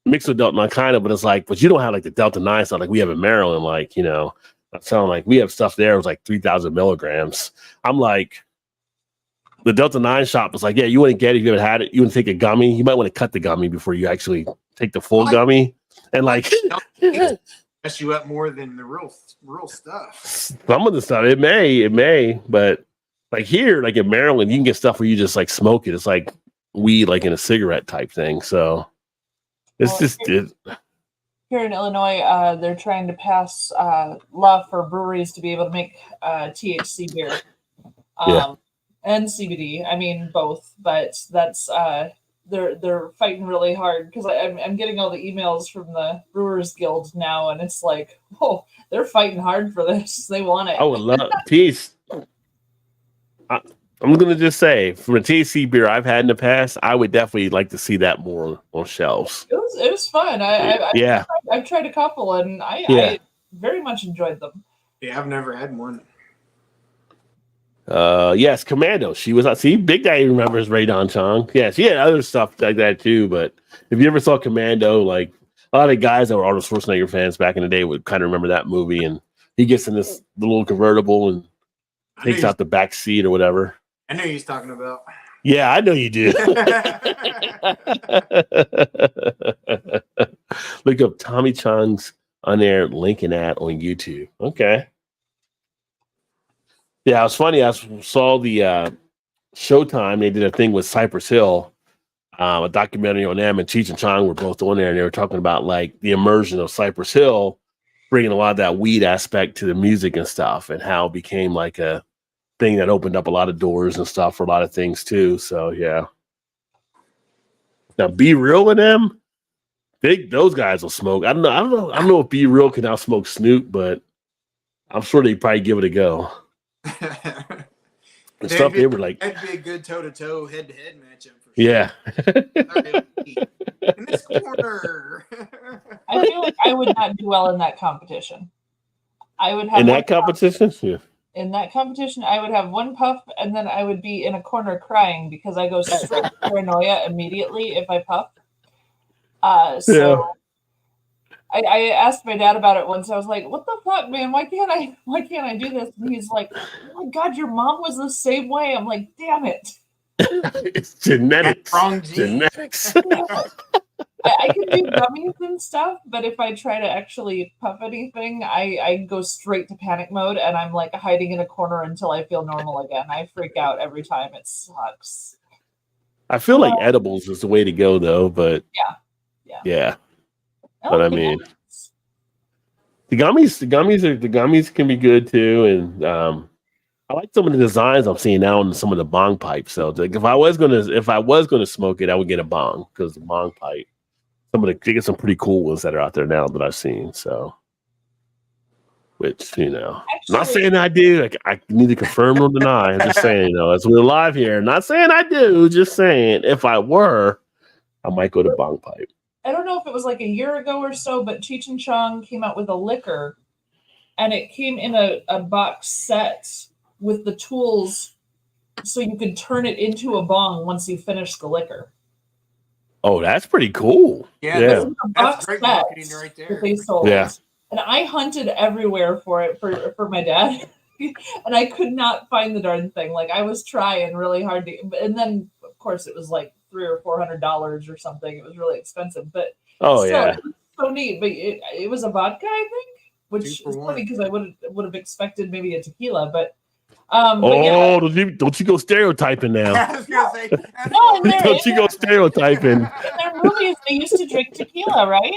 mixed with Delta 9, kind of, but it's like, but you don't have like the Delta 9 stuff like we have in Maryland, like I'm sounding like we have stuff there. It was like 3,000 milligrams. I'm like, the Delta 9 shop was like, yeah, you wouldn't get it if you haven't had it. You wouldn't take a gummy. You might want to cut the gummy before you actually take the full gummy. And like, mess you up more than the real stuff. Some of the stuff, it may, but like here, like in Maryland, you can get stuff where you just like smoke it. It's like weed, like in a cigarette type thing. So it's here in Illinois, they're trying to pass law for breweries to be able to make THC beer and CBD. I mean both, but that's they're fighting really hard because I'm getting all the emails from the Brewers Guild now, and it's like, oh, they're fighting hard for this. They want it. I would love peace. I'm gonna just say, from a THC beer I've had in the past, I would definitely like to see that more on shelves. It was fun. I've tried a couple, and I very much enjoyed them. Yeah, I've never had one. Yes, Commando. She was see, Big Daddy remembers Ray Don Chong. Yeah, she had other stuff like that too. But if you ever saw Commando, like a lot of guys that were Arnold Schwarzenegger fans back in the day would kind of remember that movie. And he gets in this little convertible and takes out the back seat or whatever. I know he's talking about. Yeah, I know you do. Look up Tommy Chong's Unaired Lincoln ad on YouTube. Okay. Yeah, it was funny. I saw the Showtime. They did a thing with Cypress Hill, a documentary on them, and Cheech and Chong were both on there, and they were talking about like the immersion of Cypress Hill, bringing a lot of that weed aspect to the music and stuff, and how it became like a thing that opened up a lot of doors and stuff for a lot of things too. So yeah. Now Be Real and them, those guys will smoke. I don't know if Be Real can out smoke Snoop, but I'm sure they probably give it a go. The stuff they were like, that'd be a good toe-to-toe, head-to-head matchup for sure. Yeah. In this corner. I feel like I would not do well in that competition. I would have in that competition. Yeah. In that competition, I would have one puff, and then I would be in a corner crying because I go straight to paranoia immediately if I puff. I asked my dad about it once. I was like, "What the fuck, man? Why can't I do this?" And he's like, "Oh my God, your mom was the same way." I'm like, "Damn it!" It's genetics. Wrong genetics. I can do gummies and stuff, but if I try to actually puff anything, I go straight to panic mode, and I'm like hiding in a corner until I feel normal again. I freak out every time. It sucks. I feel like edibles is the way to go, though. But yeah. But I mean, the gummies can be good too, and I like some of the designs I'm seeing now on some of the bong pipes. So like, if I was gonna smoke it, I would get a bong, because the bong pipe, they get some pretty cool ones that are out there now that I've seen. So, which not saying I do. Like, I need to confirm or deny. I'm just saying, as we're live here, not saying I do. Just saying, if I were, I might go to bong pipe. I don't know if it was like a year ago or so, but Cheech and Chong came out with a liquor, and it came in a box set with the tools so you could turn it into a bong once you finish the liquor. Oh, that's pretty cool. Yeah. That's great marketing right there. That they sold. Yeah. And I hunted everywhere for it for my dad, and I could not find the darn thing. Like, I was trying really hard to, and then of course it was like $300 or $400 or something. It was really expensive, but it was so neat. But it was a vodka, I think, which is funny because I would have expected maybe a tequila, but don't you go stereotyping now. I was gonna say, don't you go stereotyping. In their movies, they used to drink tequila, right?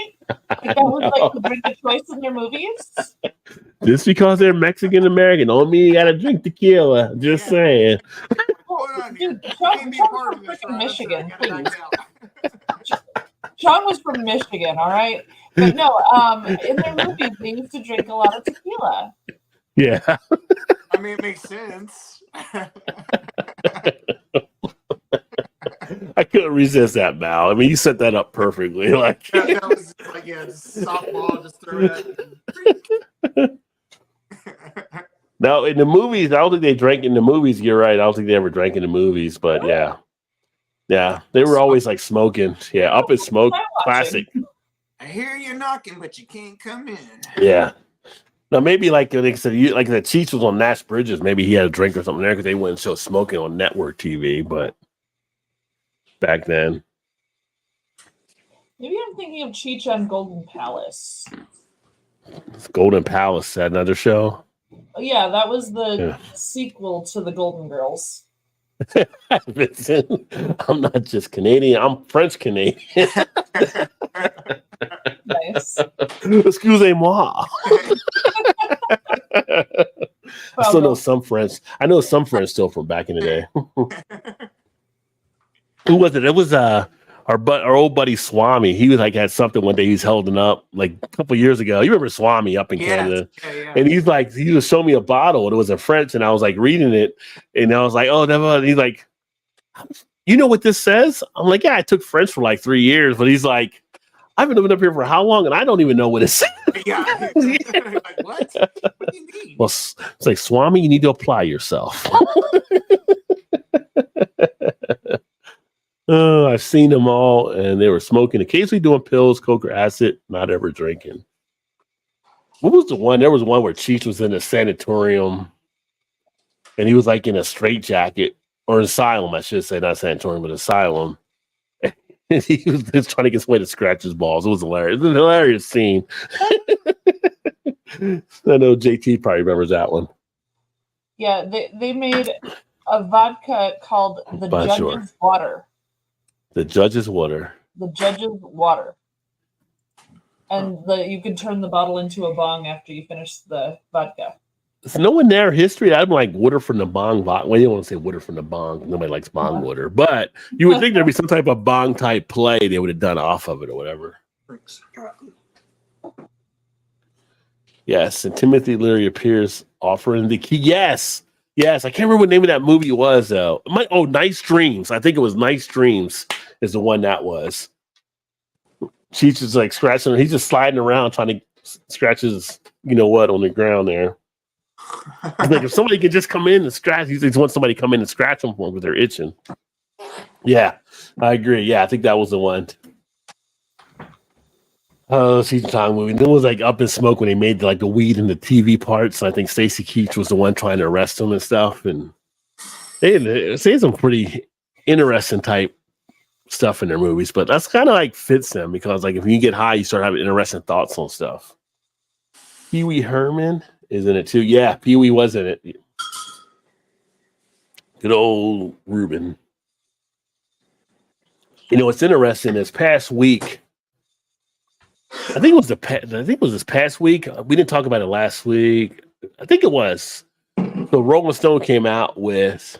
Like, that was like the drink of choice in their movies. Just because they're Mexican American, don't mean you gotta drink tequila. Just saying. Dude, Sean was from freaking Michigan, please. Sean was from Michigan, all right? But no, in their movies, they used to drink a lot of tequila. Yeah. I mean, it makes sense. I couldn't resist that, Mal. I mean, you set that up perfectly. Like that was like, yeah, just softball, just throw it at. now in the movies, I don't think they drank in the movies. You're right. I don't think they ever drank in the movies, but yeah. Yeah, they were always like smoking. Yeah, Up in Smoke, classic. I hear you knocking, but you can't come in. Yeah. Now maybe like they said, like the Cheech was on Nash Bridges. Maybe he had a drink or something there because they wouldn't show smoking on network TV. But back then, Maybe I'm thinking of Cheech on Golden Palace. Golden Palace, that another show. Yeah, that was the sequel to the Golden Girls. Vincent, I'm not just Canadian, I'm French Canadian. Nice. Excusez-moi. I still know some French. I know some French still from back in the day. Who was it? It was our old buddy Swami. He was like had something one day he's holding up like a couple years ago. You remember Swami up in Canada? Yeah. And he's like, he just showed me a bottle and it was in French and I was like reading it and I was like, oh, never. And he's like, you know what this says? I'm like, yeah, I took French for like 3 years, but he's like, I've been living up here for how long and I don't even know what it says. Yeah. Like, what? What do you mean? Well, it's like, Swami, you need to apply yourself. I've seen them all, and they were smoking, occasionally doing pills, coke, or acid, not ever drinking. What was the one? There was one where Cheech was in a sanatorium, and he was like in a straitjacket, or asylum, I should say, not sanatorium, but asylum. And he was just trying to get somebody to scratch his balls. It was hilarious. It was a hilarious scene. I know JT probably remembers that one. Yeah, they made a vodka called the Judge's Water. The Judge's Water. The Judge's Water. And you can turn the bottle into a bong after you finish the vodka. There's no one there history. I'm like water from the bong. Well, you don't want to say water from the bong. Nobody likes bong water. But you would think there'd be some type of bong type play they would have done off of it or whatever. Yes, and Timothy Leary appears offering the key. Yes. Yes, I can't remember what the name of that movie was though. Nice Dreams. I think it was Nice Dreams is the one that was. She's just like scratching. He's just sliding around trying to scratch his, you know what, on the ground there. It's like if somebody could just come in and scratch, he just wants somebody to come in and scratch them for them because they're itching. Yeah, I agree. Yeah, I think that was the one. Season time movie. It was like Up in Smoke when they made like the weed and the TV parts. I think Stacy Keach was the one trying to arrest him and stuff. And they say some pretty interesting type stuff in their movies, but that's kind of like fits them because like if you get high, you start having interesting thoughts on stuff. Pee Wee Herman is in it too. Yeah, Pee Wee was in it. Good old Ruben. You know what's interesting? This past week, I think it was this past week. We didn't talk about it last week. I think it was. So Rolling Stone came out with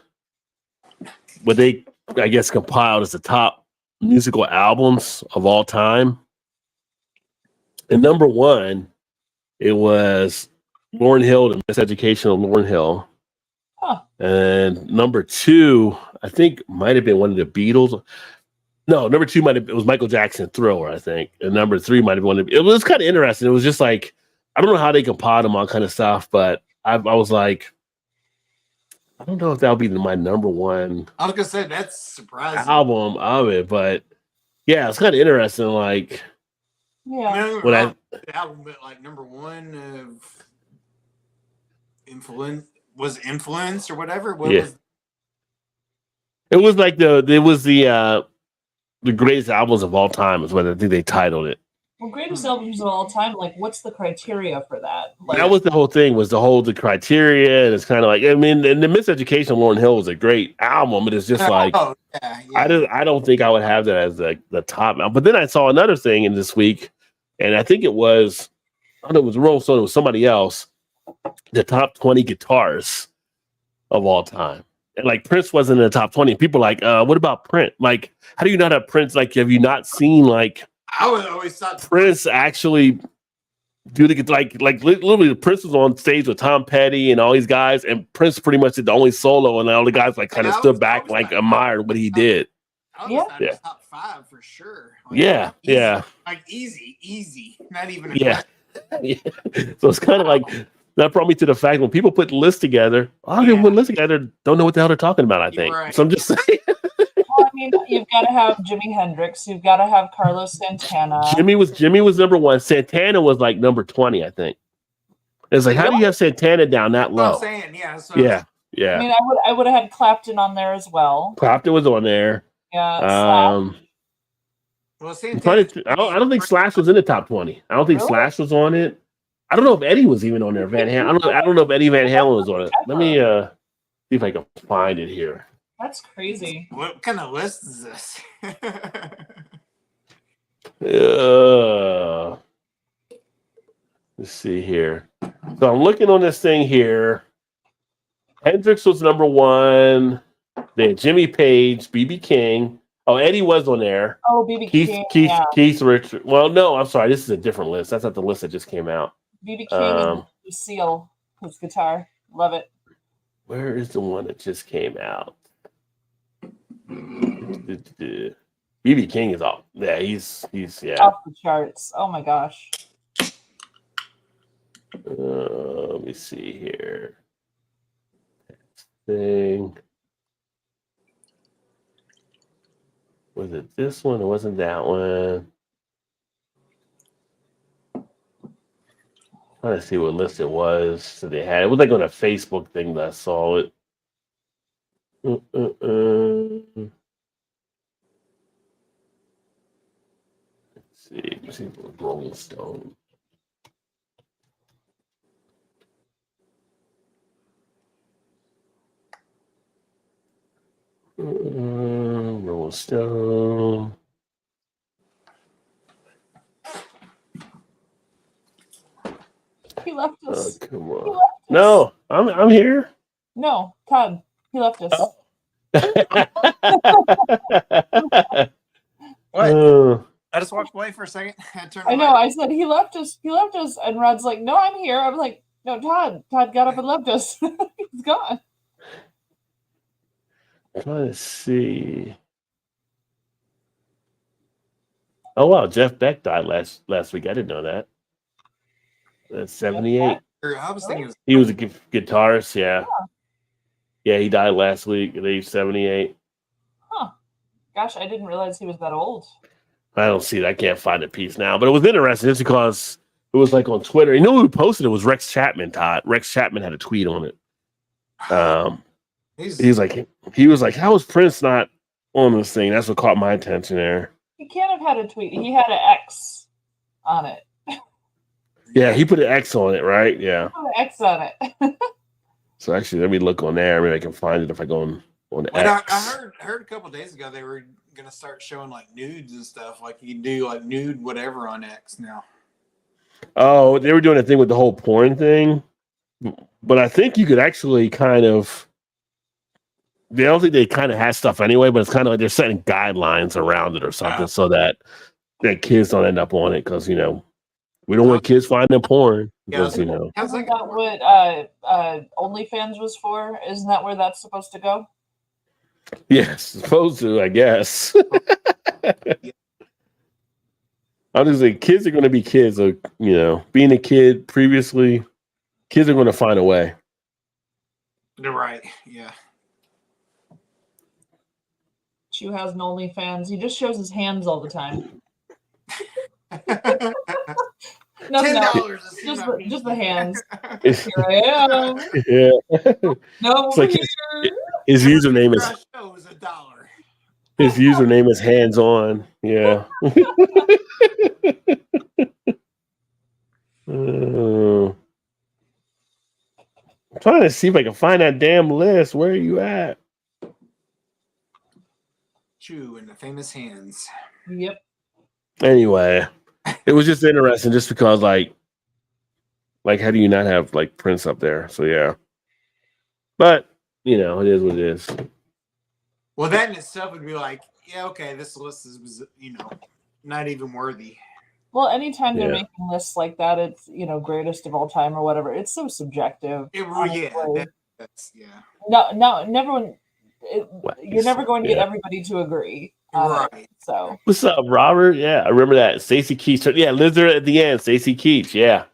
what they, I guess, compiled as the top musical albums of all time. And number one, it was Lauryn Hill, The Miseducation of Lauryn Hill. Huh. And number two, I think might have been one of the Beatles. No, number two it was Michael Jackson, Thriller, I think. And number three might have been one of, it was kind of interesting. It was just like, I don't know how they compiled them all kind of stuff, but I was like, I don't know if that'll be my number one. I was gonna say that's surprising album of it, but yeah, it's kind of interesting. Like, yeah, the album, but like number one of influence or whatever. What was it? Was like the greatest albums of all time is what I think they titled it. Well, greatest albums of all time. Like, what's the criteria for that? Like, that was the whole thing. Was the criteria, and it's kind of like, I mean, and the Miseducation of Lauryn Hill was a great album, but it's just like, I don't think I would have that as the top album. But then I saw another thing in this week, and I think it was, I don't know, it was Rolling Stone, it was somebody else, the top 20 guitars of all time. And like Prince wasn't in the top 20. And people are like, what about Prince? Like, how do you not have Prince? Like, have you not seen like, I would always thought Prince actually do the literally the Prince was on stage with Tom Petty and all these guys, and Prince pretty much did the only solo, and all the guys like kind of stood back like admired what he did. I was Yeah. like top 5 for sure. Like, Yeah, easy, yeah, like easy, not even. yeah. Yeah. So it's kind of like that brought me to the fact when people put lists together, a lot of people put lists together don't know what the hell they're talking about. I think right. so. I'm just saying. Well, I mean, you've got to have Jimi Hendrix. You've got to have Carlos Santana. Jimmy was number 1. Santana was like number 20, I think. It's like, how do you have Santana down that low? I'm saying, yeah. So Yeah. I mean, I would have had Clapton on there as well. Clapton was on there. Yeah. Well, I don't think Slash was in the top 20. I don't think Slash was on it. I don't know if Eddie was even on there. Van Halen. I don't know if Eddie Van Halen was on it. Let me see if I can find it here. That's crazy. What kind of list is this? Let's see here. So I'm looking on this thing here. Hendrix was number 1. Then Jimmy Page, BB King. Oh, Eddie was on there. Oh, BB King. Keith Richards. Well, no, I'm sorry. This is a different list. That's not the list that just came out. BB King and Lucille, his guitar. Love it. Where is the one that just came out? BB King is off. Yeah, he's off the charts. Oh my gosh. Let me see here. Thing. Was it this one? It wasn't that one. Trying to see what list it was that they had. It was like on a Facebook thing that I saw it. Let's see. Let's see Rolling Stone. Rolling Stone. He left us. Oh, come on. No, I'm here. No, Todd. He left us. Oh. What? I just walked away for a second. I know. I said he left us. He left us, and Rod's like, "No, I'm here." I was like, "No, Todd. Todd got up and left us. He's gone." I'm trying to see. Oh wow, Jeff Beck died last week. I didn't know that. That's 78. I was thinking He was a guitarist. Yeah, he died last week at age 78. Huh. Gosh, I didn't realize he was that old. I don't see it. I can't find the piece now, but it was interesting just because it was like on Twitter. You know who posted it was Rex Chapman, Todd. Rex Chapman had a tweet on it. He was like, how was Prince not on this thing? That's what caught my attention there. He can't have had a tweet. He had an X on it. Yeah, he put an X on it, right? Yeah. He put an X on it. So actually, let me look on there. Maybe I can find it if I go on X. I heard a couple of days ago they were gonna start showing like nudes and stuff. Like you can do like nude whatever on X now. Oh, they were doing a thing with the whole porn thing, but I think you could actually kind of. I don't think they kind of had stuff anyway, but it's kind of like they're setting guidelines around it or something so that kids don't end up on it because we don't want kids finding porn because Isn't that what OnlyFans was for? Isn't that where that's supposed to go? Yes, supposed to, I guess. I'm just saying, kids are going to be kids. Being a kid previously, kids are going to find a way. You're right. Yeah. Chew has an OnlyFans. He just shows his hands all the time. $10. Just the hands. Here I am. Yeah. No, it's like his username is $1. His username is hands on. Yeah. I'm trying to see if I can find that damn list. Where are you at? Chew in the famous hands. Yep. Anyway, it was just interesting just because like how do you not have like Prince up there? So yeah. But it is what it is. Well, that in itself would be like, yeah, okay, this list is not even worthy. Well, anytime they're Yeah. making lists like that, it's greatest of all time or whatever. It's so subjective. honestly. Yeah. No, never. Wacky You're never song, going to get yeah. everybody to agree on it. Right. So What's up, Robert? Yeah, I remember that. Stacey Keach. Yeah, Lizard at the end. Stacey Keach. Yeah.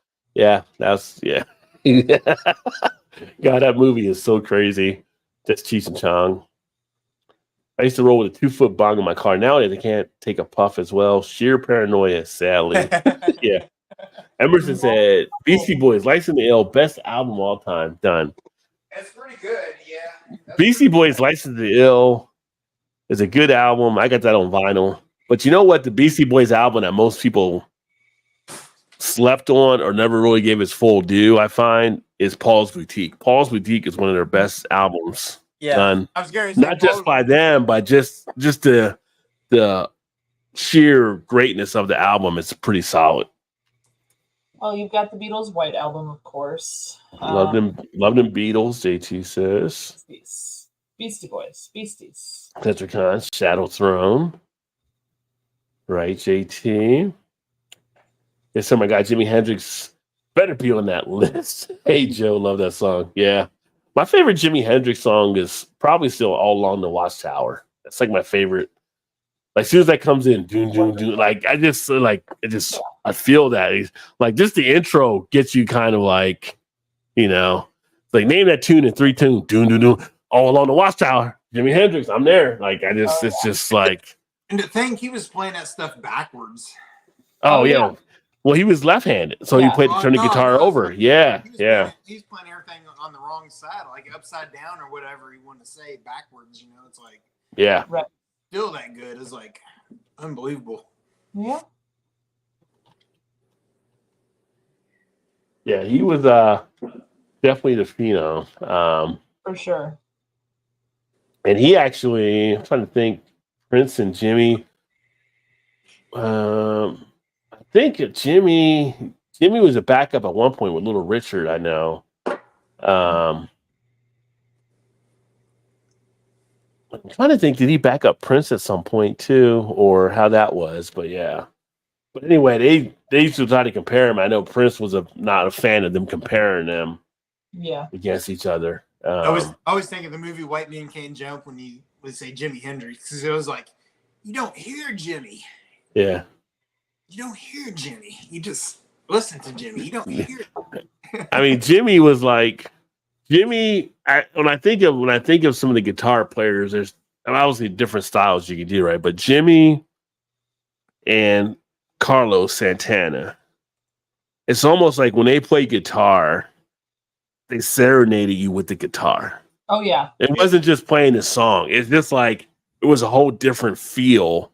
That's yeah. God, that movie is so crazy. That's Cheech and Chong. I used to roll with a 2-foot bong in my car. Nowadays, I can't take a puff as well. Sheer paranoia, sadly. Yeah. Emerson said, Beastie Boys, License to Ill, best album of all time. Done. It's pretty good, yeah. Beastie Boys, License to Ill is a good album. I got that on vinyl. But you know what? The Beastie Boys album that most people slept on or never really gave its full due, I find, is Paul's Boutique. Paul's Boutique is one of their best albums done. I was going to say Not just by them, but just the sheer greatness of the album. It's pretty solid. well, you've got the Beatles' White Album, of course. Love them Beatles, JT says. Beastie Boys, Beasties. Tetracon, Shadow Throne. Right, JT. Yes, sir, my guy Jimi Hendrix better be on that list. Hey, Joe, love that song. Yeah. My favorite Jimi Hendrix song is probably still All Along the Watchtower. That's like my favorite. Like, as soon as that comes in, doom, doom, doom, like, I feel that. It's like, just the intro gets you kind of like, like, name that tune in 3 tunes, doom, doom, doom, All Along the Watchtower. Jimi Hendrix, I'm there. Like, it's just like. And to think he was playing that stuff backwards. Oh, yeah. Well, he was left-handed, so he turned the guitar over. Yeah. He's playing everything on the wrong side, like upside down or whatever he wanted to say backwards. It's like right. Still that good is like unbelievable. Yeah. Yeah, he was definitely the phenom. For sure. And he actually, I'm trying to think, Prince and Jimmy. I think Jimmy was a backup at one point with Little Richard, I know. I'm trying to think, did he back up Prince at some point too, or how that was? But yeah. But anyway, they used to try to compare him. I know Prince was not a fan of them comparing them against each other. I always think of the movie White Men Can't Jump when he would say Jimi Hendrix, because it was like, you don't hear Jimmy. Yeah. You don't hear Jimmy. You just listen to Jimmy. You don't hear. I mean, Jimmy was like Jimmy. When I think of some of the guitar players, there's obviously different styles you can do, right? But Jimmy and Carlos Santana, it's almost like when they play guitar, they serenaded you with the guitar. Oh yeah. It wasn't just playing the song. It's just like it was a whole different feel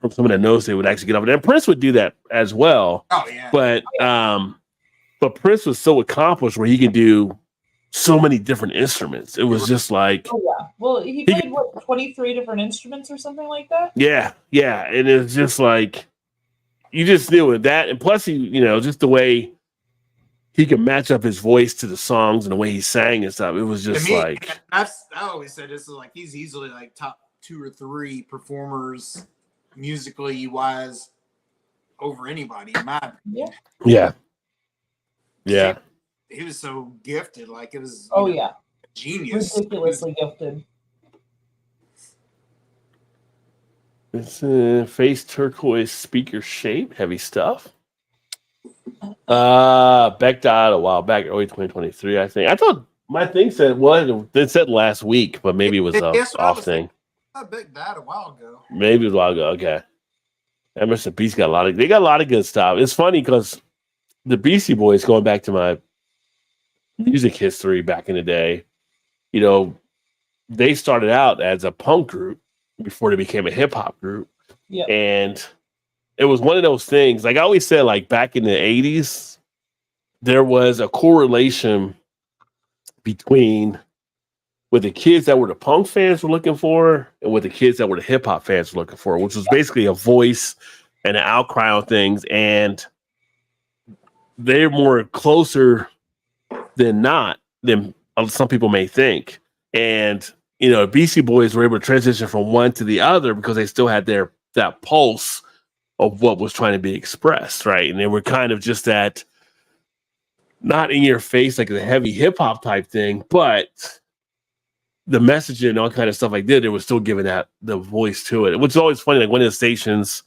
from someone that knows they would actually get up. And Prince would do that as well. Oh yeah. But Prince was so accomplished where he could do so many different instruments. It was just like, oh yeah. Well, he played 23 different instruments or something like that. Yeah, and it's just like you just knew it. That, and plus he, just the way he could match up his voice to the songs and the way he sang and stuff. It was just like I always said this is like he's easily like top 2 or 3 performers musically wise over anybody in my opinion. Yeah. He was so gifted, like it was genius. Ridiculously gifted. It's face turquoise speaker shape, heavy stuff. Beck died a while back, early 2023, I think. I thought my thing said it said last week, but maybe it was off thing. I bet died a while ago. Maybe it was a while ago. Okay. Emerson Beast got a lot of good stuff. It's funny because the Beastie Boys, going back to my music history back in the day, they started out as a punk group before they became a hip hop group. Yeah. And it was one of those things, like I always said, like back in the 80s, there was a correlation between what the kids that were the punk fans were looking for and what the kids that were the hip hop fans were looking for, which was basically a voice and an outcry on things. And they're more closer than not than some people may think. And, Beastie Boys were able to transition from one to the other because they still had that pulse of what was trying to be expressed, right? And they were kind of just that, not in your face like the heavy hip hop type thing, but the messaging and all kind of stuff like that, they were still giving that the voice to it. Which is always funny, like one of the stations,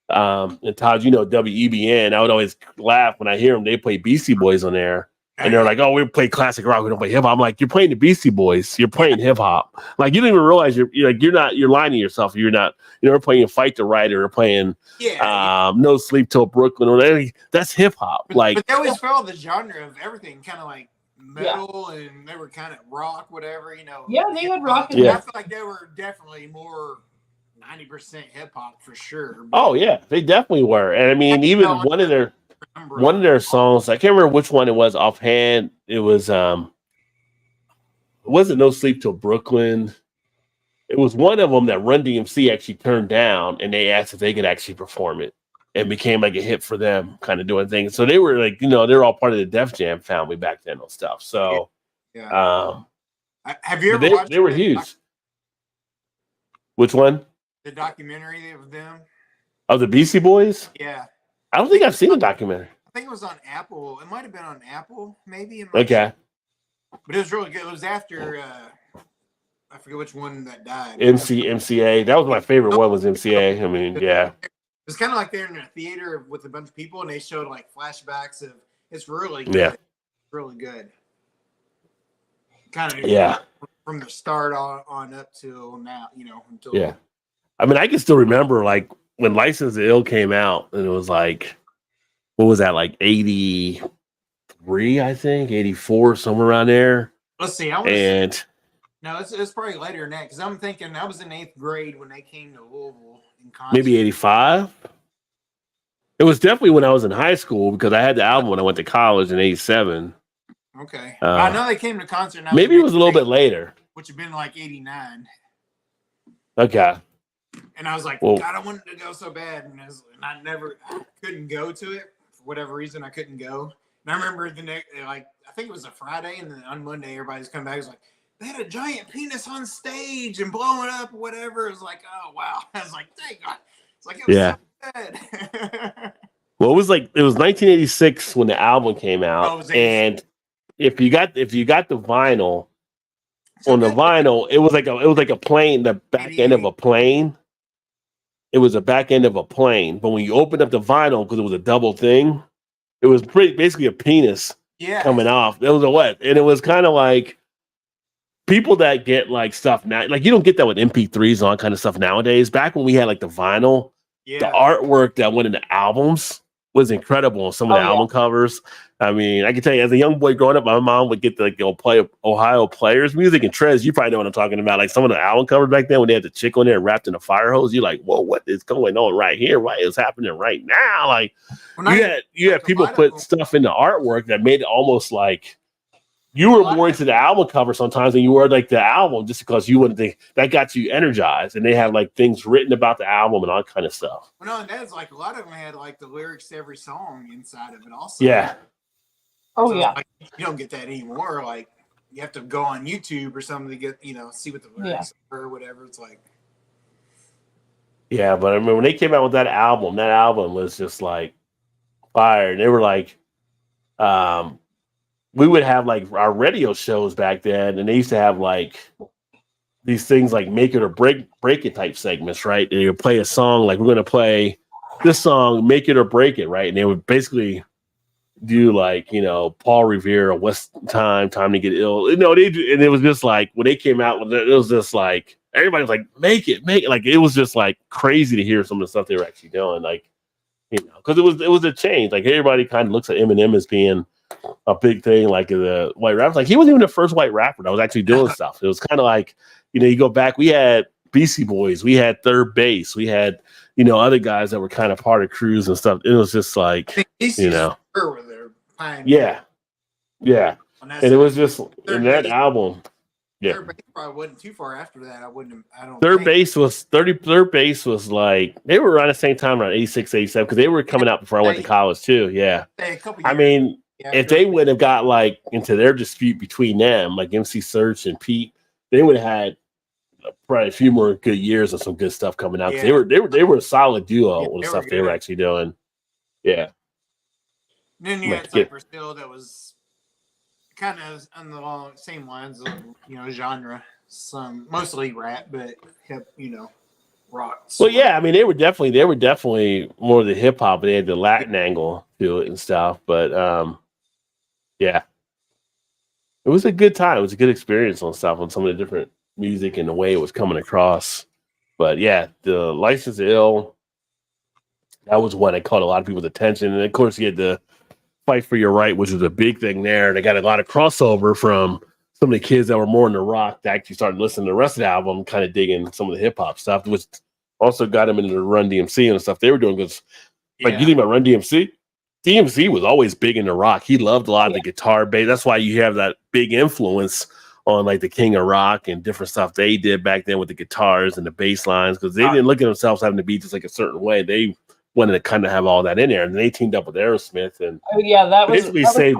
and Todd, you know, WEBN, I would always laugh when I hear them, they play Beastie Boys on there. And they're like, oh, we play classic rock, we don't play hip hop. I'm like, you're playing the Beastie Boys, you're playing hip hop. Like, you don't even realize you're lying to yourself. You're not, we're playing Fight the Right, or playing No Sleep Till Brooklyn, or that's hip hop. Like, but they always felt the genre of everything, kind of like metal, and they were kind of rock, whatever, Yeah, they had rock. And I feel like they were definitely more 90% hip hop for sure. Oh yeah, they definitely were. And I mean, even one of their songs, I can't remember which one it was offhand. It was it wasn't No Sleep Till Brooklyn. It was one of them that Run DMC actually turned down, and they asked if they could actually perform it, and became like a hit for them, kind of doing things. So they were like, they're all part of the Def Jam family back then and stuff. So have you ever watched they were huge. Which one? The documentary of them? Of the Beastie Boys? Yeah. I don't think I've seen the documentary. I think it was on Apple. It might have been on Apple, maybe. Okay. But it was really good. It was after I forget which one that died. MCA. That was my favorite one. Was MCA. I mean, yeah. It was kind of like they're in a theater with a bunch of people, and they showed like flashbacks of. It's really good. Yeah. Really good. Kind of from the start on up till now. Until I mean, I can still remember like when License to Ill came out, and it was like, what was that, like 83, I think, 84, somewhere around there. Let's see. No, it's probably later than that, because I'm thinking I was in 8th grade when they came to Louisville in concert. Maybe 85. It was definitely when I was in high school, because I had the album when I went to college in 87. Okay. I know they came to concert. Maybe it was a little bit later. Which had been like 89. Okay. And I was like, God, I wanted to go so bad. And I couldn't go to it. For whatever reason, I couldn't go. And I remember the next, I think it was a Friday, and then on Monday, everybody's coming back. It was like, they had a giant penis on stage and blowing up or whatever. It was like, oh, wow. I was like, thank God. It's like, it was so bad. Well, it was 1986 when the album came out. And if you got the vinyl, on the vinyl, it was like a plane, the back end of a plane. It was a back end of a plane, but when you opened up the vinyl, because it was a double thing, it was basically a penis coming off. It was a what? And it was kind of like people that get like stuff now, like you don't get that with MP3s and all that kind of stuff nowadays. Back when we had like the vinyl, the artwork that went into albums was incredible on some of the album covers. I mean, I can tell you, as a young boy growing up, my mom would get the play Ohio Players music. And Trez, you probably know what I'm talking about. Like some of the album covers back then when they had the chick on there wrapped in a fire hose. You're like, whoa, what is going on right here? What is happening right now? Like you had people put stuff in the artwork that made it almost like you were more into the album cover sometimes than you were like the album, just because you wouldn't think that got you energized. And they have like things written about the album and all kind of stuff. Well, no, and that's like a lot of them had like the lyrics to every song inside of it also. Yeah. Oh, so yeah. Like, you don't get that anymore. Like you have to go on YouTube or something to get, see what the lyrics are or whatever. It's like. Yeah, but I mean, when they came out with that album was just like fire. And they were like, we would have like our radio shows back then, and they used to have like these things like make it or break it type segments, right? And they would play a song, like we're going to play this song, make it or break it, right? And they would basically do like, Paul Revere, What's Time to Get Ill. They do, and it was just like when they came out with it, it was just like everybody was like, make it. Like it was just like crazy to hear some of the stuff they were actually doing, like because it was a change. Like everybody kind of looks at Eminem as being a big thing, like the white rappers. Like he wasn't even the first white rapper that was actually doing stuff. It was kind of like, you go back, we had Beastie Boys, we had Third Base, we had, other guys that were kind of part of crews and stuff. It was just like, Yeah. And it was just in that album. Yeah. Third Base probably wasn't too far after that. Third Base was like, they were around the same time, around 86, 87, because they were coming out before I went to college too. Yeah. I mean, if they would have got like into their dispute between them, like MC Search and Pete, they would have had probably a few more good years of some good stuff coming out. 'Cause Yeah. They were a solid duo Yeah, with they stuff were they were good. actually doing. Yeah. Then you Like, had Cypress Hill that was kind of on the same lines of genre, some mostly rap, but kept rock. Well, yeah, I mean they were definitely more of the hip hop, but they had the Latin angle to it and stuff. But yeah, it was a good time. It was a good experience on stuff on some of the different music and the way it was coming across. But yeah, the License to Ill, that was one that caught a lot of people's attention. And of course, you had the Fight for Your Right, which was a big thing there. They got a lot of crossover from some of the kids that were more in the rock that actually started listening to the rest of the album, kind of digging some of the hip hop stuff, which also got them into the Run DMC and stuff they were doing. Because, like, you think about Run DMC, DMC was always big into rock. He loved a lot of the guitar bass. That's why you have that big influence on like the King of Rock and different stuff they did back then with the guitars and the bass lines, because they didn't look at themselves having to be just like a certain way. They wanted to kind of have all that in there, and they teamed up with Aerosmith and basically saved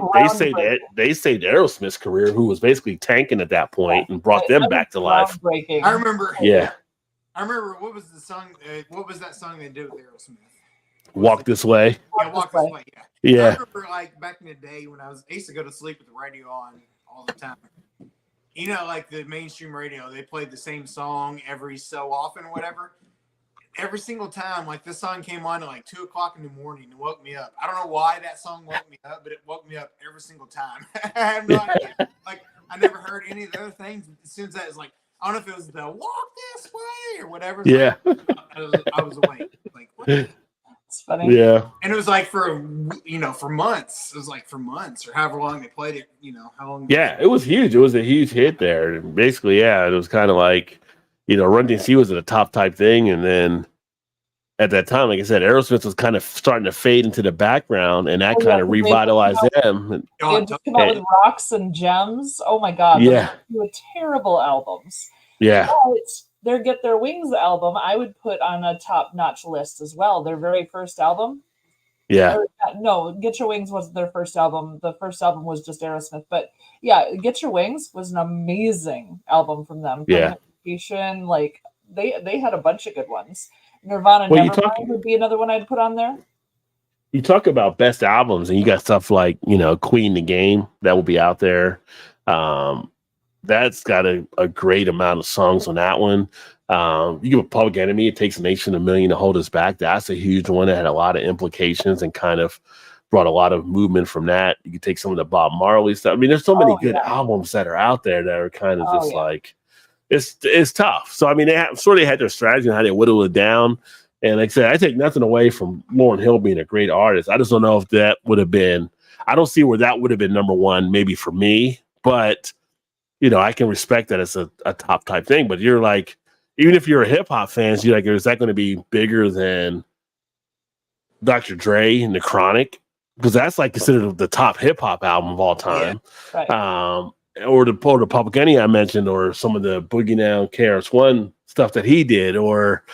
Aerosmith's career, who was basically tanking at that point, and brought them back to life. I remember. Yeah. I remember what was the song? What was that song they did with Aerosmith? Walk This Way. Yeah, Walk This Way. Yeah. I remember like back in the day when I used to go to sleep with the radio on all the time. Like the mainstream radio, they played the same song every so often or whatever. Every single time, like this song came on at like 2:00 in the morning and woke me up. I don't know why that song woke me up, but it woke me up every single time. I have no idea. Like I never heard any of the other things. As soon as that is like, I don't know if it was the Walk This Way or whatever. Yeah. Like, I was awake. Like, what? It's funny. Yeah. And it was like for months. It was like for months or however long they played it. How long? Yeah, it was huge. It was a huge hit there. And basically, yeah, it was kind of like, Run DMC was a top type thing, and then at that time, like I said, Aerosmith was kind of starting to fade into the background, and that kind of revitalized them. They just come out with Rocks and Gems. Oh my God! Yeah, they were terrible albums. Yeah, but their Get Their Wings album, I would put on a top-notch list as well. Their very first album. Yeah. No, Get Your Wings wasn't their first album. The first album was just Aerosmith. But yeah, Get Your Wings was an amazing album from them. Yeah. Like they had a bunch of good ones. Nirvana Nevermind would be another one I'd put on there. You talk about best albums, and you got stuff like Queen the Game that will be out there. That's got a great amount of songs on that one. You give a Public Enemy, It Takes a Nation a Million to Hold Us Back. That's a huge one that had a lot of implications and kind of brought a lot of movement from that. You could take some of the Bob Marley stuff. I mean, there's so many good albums that are out there that are kind of like, it's tough. So, I mean, they had their strategy on how they whittle it down. And like I said, I take nothing away from Lauryn Hill being a great artist. I just don't know if that would have been, I don't see where that would have been number one, maybe for me, but I can respect that it's a top type thing. But you're like, even if you're a hip hop fan, you're like, is that going to be bigger than Dr. Dre and The Chronic? Because that's like considered the top hip hop album of all time. Yeah, right. Or the Public Enemy I mentioned, or some of the Boogie Down KRS-One stuff that he did, or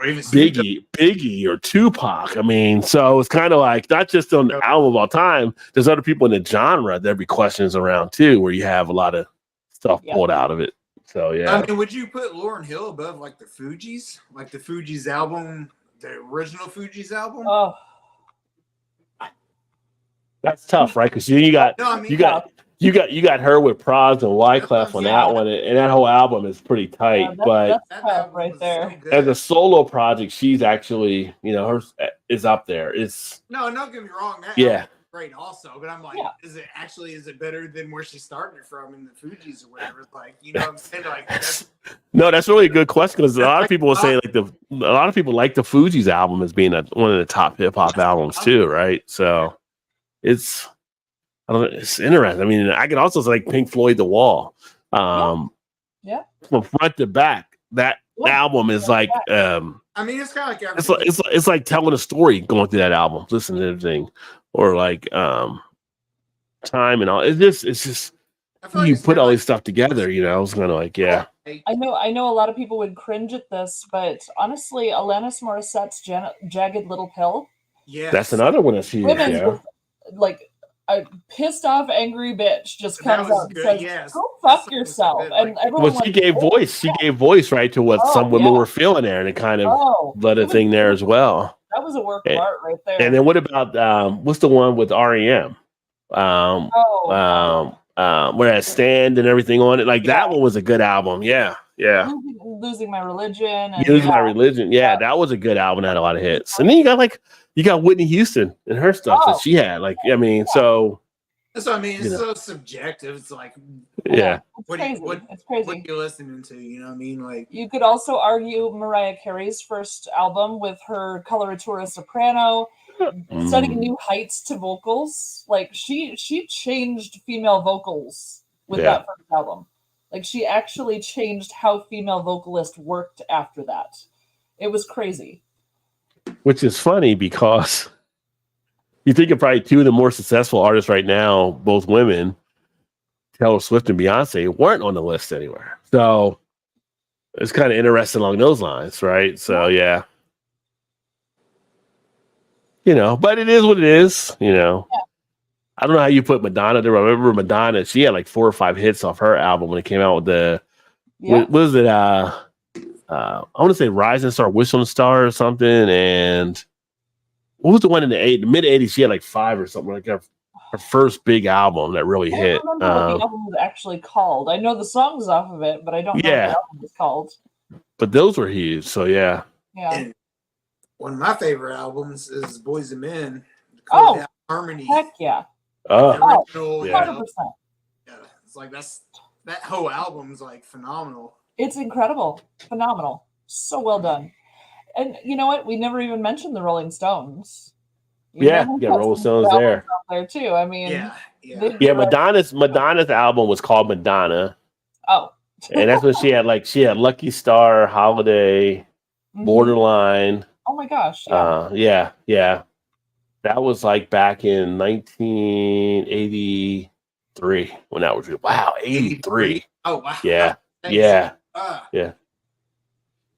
even Biggie or Tupac. I mean, so it's kind of like not just on the album of all time. There's other people in the genre there'd be questions around too, where you have a lot of stuff pulled out of it. So yeah. I mean, would you put Lauryn Hill above like the Fugees, like the Fugees album, the original Fugees album? Oh, that's tough, right? Because you got her with Prods and Wyclef on that one, and that whole album is pretty tight. But that's tough right there. So as a solo project, she's actually, hers is up there. It's don't get me wrong. That yeah, great also, but I'm like, is it better than where she started from in the Fugees or whatever? Like, what I'm saying? Like, that's really a good question, because a lot of people will say like a lot of people like the Fugees album as being one of the top hip hop albums too, right? So it's interesting. I mean, I can also say like Pink Floyd, The Wall. From front to back, that album is like. I mean, it's kind of like it's like telling a story going through that album, listening to everything, or like time and all. It's just you put all this stuff together. It's kind of like I know a lot of people would cringe at this, but honestly, Alanis Morissette's Jagged Little Pill. Yeah, that's another one that's huge. Like a pissed off, angry bitch just That comes was out and good, says, yes. "Go That fuck song was yourself," good, and like- everyone Well, she like, gave "Oh, voice. She gave voice, right, to what Oh, some women yeah. were feeling there, and it kind of Oh, led a it was thing there as beautiful. well. That was a work of And, art right there." and then what about what's the one with REM? Where that stand and everything on it, like that one was a good album. Yeah, yeah. Losing my religion and Use My Religion. Yeah, that was a good album. That had a lot of hits. And then you got Whitney Houston and her stuff that she had. Like, I mean, so That's what I mean. It's you know. so subjective. It's like, Yeah. It's what, crazy. what, It's crazy. what are you listening to? You know what I mean? Like, You could also argue Mariah Carey's first album with her coloratura soprano, setting new heights to vocals. Like she changed female vocals with that first album. Like she actually changed how female vocalists worked after that. It was crazy. Which is funny because you think of probably two of the more successful artists right now, both women, Taylor Swift and Beyonce, weren't on the list anywhere. So it's kind of interesting along those lines, right? So yeah. But it is what it is, I don't know how you put Madonna there. I remember Madonna, she had like 4 or 5 hits off her album when it came out with the what was it? I want to say Rising Star, Wish on a Star or something. And what was the one in the mid 80s? She had like 5 or something, like her first big album that really hit. I don't remember what the album was actually called. I know the songs off of it, but I don't know what the album was called. But those were huge. So yeah. Yeah. And one of my favorite albums is Boys and Men. Oh, Harmony. Heck yeah. Original, 100%. Yeah, it's like that whole album's like phenomenal. It's incredible. Phenomenal. So well done. And you know what? We never even mentioned the Rolling Stones. Rolling Stones there too. I mean, Madonna's album was called Madonna. Oh. And that's when she had Lucky Star, Holiday, Borderline. Oh my gosh. Yeah. That was like back in 1983 when that was 83. Oh wow. Yeah. Yeah.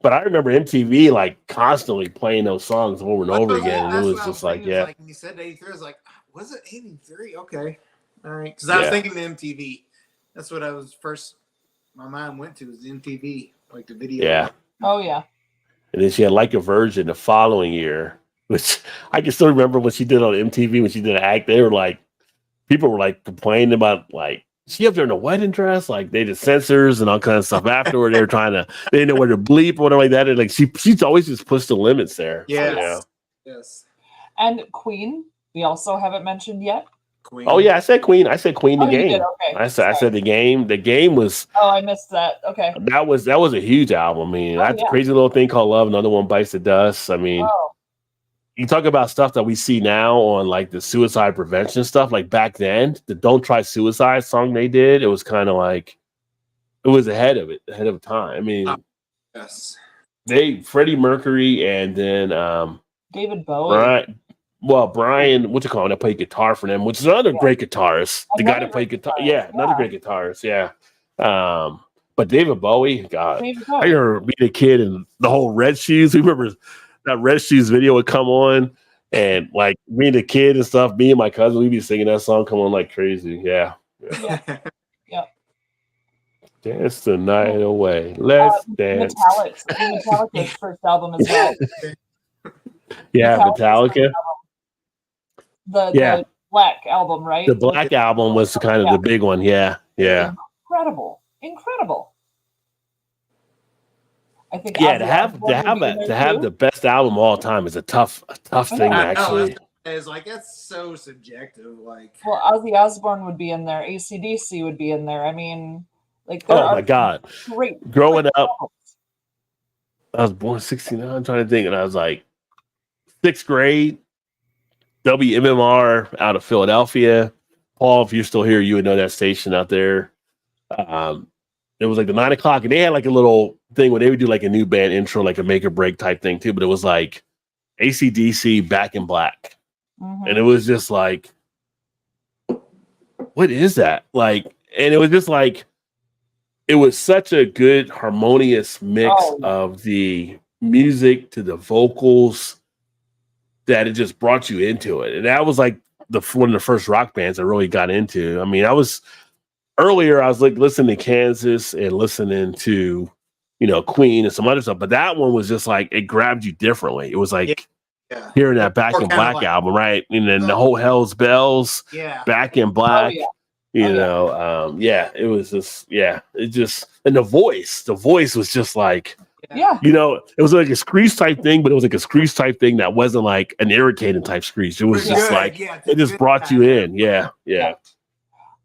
But I remember MTV like constantly playing those songs over and over again. And it was just like, when you said 83, I was like, was it 83? Okay. All right. Because I was thinking the MTV. That's what I was first, my mind went to was MTV, like the video. Yeah. Oh yeah. And then she had Like a Virgin the following year, which I can still remember when she did on MTV, when she did an act, people were like complaining about like, she up there in a wedding dress, like they did censors and all kinds of stuff afterward. They didn't know where to bleep or whatever like that. And like she's always just pushed the limits there. Yes. And Queen, we also haven't mentioned yet. Queen. Oh yeah, I said Queen. I said Queen the Game. You did? Okay. I said the Game. The Game was. Oh, I missed that. Okay. That was a huge album. I mean, that's a crazy little thing called Love. Another one bites the dust. I mean, you talk about stuff that we see now on like the suicide prevention stuff. Like back then, the "Don't Try Suicide" song they did, it was kind of like it was ahead of time. I mean, Freddie Mercury and then David Bowie. Brian, what you call it? I played guitar for them, which is another great guitarist. The guy that played guitar, another great guitarist, But David Bowie, God, I remember being a kid and the whole Red Shoes. Remember that Red Shoes video would come on, and like being a kid and stuff. Me and my cousin, we'd be singing that song, come on like crazy. Yeah. Dance the night away. Let's dance. Metallica's first album as well. Metallica. The Black album, right? The Black album was kind of the big one. Yeah. Incredible. I think to have the best album of all time is a tough thing actually. It's like that's so subjective. Like, well, Ozzy Osbourne would be in there, AC/DC would be in there. I mean, like, oh my God! Growing up, albums. I was born in '69. I'm trying to think, and I was like 6th grade. WMMR out of Philadelphia. Paul, if you're still here, you would know that station out there. It was like the 9 o'clock, and they had like a little thing where they would do like a new band intro, like a make or break type thing too. But it was like AC/DC Back in Black. And it was just like, what is that? Like, and it was just like, it was such a good harmonious mix of the music to the vocals that it just brought you into it. And that was like one of the first rock bands I really got into. I mean, I was like listening to Kansas and listening to, Queen and some other stuff, but that one was just like it grabbed you differently. It was like hearing that Back in Black album, right? And then the whole Hell's Bells, Back in Black. It was just, it just, and the voice was just like, it was like a screech type thing, but it was like a screech type thing that wasn't like an irritating type screech. It was just like, it just brought you in. Yeah.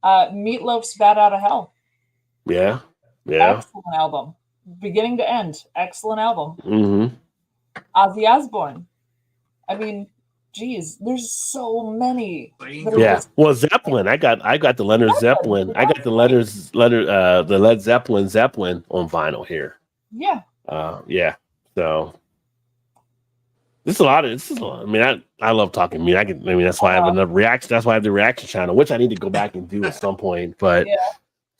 Meatloaf's Bat Out of Hell. Yeah. Excellent album. Beginning to end. Excellent album. Mm-hmm. Ozzy Osbourne. I mean, geez, there's so many. Yeah. Well, Zeppelin. I got the Leonard Zeppelin. I got the the Led Zeppelin on vinyl here. Yeah. So this is a lot. I mean, I love talking music. That's why I have enough reaction. That's why I have the reaction channel, which I need to go back and do at some point. But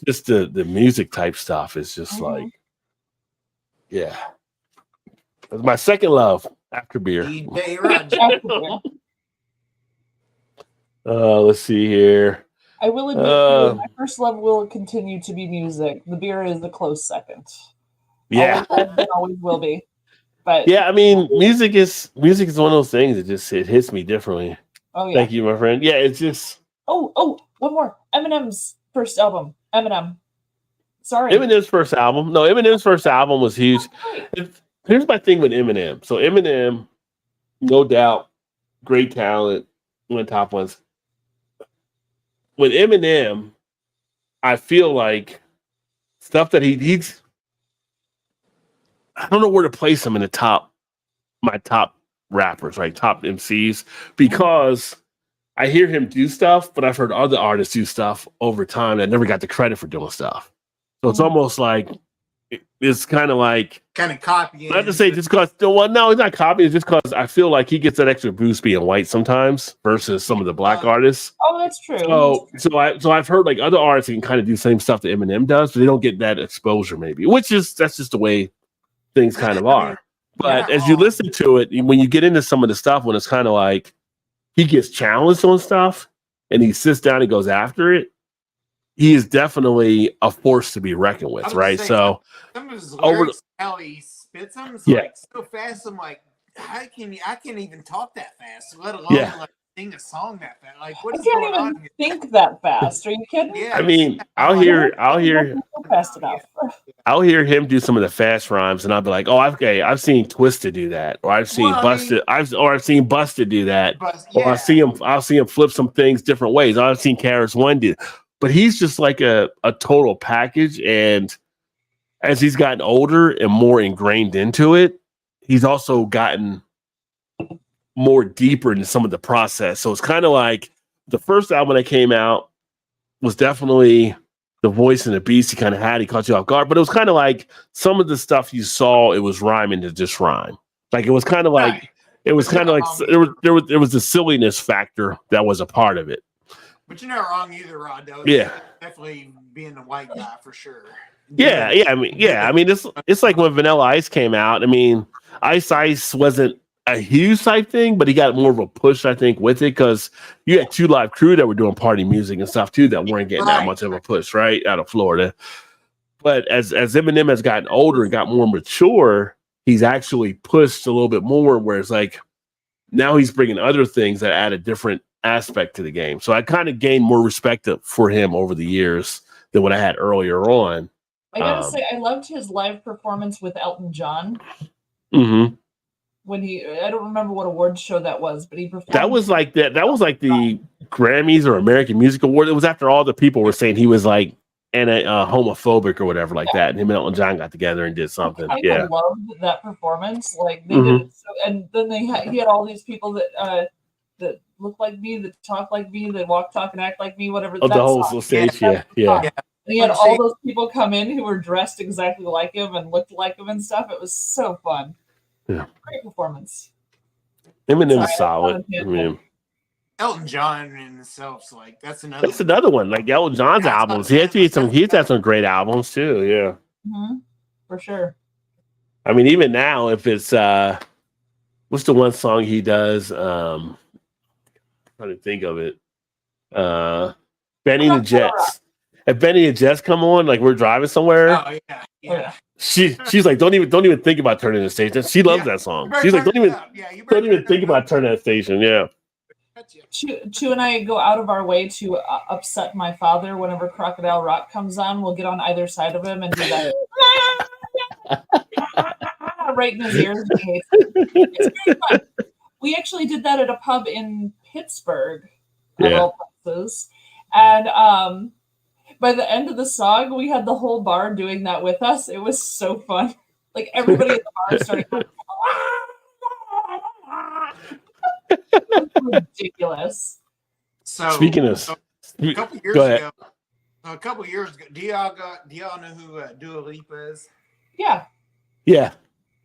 just the music type stuff is just like, it's my second love after beer. Let's see here. I will admit, my first love will continue to be music. The beer is a close second. Yeah, always will be. But I mean, music is one of those things that just it hits me differently. Oh yeah. Thank you, my friend. Yeah, it's just. Oh, one more. Eminem's first album. Eminem. Sorry. Eminem's first album. No, Eminem's first album was huge. Here's my thing with Eminem. So Eminem, no doubt, great talent, one of the top ones. With Eminem, I feel like stuff that he's. I don't know where to place him in my top rappers, right? Top MCs, because I hear him do stuff, but I've heard other artists do stuff over time that never got the credit for doing stuff. So it's almost like it's kind of copying. Not to say just because no, he's not copying. It's just because I feel like he gets that extra boost being white sometimes versus some of the black artists. Oh, that's true. So I've heard like other artists can kind of do the same stuff that Eminem does, but they don't get that exposure maybe. That's just the way things kind of are. But as you listen to it, when you get into some of the stuff, when it's kind of like he gets challenged on stuff and he sits down and goes after it, he is definitely a force to be reckoned with, right? So some of his lyrics, how he spits them, is like so fast. I'm like, I can't even talk that fast, let alone like sing a song that fast. Like, what is going on? I can't even think that fast. Are you kidding? Yeah, I mean, I'll hear fast enough. I'll hear him do some of the fast rhymes, and I'll be like, "Oh, I've seen Twisted do that, or I've seen Busted, I've seen Busted do that, or I'll see him flip some things different ways. I've seen Karis One do." But he's just like a total package, and as he's gotten older and more ingrained into it, he's also gotten more deeper into some of the process. So it's kind of like the first album that came out was definitely the voice and the beast he kind of had. He caught you off guard, but it was kind of like some of the stuff you saw, it was rhyming to just rhyme. Like it was kind of like there was the silliness factor that was a part of it. But you're not wrong either, Rod. Though. Definitely being the white guy for sure. I mean, it's like when Vanilla Ice came out. I mean, Ice wasn't a huge type thing, but he got more of a push, I think, with it because you had 2 Live Crew that were doing party music and stuff too that weren't getting that much of a push, right, out of Florida. But as Eminem has gotten older and got more mature, he's actually pushed a little bit more. Whereas like now he's bringing other things that add a different aspect to the game. So I kind of gained more respect for him over the years than what I had earlier on. I gotta say, I loved his live performance with Elton John. Mm-hmm. When I don't remember what awards show that was, but he performed. That was like the Grammys or American Music Award. It was after all the people were saying he was like homophobic or whatever like that, and him and Elton John got together and did something. I loved that performance. Like they did it and then he had all these people that look like me, that talk like me, that walk, talk, and act like me, whatever. Oh, the whole stage, yeah. And he had all those people come in who were dressed exactly like him and looked like him and stuff. It was so fun. Yeah. Great performance. Eminem is solid. I mean, Elton John in himself, like that's another. One. Like Elton John's albums. He's had some great albums too. Yeah. Mm-hmm. For sure. I mean, even now, if it's what's the one song he does? trying to think of it. Benny and the Jets. If Benny and Jets come on, like we're driving somewhere, Oh yeah. she's like, don't even think about turning the station. She loves that song. She's like, don't even think about turning that station. Yeah. Chu and I go out of our way to upset my father whenever Crocodile Rock comes on. We'll get on either side of him and do that right in his ears. And he hates it. It's very fun. We actually did that at a pub in Pittsburgh, of all places, and by the end of the song, we had the whole bar doing that with us. It was so fun. Like everybody at the bar started going, it was ridiculous. So speaking of, a couple years ago, do y'all know who Dua Lipa is? Yeah. Yeah.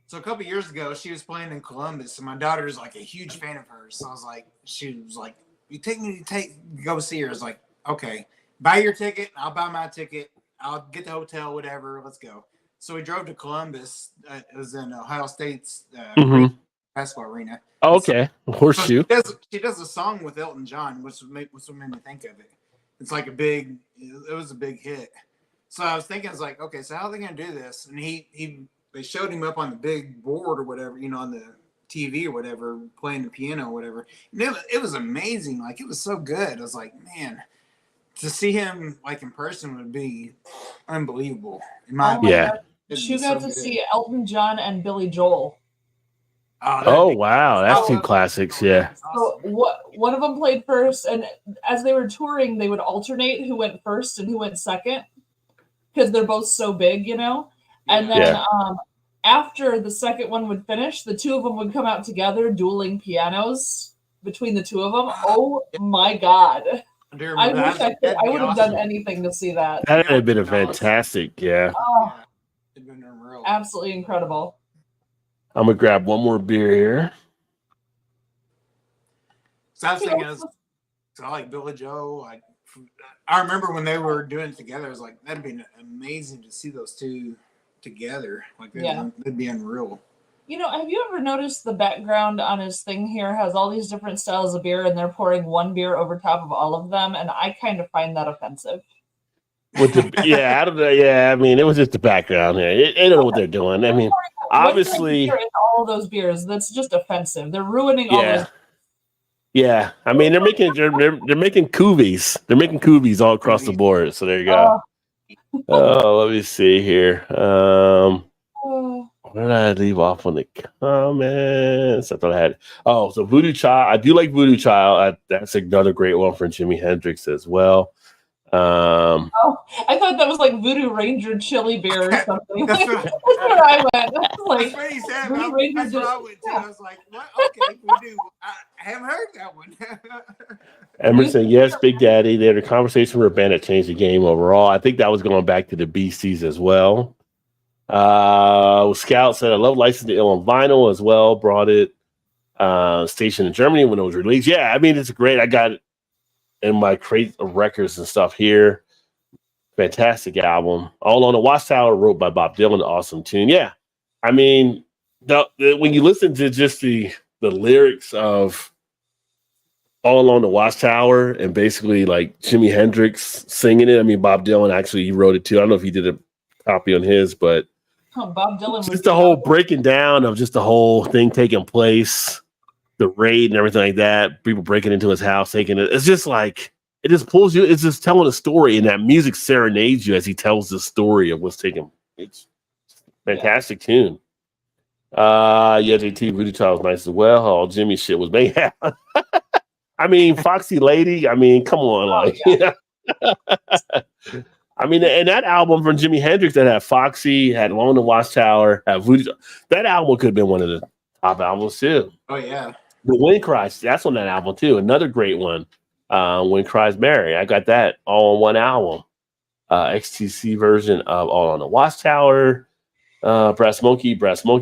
So a couple years ago, she was playing in Columbus, and my daughter is like a huge fan of hers. So she was like, "You take me to go see her." I was like, "Okay, buy your ticket. I'll buy my ticket. I'll get the hotel, whatever. Let's go." So we drove to Columbus. It was in Ohio State's basketball arena. Oh, okay, horseshoe. So she does a song with Elton John, which made me think of it. It's like it was a big hit. So I was thinking, it's like, okay, so how are they gonna do this? And they showed him up on the big board or whatever, on the TV or whatever, playing the piano or whatever. And it was amazing. Like, it was so good. I was like, man, to see him like in person would be unbelievable. In my opinion. She got to see Elton John and Billy Joel. Oh wow, that's two classics. Yeah. So one of them played first, and as they were touring, they would alternate who went first and who went second, because they're both so big, And then after the second one would finish, the two of them would come out together, dueling pianos between the two of them. Oh my God! I wish I could. I would have done anything to see that. That would have been a fantastic. Yeah. Oh, absolutely incredible. I'm gonna grab one more beer here. So I was thinking, I like Billy Joe. I remember when they were doing it together. I was like, that'd be amazing to see those two together. Like, they'd be unreal. Have you ever noticed the background on his thing here has all these different styles of beer, and they're pouring one beer over top of all of them, and I kind of find that offensive. With I mean, it was just the background here. They don't know what they're doing. I mean, obviously, all those beers, that's just offensive. They're ruining all those. Yeah, I mean, they're making koovies. They're making koovies all across the board. So there you go. Let me see here. Where did I leave off on the comments? I thought I had. Oh, so Voodoo Child. I do like Voodoo Child. That's another great one for Jimi Hendrix as well. I thought that was like Voodoo Ranger chili beer or something. That's where I went. That's what he said. That's where I went too. I was like, what? Okay, Voodoo. I haven't heard that one. Emerson, yes, Big Daddy. They had a conversation with a band that changed the game overall. I think that was going back to the Beasties as well. Scout said, I love License to Ill on vinyl as well. Brought it stationed in Germany when it was released. Yeah, I mean, it's great. I got it in my crate of records and stuff here. Fantastic album. All on the Watchtower, wrote by Bob Dylan. Awesome tune. Yeah. I mean, when you listen to just the lyrics of All on the Watchtower and basically like Jimi Hendrix singing it. I mean, Bob Dylan actually, he wrote it too. I don't know if he did a copy on his, but Bob Dylan just the whole breaking down of just the whole thing taking place, the raid and everything like that, people breaking into his house, taking it. It's just like, it just pulls you. It's just telling a story, and that music serenades you as he tells the story of what's taking. It's fantastic tune. JT Voodoo Child was nice as well. Oh, Jimmy shit was made. I mean, Foxy Lady. I mean, come on, I mean, and that album from Jimi Hendrix that had Foxy, had Alone in the Watchtower, had Voodoo. That album could have been one of the top albums too. Oh yeah. The Wind Cries, that's on that album too. Another great one. When Cries Mary. I got that all on one album. XTC version of All on the Watchtower. Brass Monkey,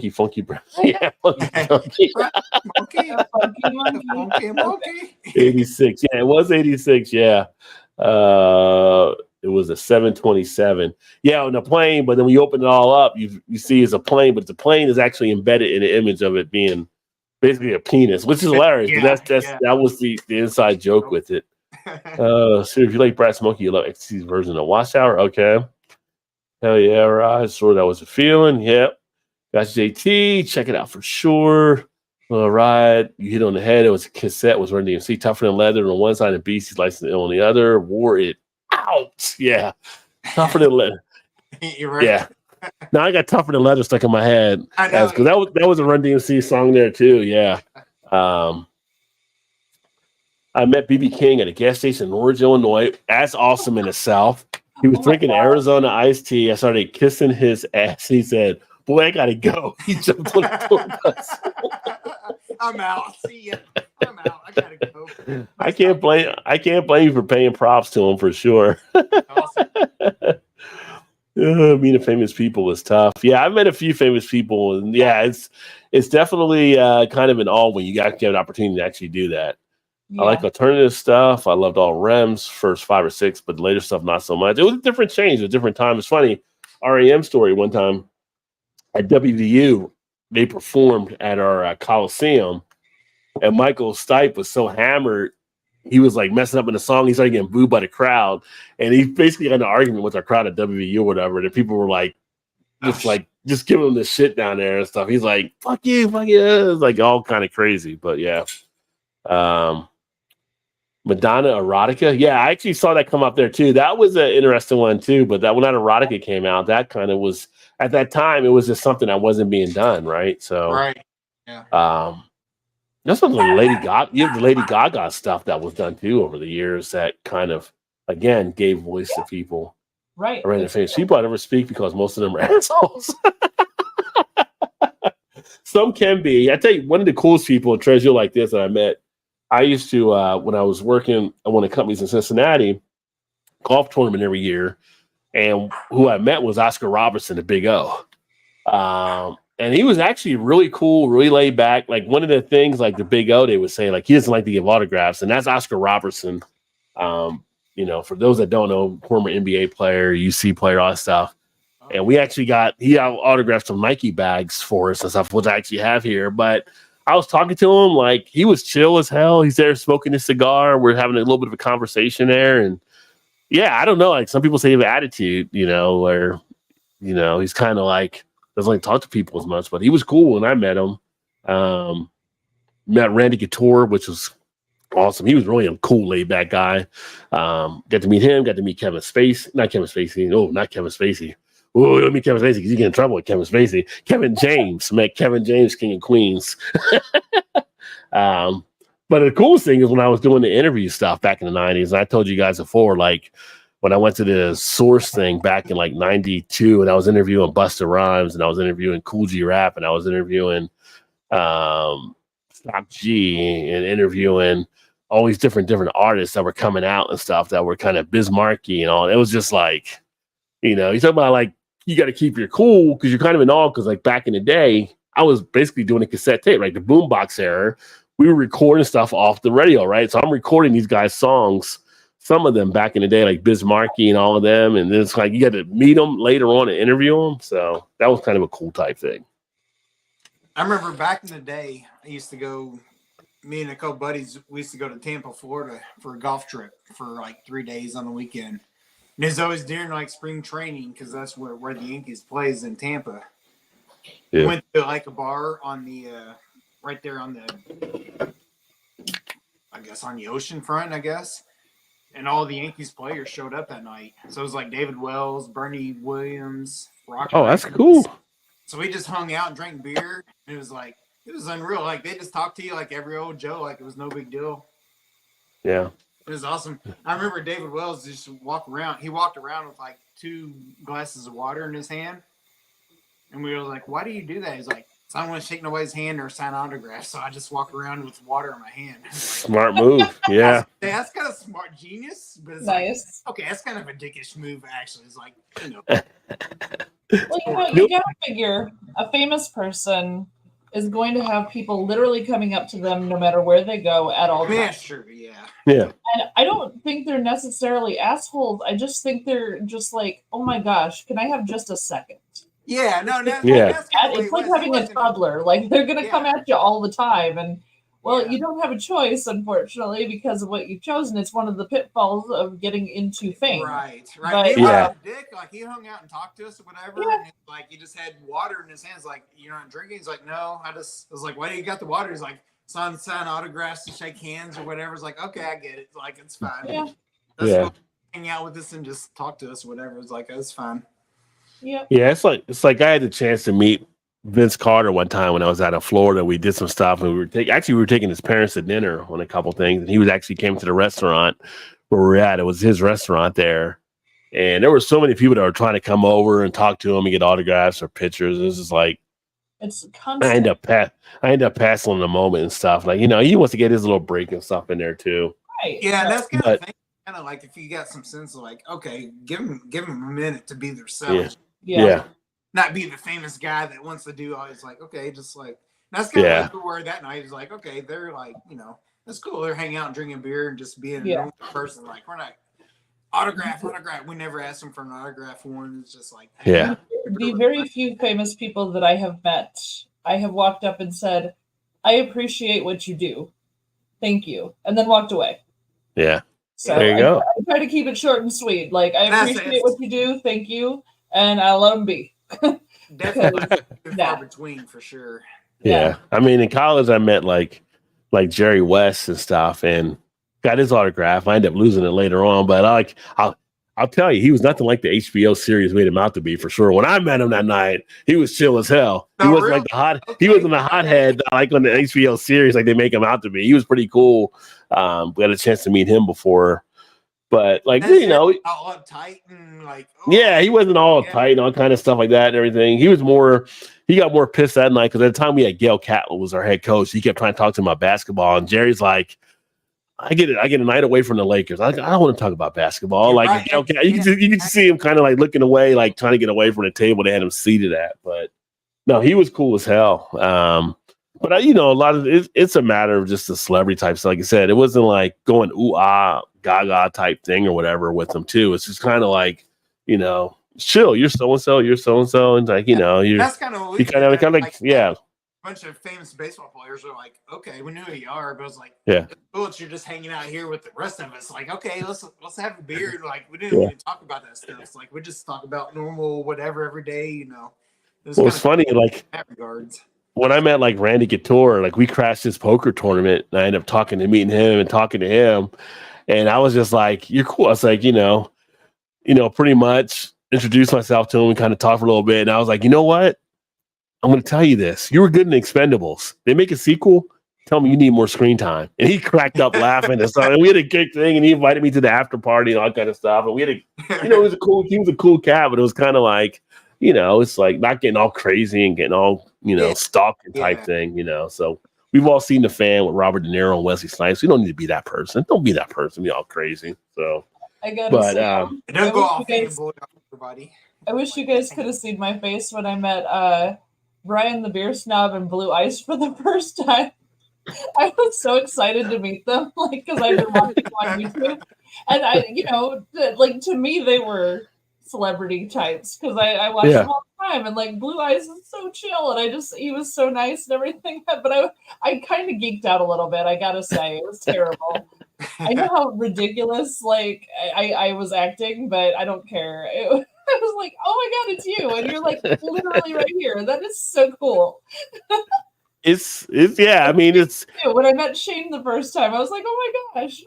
Funky Brass. Yeah, Funky. Monkey. 86. Yeah, it was 86. Yeah. It was a 727. Yeah, on the plane, but then when you open it all up, you see it's a plane, but the plane is actually embedded in the image of it being basically a penis, which is hilarious. Yeah, but yeah. that was the inside joke with it. So if you like Brad Smokey, you love XTC's version of Watchtower. Okay. Hell yeah, right. So that was a feeling. Yep. Got JT. Check it out for sure. All right. You hit on the head. It was a cassette. Was Run DMC. Tougher Than Leather on one side and Beasties License on the other. Wore it out. Yeah. Tougher Than Leather. You're right. Yeah. Now I got Tougher Than Leather stuck in my head. I know. Because that was a Run DMC song there too. Yeah. I met BB King at a gas station in Orange, Illinois. That's awesome in itself. He was drinking Arizona iced tea. I started kissing his ass. He said, "Boy, I gotta go." He jumped on the tour bus. I'm out. See ya. I'm out. I gotta go. I can't blame you for paying props to him for sure. Awesome. Meeting famous people is tough. Yeah, I've met a few famous people, and yeah, it's definitely kind of an all when you got to get an opportunity to actually do that. Yeah. I like alternative stuff. I loved all Rem's first 5 or 6, but the later stuff not so much. It was a different change, a different time. It's funny. REM story one time at WVU, they performed at our Coliseum, and Michael Stipe was so hammered, he was like messing up in the song. He started getting booed by the crowd, and he basically had an argument with our crowd at WVU or whatever. And people were like, just giving him the shit down there and stuff. He's like, fuck you. It was like all kind of crazy, but yeah. Madonna Erotica. Yeah, I actually saw that come up there too. That was an interesting one too. But that when that Erotica came out, that kind of was at that time. It was just something that wasn't being done, right? So, Right. Yeah. that's what the Lady Gaga. You have the Lady Gaga stuff that was done too over the years. That kind of again gave voice to people. Right. Random famous people I never speak because most of them are assholes. Some can be. I tell you, one of the coolest people, treasure like this that I met. I used to, when I was working at one of the companies in Cincinnati, golf tournament every year. And who I met was Oscar Robertson, the Big O. And he was actually really cool, really laid back. Like one of the things like the Big O, they would say, like, he doesn't like to give autographs. And that's Oscar Robertson. For those that don't know, former NBA player, UC player, all that stuff. And we actually he autographed some Nike bags for us and stuff, which I actually have here. But I was talking to him, like he was chill as hell. He's there smoking his cigar. We're having a little bit of a conversation there. And yeah, I don't know. Like some people say he have attitude, where, he's kind of like, doesn't like talk to people as much, but he was cool when I met him. Met Randy Couture, which was awesome. He was really a cool, laid back guy. Got to meet him, got to meet Kevin Spacey. Not Kevin Spacey. Oh, not Kevin Spacey. Oh, let me Kevin Spacey because you get in trouble with Kevin Spacey. Kevin James, met Kevin James, King of Queens. But the coolest thing is when I was doing the interview stuff back in the 90s, and I told you guys before, like when I went to the Source thing back in like 92, and I was interviewing Busta Rhymes, and I was interviewing Cool G Rap, and I was interviewing Stock G, and interviewing all these different artists that were coming out and stuff that were kind of Bismarcky and all. It was just like, you talk about like, you got to keep your cool because you're kind of in awe. Because like back in the day, I was basically doing a cassette tape, like the boombox era. We were recording stuff off the radio, right? So I'm recording these guys' songs, some of them back in the day, like Bismarcky and all of them. And it's like you got to meet them later on and interview them. So that was kind of a cool type thing. I remember back in the day, I used to go. Me and a couple buddies, we used to go to Tampa, Florida for a golf trip for like 3 days on the weekend. And it's always during like spring training because that's where the Yankees plays in Tampa. Yeah. Went to like a bar on the right there on the, I guess on the ocean front, I guess. And all the Yankees players showed up that night. So it was like David Wells, Bernie Williams, Rocky. Oh, that's cool. So we just hung out and drank beer. And it was unreal. Like they just talked to you like every old Joe, like it was no big deal. Yeah. It was awesome. I remember David Wells just walked around. He walked around with like 2 glasses of water in his hand. And we were like, why do you do that? He's like, so I don't want to shake nobody's hand or sign autographs. So I just walk around with water in my hand. Like, Smart move. Yeah. that's kind of smart genius. But it's Nice. like, okay, that's kind of a dickish move, actually. It's like, Well, you gotta figure a famous person is going to have people literally coming up to them no matter where they go at all times. Yeah, sure, yeah. Yeah. And I don't think they're necessarily assholes. I just think they're just like, oh my gosh, can I have just a second? Yeah, no, no, Yeah. that's kind of It's like having a toddler. Like they're gonna come at you all the time, and you don't have a choice, unfortunately, because of what you've chosen. It's one of the pitfalls of getting into fame. Right. But, he was a dick. Like he hung out and talked to us or whatever, and it's like he just had water in his hands. Like, you're not drinking. He's like, no. I was like, why do you got the water? He's like, sign autographs and shake hands or whatever. It's like, okay, I get it. Like, it's fine. Yeah. That's cool. Hang out with us and just talk to us or whatever. It's like, it's fine. Yeah. Yeah, it's like I had the chance to meet Vince Carter one time when I was out of Florida. We did some stuff, and we were taking his parents to dinner on a couple things, and he was actually came to the restaurant where we're at. It was his restaurant there, and there were so many people that were trying to come over and talk to him and get autographs or pictures. It was just like it's constant. I end up passing on the moment and stuff. Like, he wants to get his little break and stuff in there too. Right. Yeah, and that's kind of thing. Kind of like if you got some sense of like, okay, give them a minute to be themselves. Yeah. Not be the famous guy that wants to do all. It's like, okay, just like that's kind of like the word that night is like, okay, they're like, that's cool. They're hanging out and drinking beer and just being a normal person. Like, we're not autograph. We never asked them for an autograph one. It's just like, the very few famous people that I have met, I have walked up and said, I appreciate what you do. Thank you. And then walked away. Yeah. So there you go. I try to keep it short and sweet. Like, I appreciate what you do. Thank you. And I'll let them be. Definitely far between for sure. Yeah. I mean, in college, I met like Jerry West and stuff and got his autograph. I ended up losing it later on, but I'll tell you, he was nothing like the HBO series made him out to be for sure. When I met him that night, he was chill as hell. He wasn't like he wasn't the hothead like on the HBO series like they make him out to be. He was pretty cool. We had a chance to meet him before. But like, all uptight and like, he wasn't all uptight and all kind of stuff like that and everything. He got more pissed that night because at the time we had Gail Catlett was our head coach. He kept trying to talk to him about basketball, and Jerry's like, I get a night away from the Lakers. I don't want to talk about basketball. Like, you can just see him kind of like looking away, like trying to get away from the table they had him seated at. But no, he was cool as hell. But a lot of it's a matter of just the celebrity type stuff. Like I said, it wasn't like going ooh ah gaga type thing or whatever with them too. It's just kind of like, chill. You're so and so. You're so and so, and like you're that's kind of yeah. A bunch of famous baseball players are like, okay, we knew who you are, but it was like, cool, you're just hanging out here with the rest of us. Like, okay, let's have a beer. Like, we didn't even talk about that stuff. It's like we just talk about normal whatever every day. It's funny, like in that regards. When I met like Randy Couture, like we crashed this poker tournament, and I ended up meeting him and talking to him, and I was just like, "You're cool." I was like, pretty much introduced myself to him and kind of talked for a little bit, and I was like, you know what? I'm going to tell you this. You were good in Expendables. They make a sequel. Tell me you need more screen time. And he cracked up laughing and stuff. And we had a good thing, and he invited me to the after party and all that kind of stuff. And we had he was a cool cat, but it was kind of like, it's like not getting all crazy and getting all, stalking type thing, So we've all seen The Fan with Robert De Niro and Wesley Snipes. We don't need to be that person. Don't be that person. Be all crazy. So, don't go off everybody. I wish you guys could have seen my face when I met Brian the Beer Snob and Blue Ice for the first time. I was so excited to meet them, like, because I've been watching them on YouTube, and to me they were celebrity types because I watch them all the time, and like Blue Eyes is so chill, and he was so nice and everything. But I kind of geeked out a little bit. I gotta say, it was terrible. I know how ridiculous like I was acting, but I don't care. I was like, oh my god, it's you, and you're like literally right here. That is so cool. It's I mean it's when I met Shane the first time, I was like, oh my gosh,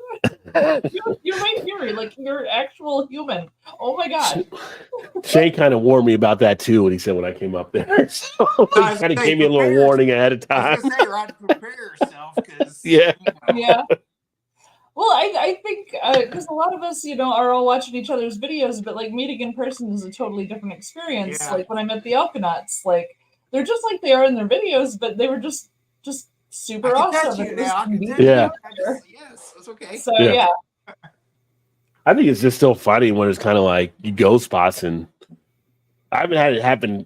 you're right here, like you're actual human. Oh my god. Shane kind of warned me about that too when he said when I came up there. So he kind of gave me a little warning ahead of time. I was gonna say, Rod, prepare yourself because yeah. Well, I think because a lot of us, are all watching each other's videos, but like meeting in person is a totally different experience. Yeah. Like when I met the Alkanauts, like they're just like they are in their videos, but they were just super awesome. Yes, that's okay. So yeah. I think it's just still funny when it's kind of like you go spots, and I haven't had it happen.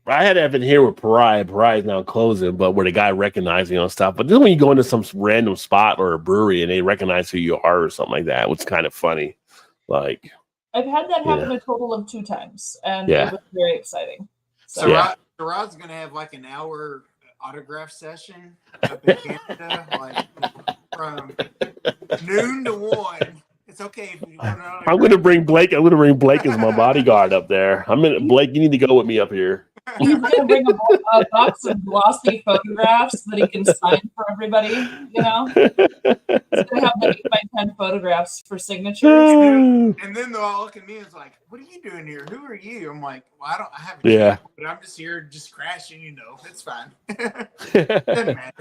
I had it happen here with Pariah. Pariah is now closing, but where the guy recognizing on stuff. But then when you go into some random spot or a brewery and they recognize who you are or something like that, which is kind of funny. Like I've had that happen a total of 2 times, and it was very exciting. So Yeah. Rod's gonna have like an hour autograph session up in Canada, like from noon to 1. It's okay if you want an autograph. I'm gonna bring Blake. I'm gonna bring Blake as my bodyguard up there. Blake. You need to go with me up here. He's gonna bring a box of glossy photographs that he can sign for everybody. You know, he's gonna have like 8x10 photographs for signatures. And then they'll all look at me and it's like, "What are you doing here? Who are you?" I'm like, "Well, I haven't. Yeah. But I'm just here, just crashing. You know, it's fine. Doesn't matter."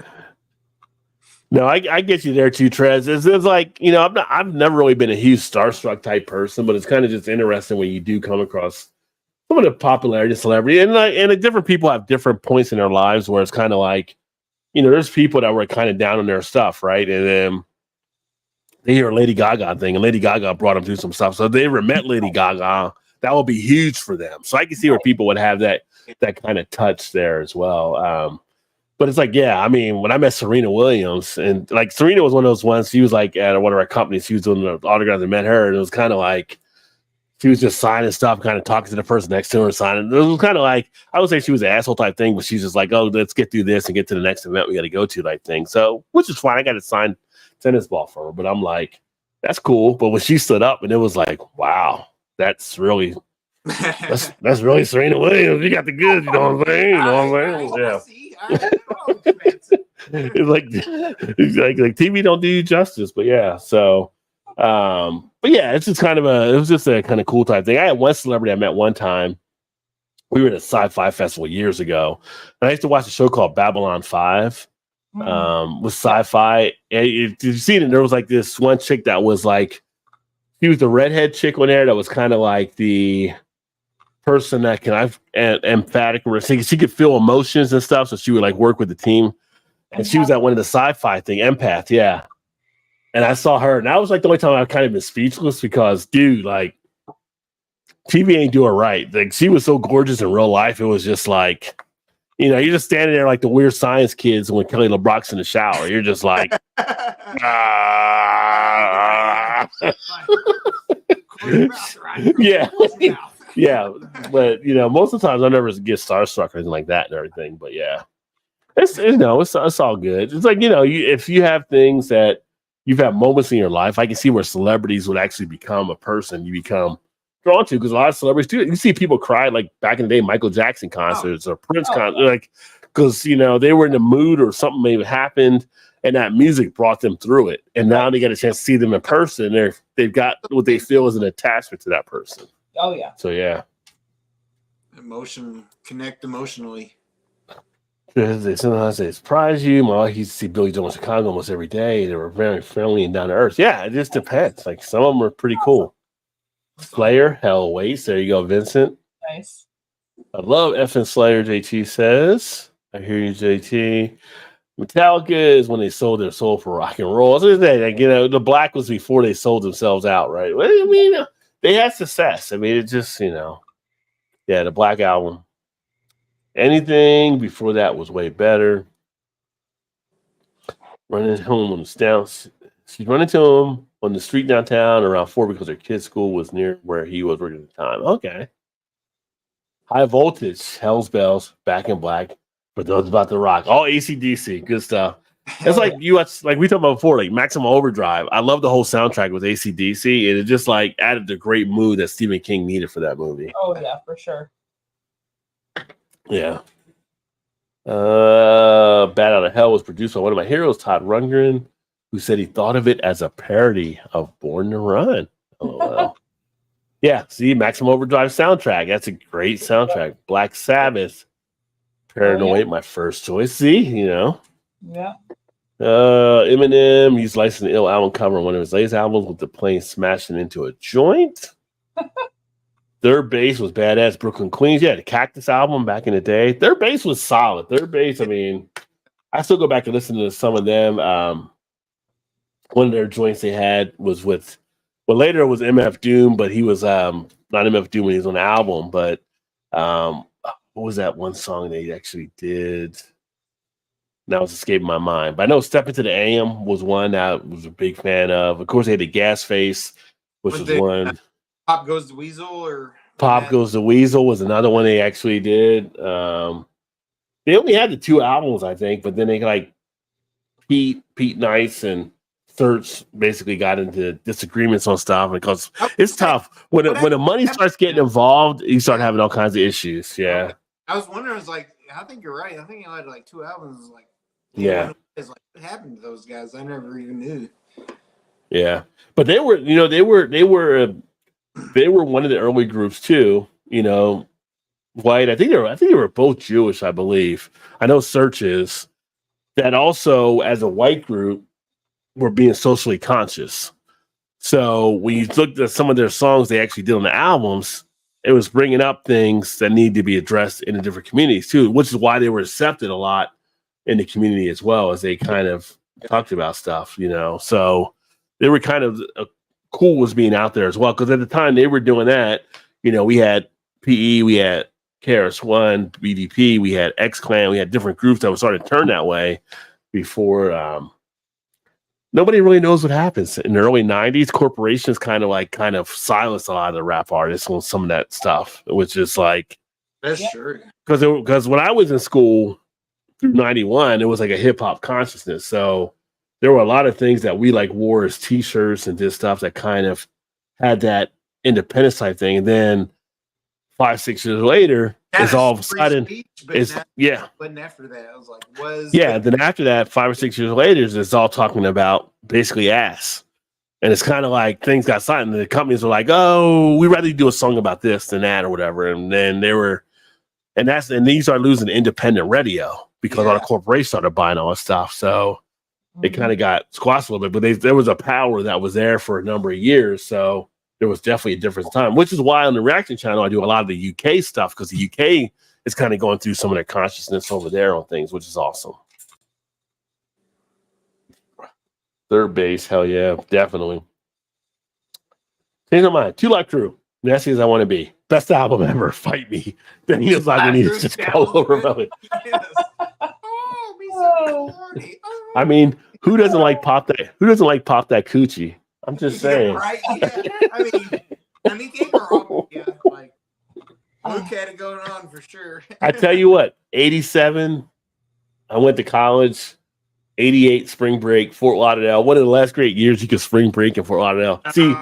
No, I get you there too, Trez. It's like, I've never really been a huge starstruck type person, but it's kind of just interesting when you do come across some of the popularity, celebrity, and different people have different points in their lives where it's kind of like, there's people that were kind of down on their stuff, right? And then they hear a Lady Gaga thing, and Lady Gaga brought them through some stuff. So if they ever met Lady Gaga, that would be huge for them. So I can see where people would have that kind of touch there as well. But it's like, yeah, I mean, when I met Serena Williams, and like Serena was one of those ones, she was like at one of our companies, she was doing the autograph and met her, and it was kind of like, she was just signing stuff, kind of talking to the person next to her, signing. It was kind of like, I would say she was an asshole type thing, but she's just like, oh, let's get through this and get to the next event we got to go to, like thing. So, which is fine. I got a signed tennis ball for her, but I'm like, that's cool. But when she stood up, and it was like, wow, that's really Serena Williams. You got the goods, you know what I'm saying? Yeah. It's like TV don't do you justice, but yeah. So, but yeah, it's just it was just a kind of cool type thing. I had one celebrity I met one time. We were at a sci-fi festival years ago, and I used to watch a show called Babylon 5 with sci-fi. And if you see it, there was like this one chick that was like, she was the redhead chick on there that was kind of like the person that can emphatic, where she could feel emotions and stuff, so she would like work with the team. And she was at one of the sci-fi thing, Empath, yeah. And I saw her, and that was like the only time I've kind of been speechless because, dude, like, TV ain't do her right. Like, she was so gorgeous in real life. It was just like, you're just standing there like the weird science kids when Kelly LeBrock's in the shower. You're just like, yeah. Yeah, but most of the times I never get starstruck or anything like that and everything. But yeah, it's all good. It's like if you have things that you've had moments in your life, I can see where celebrities would actually become a person you become drawn to, because a lot of celebrities do. You see people cry like back in the day, Michael Jackson concerts or Prince concerts, like because they were in the mood or something may have happened, and that music brought them through it. And now they get a chance to see them in person. They've got what they feel is an attachment to that person. Oh yeah. So yeah. Connect emotionally. Sometimes they surprise you. My wife used to see Billy Joel in Chicago almost every day. They were very friendly and down to earth. Yeah, it just depends. Like some of them are pretty cool. Slayer, Hell Waits. There you go, Vincent. Nice. I love effing Slayer, JT says. I hear you, JT. Metallica is when they sold their soul for rock and roll. So like, the Black was before they sold themselves out, right? Well, I mean, they had success. I mean, it just, yeah, the Black Album. Anything before that was way better. Running home on the down. She's running to him on the street downtown around 4 because her kid's school was near where he was working at the time. Okay. High Voltage, Hell's Bells, Back in Black. For those about to rock. All AC/DC. Good stuff. It's like like we talked about before, like Maximum Overdrive. I love the whole soundtrack with AC/DC, and it just like added the great mood that Stephen King needed for that movie. Oh yeah, for sure. Yeah. Bat Out of Hell was produced by one of my heroes, Todd Rundgren, who said he thought of it as a parody of Born to Run. LOL. Yeah, see, Maximum Overdrive soundtrack. That's a great soundtrack. Black Sabbath, Paranoid, my first choice. See, Yeah. Eminem used License to Ill album cover on one of his latest albums with the plane smashing into a joint. Their bass was badass. Brooklyn Queens. Yeah, the Cactus album back in the day. Their bass was solid. Their bass, I mean, I still go back and listen to some of them. One of their joints they had was with, well, later it was MF Doom, but he was not MF Doom when he was on the album, but what was that one song they actually did? Now it's escaping my mind. But I know Step Into the AM was one that I was a big fan of. Of course, they had the Gas Face, which was one. Pop Goes the Weasel, or Pop Goes the Weasel was another one they actually did. They only had the 2 albums, I think, but then they like Pete Nice and Search basically got into disagreements on stuff because it's tough when the money starts getting involved. You start having all kinds of issues. Yeah, I was wondering. I was like, I think you're right. I think you had like 2 albums. Like, yeah, it's like what happened to those guys? I never even knew. Yeah, but they were one of the early groups too. White. I think they were both Jewish. I believe. I know Search is that also as a white group were being socially conscious. So when you looked at some of their songs they actually did on the albums, it was bringing up things that need to be addressed in the different communities too, which is why they were accepted a lot in the community as well as they kind of talked about stuff. So they were kind of cool as being out there as well because at the time they were doing that. We had PE, we had KRS-One, BDP, we had X-Clan, we had different groups that were starting to turn that way before. Nobody really knows what happens in the early 90s. Corporations kind of silenced a lot of the rap artists on some of that stuff, which is like that's true. Because when I was in school through 91, it was like a hip hop consciousness. So there were a lot of things that we like wore as t-shirts and did stuff that kind of had that independence type thing. And then 5-6 years later, it's all of a sudden But after that, I was like, then after that, 5 or 6 years later, it's all talking about basically ass. And it's kind of like things got signed, and the companies were like, "Oh, we'd rather do a song about this than that, or whatever." And then and then you start losing independent radio because all the corporations started buying all this stuff. So it kind of got squashed a little bit, but there was a power that was there for a number of years. So there was definitely a difference in time, which is why on the Reaction channel, I do a lot of the UK stuff because the UK is kind of going through some of their consciousness over there on things, which is awesome. Third base, hell yeah, definitely. Change my mind. 2 Live Crew. Nasty as I want to be. Best album ever. Fight me. Then he was like, we need to just call over Rebellion. I mean, who doesn't like pop that? Who doesn't like pop that coochie? I'm just saying. Right? Yeah. I mean, they were all like Luke had it going on for sure. I tell you what, 87, I went to college. 88 spring break, Fort Lauderdale. One of the last great years you could spring break in Fort Lauderdale. See,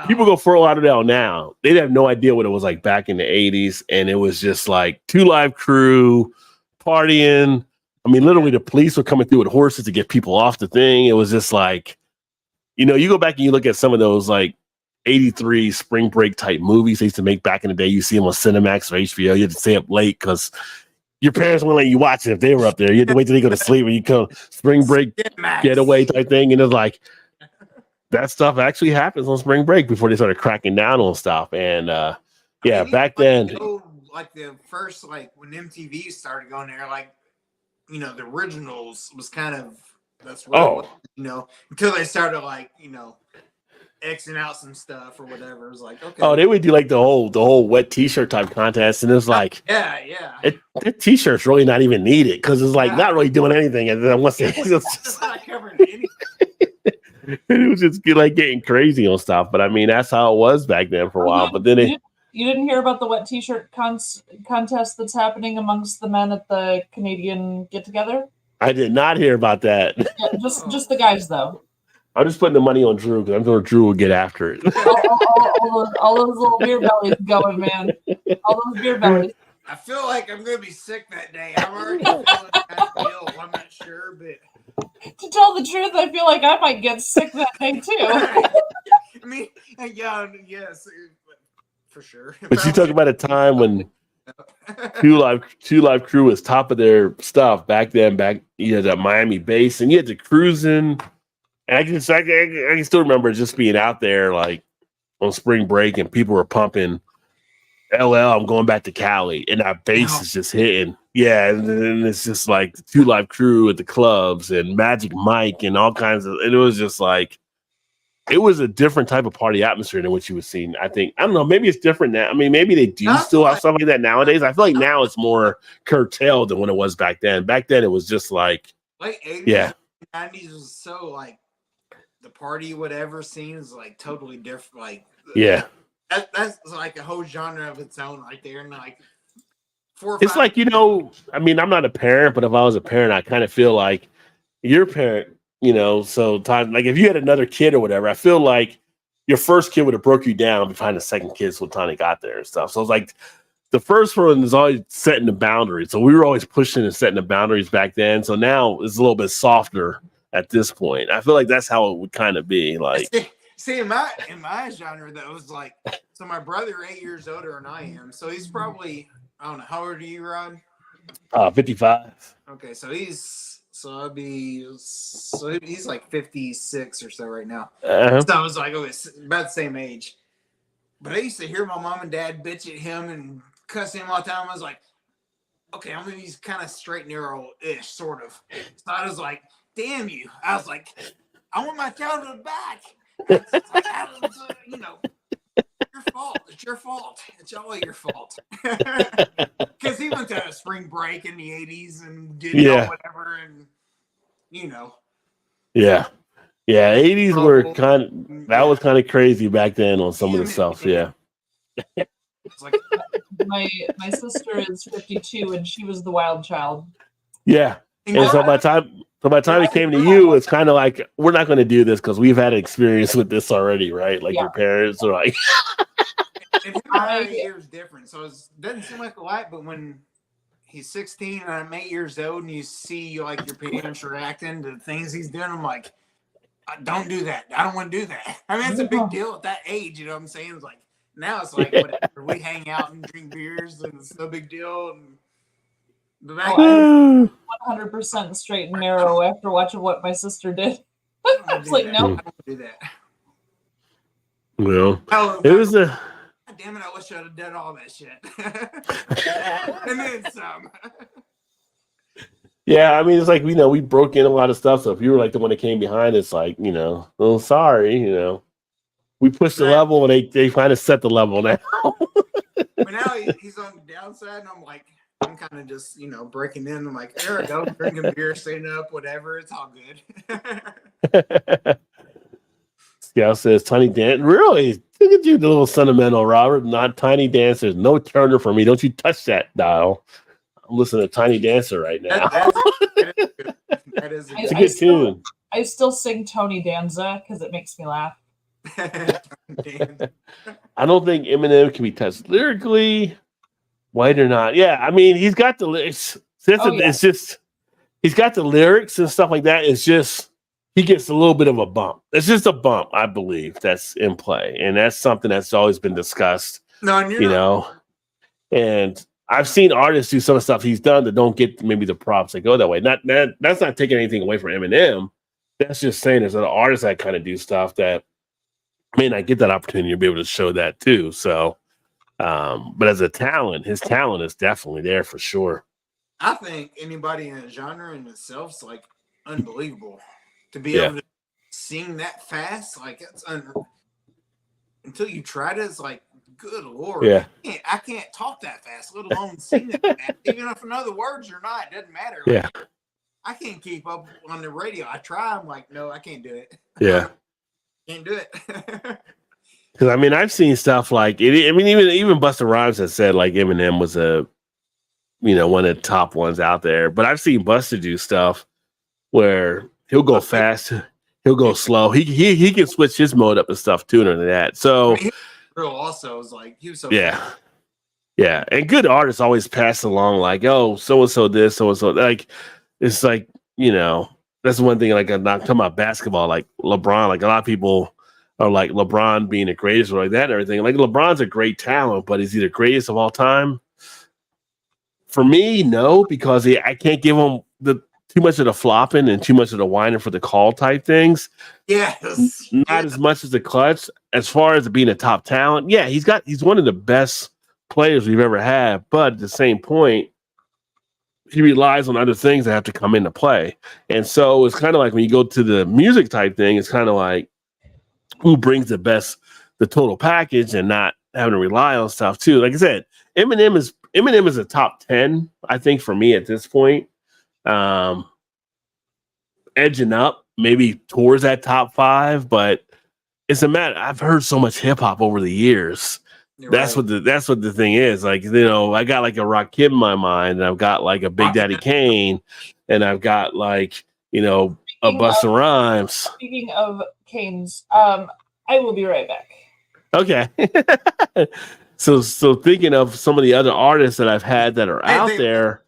people go Fort Lauderdale now. They'd have no idea what it was like back in the 80s. And it was just like 2 Live Crew, partying. I mean, literally the police were coming through with horses to get people off the thing. It was just like, you go back and you look at some of those like 83 spring break type movies they used to make back in the day. You see them on Cinemax or HBO. You had to stay up late because your parents wouldn't let you watch it if they were up there. You had to wait till they go to sleep when you come spring break getaway type thing. And it's like that stuff actually happens on spring break before they started cracking down on stuff. And back then, like the first, like when MTV started going there, like the originals was kind of that's what until they started like Xing out some stuff or whatever. It was like, okay. Oh, they would do like the whole wet t-shirt type contest, and it was like, that t-shirt's really not even needed because it's like not really doing anything. And then once it's not covering anything. It was just like getting crazy on stuff. But I mean, that's how it was back then for a while. But then you didn't hear about the wet t-shirt contest that's happening amongst the men at the Canadian get-together? I did not hear about that. Yeah, just the guys though. I'm just putting the money on Drew because I'm sure Drew will get after it. all those little beer bellies going, man. All those beer bellies. I feel like I'm going to be sick that day. I'm already feeling kind of ill. I'm not sure, but... To tell the truth, I feel like I might get sick that day, too. I mean, yes, for sure. But you talk about a time when 2 Live Crew was top of their stuff back then, that Miami base, and you had the cruising... And I can still remember just being out there like on spring break and people were pumping LL, I'm going back to Cali, and that bass is just hitting. Yeah, and then it's just like the 2 Live Crew at the clubs and Magic Mike and all kinds of, and it was just like, it was a different type of party atmosphere than what you was seeing. I don't know, maybe it's different now. I mean, maybe they do still have stuff like that nowadays. I feel like now it's more curtailed than when it was back then. Back then it was just like 80s, 90s was so like, the party whatever scene is like totally different, like That's like a whole genre of its own right there, and like 4 or It's 5. like, I mean, I'm not a parent, but if I was a parent, I kind of feel like you're a parent, so time, like if you had another kid or whatever, I feel like your first kid would have broke you down behind the second kid so time they got there and stuff. So it's like the first one is always setting the boundaries. So we were always pushing and setting the boundaries back then. So now it's a little bit softer at this point. I feel like that's how it would kind of be. Like, See, in my genre, though, it was like, so my brother 8 years older than I am, so he's probably, I don't know, how old are you, Rod? 55. Okay, so he's like 56 or so right now. Uh-huh. So I was like, it's about the same age. But I used to hear my mom and dad bitch at him and cuss him all the time. I was like, okay, I mean, he's kind of straight narrow-ish, sort of. So I was like, damn you. I was like, I want my childhood back. It's like, your fault. It's your fault. It's all your fault. Because he went to a spring break in the 80s and did whatever, and Yeah. 80s were that was kind of crazy back then on some of the stuff. Yeah. It's like, my sister is 52 and she was the wild child. Yeah. And so by the time it came to you, it's kind of like, we're not going to do this because we've had experience with this already, right? Like your parents are like. and my year is different, so it doesn't seem like a lot, but when he's 16 and I'm 8 years old and you see like your parents reacting to things he's doing, I'm like, don't do that. I don't want to do that. I mean, it's a big deal at that age, you know what I'm saying? It's like, now it's like, whatever. We hang out and drink beers and it's no big deal. And I'm 100% straight and narrow after watching what my sister did. I was like, no. I don't want to do that. Well, it was a. God damn it, I wish I'd have done all that shit. And then some. Yeah, I mean, it's like, we broke in a lot of stuff. So if you were like the one that came behind, it's like, oh, sorry, we pushed the level and they kind of set the level now. But now he's on the downside, and I'm kind of just, breaking in. I'm like, there I go, drinking beer, staying up, whatever. It's all good. Scout says, Tiny Dance. Really? Look at you, the little sentimental, Robert. Not Tiny Dancer. No Turner for me. Don't you touch that dial. I'm listening to Tiny Dancer right now. That is it's a good tune. I still sing Tony Danza because it makes me laugh. I don't think Eminem can be touched lyrically. White or not. Yeah, I mean, he's got the lyrics. It's just, he's got the lyrics and stuff like that. It's just, he gets a little bit of a bump. It's just a bump, I believe, that's in play. And that's something that's always been discussed, And I've seen artists do some of the stuff he's done that don't get maybe the props that go that way. That's not taking anything away from Eminem. That's just saying there's other artists that kind of do stuff that may not get that opportunity to be able to show that too. So, but as a talent, his talent is definitely there for sure. I think anybody in a genre in itself is like unbelievable to be able to sing that fast. Like it's until you try to, it's like, good Lord. Yeah. I can't talk that fast, let alone sing that fast. Even if I know the words or not, it doesn't matter. Like, I can't keep up on the radio. I try. I'm like, no, I can't do it. Yeah. Can't do it. Because I mean, I've seen stuff like it. I mean, even Busta Rhymes has said like Eminem was one of the top ones out there. But I've seen Busta do stuff where he'll go fast, he'll go slow. He can switch his mode up and stuff too, and that. So, Real also was like he was so yeah. And good artists always pass along like, oh, so and so this, so and so. Like it's like that's one thing. Like I'm not talking about basketball, like LeBron. Like a lot of people are like LeBron being the greatest or like that and everything. Like LeBron's a great talent, but is he the greatest of all time? For me, no, because I can't give him too much of the flopping and too much of the whining for the call type things. Yes. Not as much as the clutch. As far as being a top talent, yeah, he's one of the best players we've ever had. But at the same point, he relies on other things that have to come into play. And so it's kind of like when you go to the music type thing, it's kind of like who brings the total package and not having to rely on stuff too. Like I said, Eminem is a top 10, I think, for me at this point. Edging up maybe towards that top 5, but it's a matter. I've heard so much hip hop over the years. That's what the thing is. Like, I got like a Rakim in my mind, and I've got like a Big Daddy Kane, and I've got like, a Busta Rhymes. Speaking of Kane's, I will be right back. Okay. So thinking of some of the other artists that I've had that are out there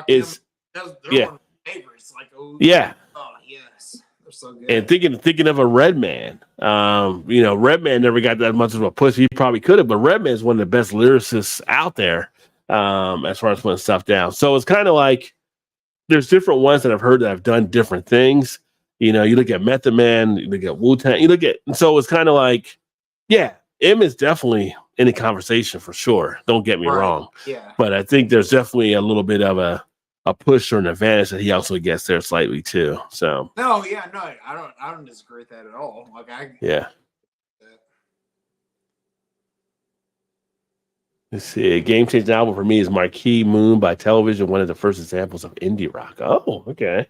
is they're one of my favorites. Like, yeah. Oh yes. They're so good. And thinking of a Redman. Redman never got that much of a push. He probably could have, but Redman is one of the best lyricists out there, as far as putting stuff down. So it's kind of like there's different ones that I've heard that have done different things. You look at Method Man, you look at Wu-Tang, so it's kind of like, yeah, M is definitely in the conversation for sure. Don't get me wrong. Yeah. But I think there's definitely a little bit of a push or an advantage that he also gets there slightly too. So no, I don't disagree with that at all. Like let's see. A game-changing album for me is Marquee Moon by Television, one of the first examples of indie rock. Oh, okay.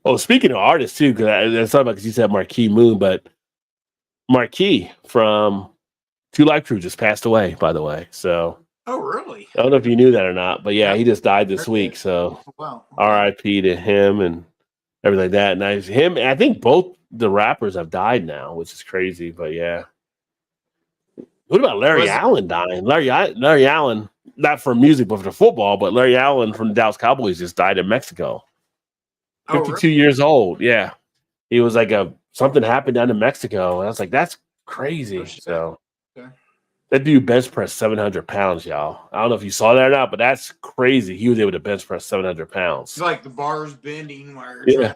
Oh, speaking of artists too, because I thought about because you said Marquee Moon, but Marquee from Two Live Crew just passed away, by the way. So oh, really? I don't know if you knew that or not, but yeah, he just died this week. So R.I.P. to him and everything like that. And I think both the rappers have died now, which is crazy. But yeah. What about Larry Allen dying? Larry Allen, not for music, but for football, but Larry Allen from the Dallas Cowboys just died in Mexico. 52 years old. Yeah. He was like something happened down in Mexico. And I was like, that's crazy. So that dude bench pressed 700 pounds, y'all. I don't know if you saw that or not, but that's crazy. He was able to bench press 700 pounds. It's like the bars bending. Yeah.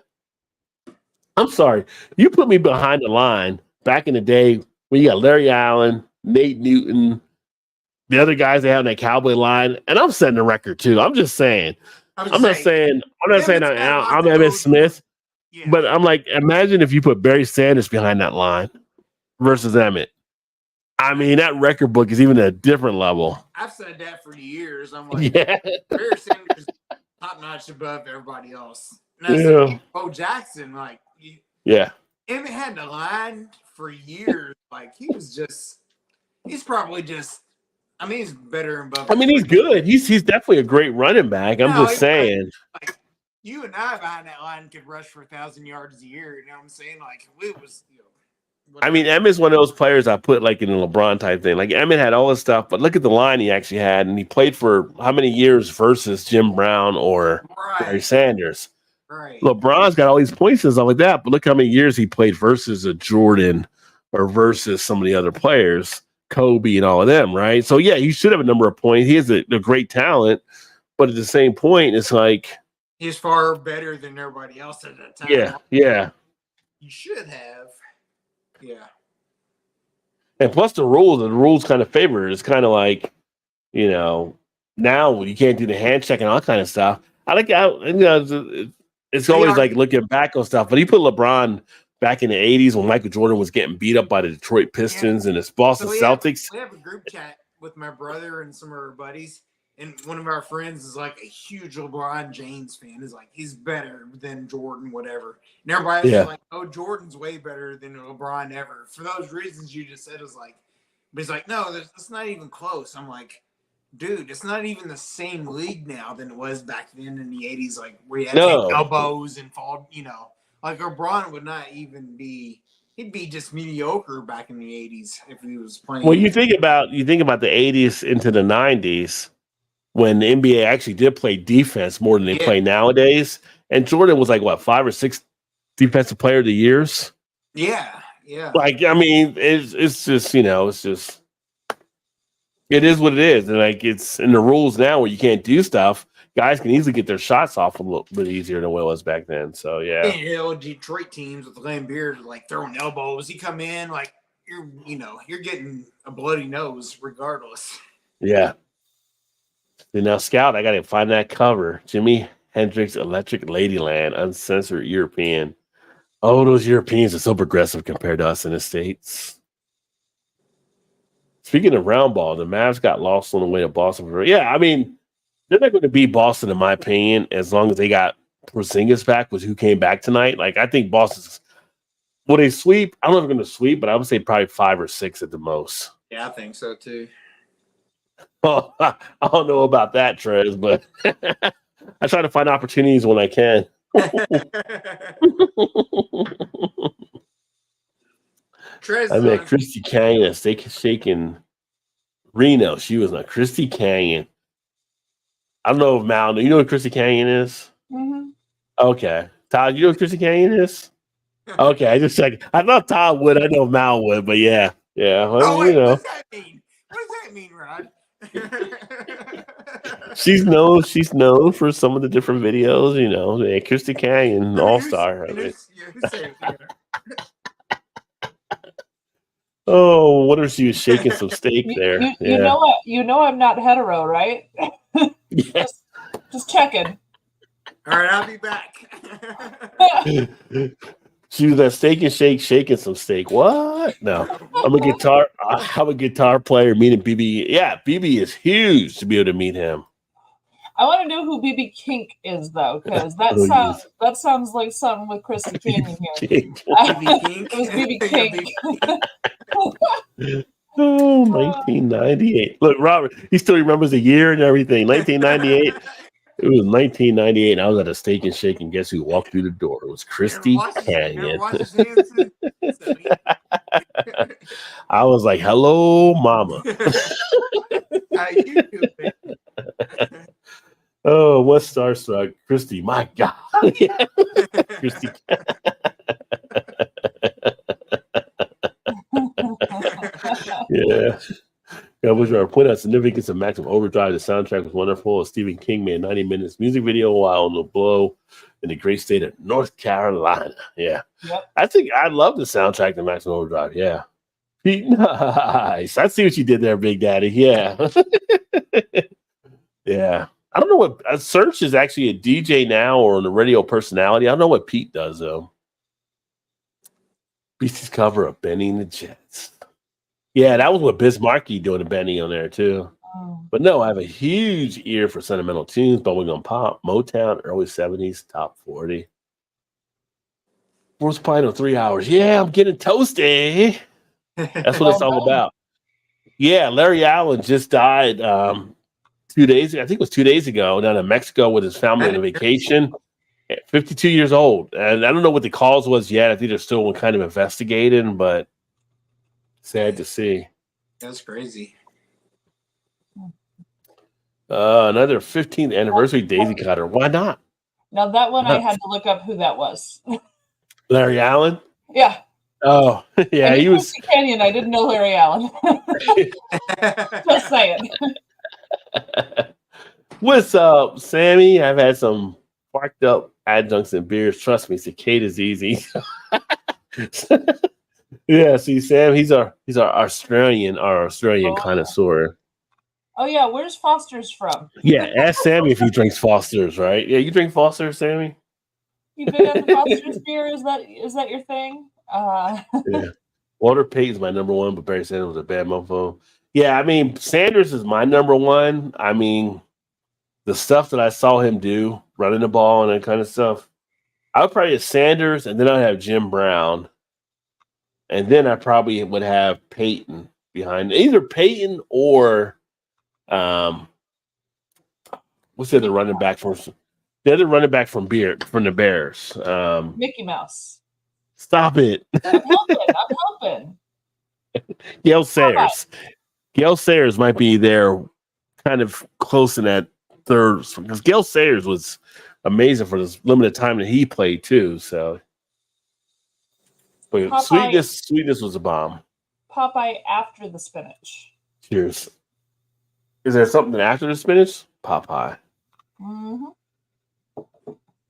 I'm sorry. You put me behind the line back in the day when you got Larry Allen, Nate Newton, the other guys they had on that Cowboy line, and I'm setting the record too. I'm just saying. I'm not saying I'm Emmitt Smith, but I'm like, imagine if you put Barry Sanders behind that line versus Emmitt. I mean, that record book is even a different level. I've said that for years. I'm like, Barry Sanders top notch above everybody else. And Bo Jackson, like, Emmitt had the line for years. Like, he's probably just. I mean, he's better above. I mean, he's good. He's definitely a great running back. I'm just saying. Like, you and I behind that line could rush for 1,000 yards a year. You know what I'm saying? Like, it was. I mean, Emmitt's one of those players I put like in a LeBron type thing. Like Emmitt had all this stuff, but look at the line he actually had, and he played for how many years versus Jim Brown or Barry Sanders. Right. LeBron's got all these points and stuff like that, but look how many years he played versus a Jordan or versus some of the other players, Kobe and all of them, right? So yeah, he should have a number of points. He has a great talent, but at the same point, it's like he's far better than everybody else at that time. Yeah. You should have. Yeah. And plus the rules kind of favor it. It's kind of like, now you can't do the hand check and all that kind of stuff. It's always like looking back on stuff, but he put LeBron back in the 80s when Michael Jordan was getting beat up by the Detroit Pistons and the Boston Celtics. We have a group chat with my brother and some of our buddies. And one of our friends is like a huge LeBron James fan. He's like, he's better than Jordan, whatever. And everybody's like, oh, Jordan's way better than LeBron ever. For those reasons you just said, is like, but he's like, no, that's not even close. I'm like, dude, it's not even the same league now than it was back then in the 80s, like where you had to take elbows and fall, like LeBron would not even be. He'd be just mediocre back in the 80s if he was playing. Well, you think about the 80s into the 90s. When the NBA actually did play defense more than they play nowadays. And Jordan was like, 5 or 6 defensive player of the years? Yeah. Like, I mean, it's just, it is what it is. And like, it's in the rules now where you can't do stuff. Guys can easily get their shots off a little bit easier than what it was back then. So, yeah. And Detroit teams with Lamb Beard, like throwing elbows. He come in, like, you're getting a bloody nose regardless. Yeah. And now, Scout, I got to find that cover. Jimi Hendrix Electric Ladyland, uncensored European. Oh, those Europeans are so progressive compared to us in the States. Speaking of round ball, the Mavs got lost on the way to Boston. Yeah, I mean, they're not going to beat Boston, in my opinion, as long as they got Porzingis back, who came back tonight. Like, I think Boston's Will they sweep? I don't know if they're going to sweep, but I would say probably 5 or 6 at the most. Yeah, I think so too. Oh, I don't know about that, Trez, but I try to find opportunities when I can. Trez I met Christy Canyon at Steak and Shake in Reno. She was not Christy Canyon. I don't know if Mal, you know what Christy Canyon is? Mm-hmm. Okay. Todd, you know what Christy Canyon is? Okay, I just checked. I thought Todd would. I know Mal would, but yeah. Yeah. Well, Oh, wait, you know. what's that mean? What does that mean, Rod? She's known for some of the different videos, you know. Yeah, Christy Canyon, all-star. Oh, what if she was shaking some steak there? You know what? You know I'm not hetero, right? Yeah. Just checking. All right, I'll be back. She was at Steak and Shake shaking some steak. What? No, I'm a guitar player. Meeting BB. Yeah, BB is huge to be able to meet him. I want to know who BB Kink is though, because that sounds like something with Christy Canyon here. It was BB Kink. Oh, 1998. Look, Robert, he still remembers the year and everything. 1998. It was 1998, and I was at a Steak and Shake, and guess who walked through the door? It was Christy Canyon. I was like, "Hello, Mama." How you doing? Oh, what starstruck, Christy? My God, Christy. Yeah. Yeah, which are point out significance of Maximum Overdrive. The soundtrack was wonderful. Stephen King made a 90 minutes music video while on the blow in the great state of North Carolina. Yeah. Yep. I think I love the soundtrack to Maximum Overdrive. Yeah. Nice. I see what you did there, Big Daddy. Yeah. Yeah. I don't know what Search is actually a DJ now or a radio personality. I don't know what Pete does though. Beastie's cover of Benny and the Jets. Yeah, that was what Bismarcky doing to Benny on there too. But no, I have a huge ear for sentimental tunes, bubblegum pop, Motown, early 70s, top 40. Where's Pino 3 hours? Yeah, I'm getting toasty. That's what it's all about. Yeah, Larry Allen just died 2 days ago. I think it was 2 days ago down in Mexico with his family on a vacation. 52 years old. And I don't know what the cause was yet. I think they're still kind of investigating, but sad to see. That's crazy. Another 15th anniversary Daisy Cutter. Why not? Now that one I had to look up who that was. Larry Allen? Yeah. Oh, yeah. He was Canyon. I didn't know Larry Allen. Just saying. What's up, Sammy? I've had some sparked up adjuncts and beers. Trust me, cicada's easy. Yeah, see, Sam, he's our Australian connoisseur. Oh yeah, where's Foster's from? Yeah, ask Sammy if he drinks Foster's, right? Yeah, you drink Foster's, Sammy? You big on the Foster's beer? Is that your thing? Yeah. Walter Payton's my number one, but Barry Sanders was a bad mofo. Yeah, I mean, Sanders is my number one. I mean, the stuff that I saw him do, running the ball and that kind of stuff, I would probably have Sanders, and then I'd have Jim Brown. And then I probably would have Peyton behind either Peyton or what's the other running back from the Bears? Mickey Mouse. Stop it. I'm helping. Gail Sayers. Gail Sayers might be there kind of close in that third because Gail Sayers was amazing for this limited time that he played too. So but sweetness was a bomb. Popeye after the spinach. Cheers. Is there something after the spinach? Popeye. Mm-hmm.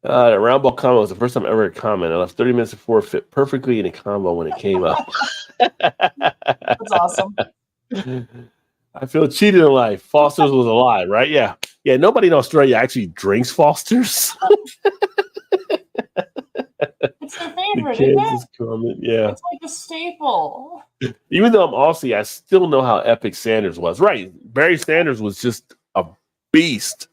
The round ball combo was the first time I ever had a comment. I left 30 minutes before it fit perfectly in a combo when it came up. That's awesome. I feel cheated in life. Foster's was a lie, right? Yeah. Yeah, nobody in Australia actually drinks Foster's. It's their favorite, isn't it? Comment. Yeah. It's like a staple. Even though I'm Aussie, I still know how epic Sanders was. Right. Barry Sanders was just a beast.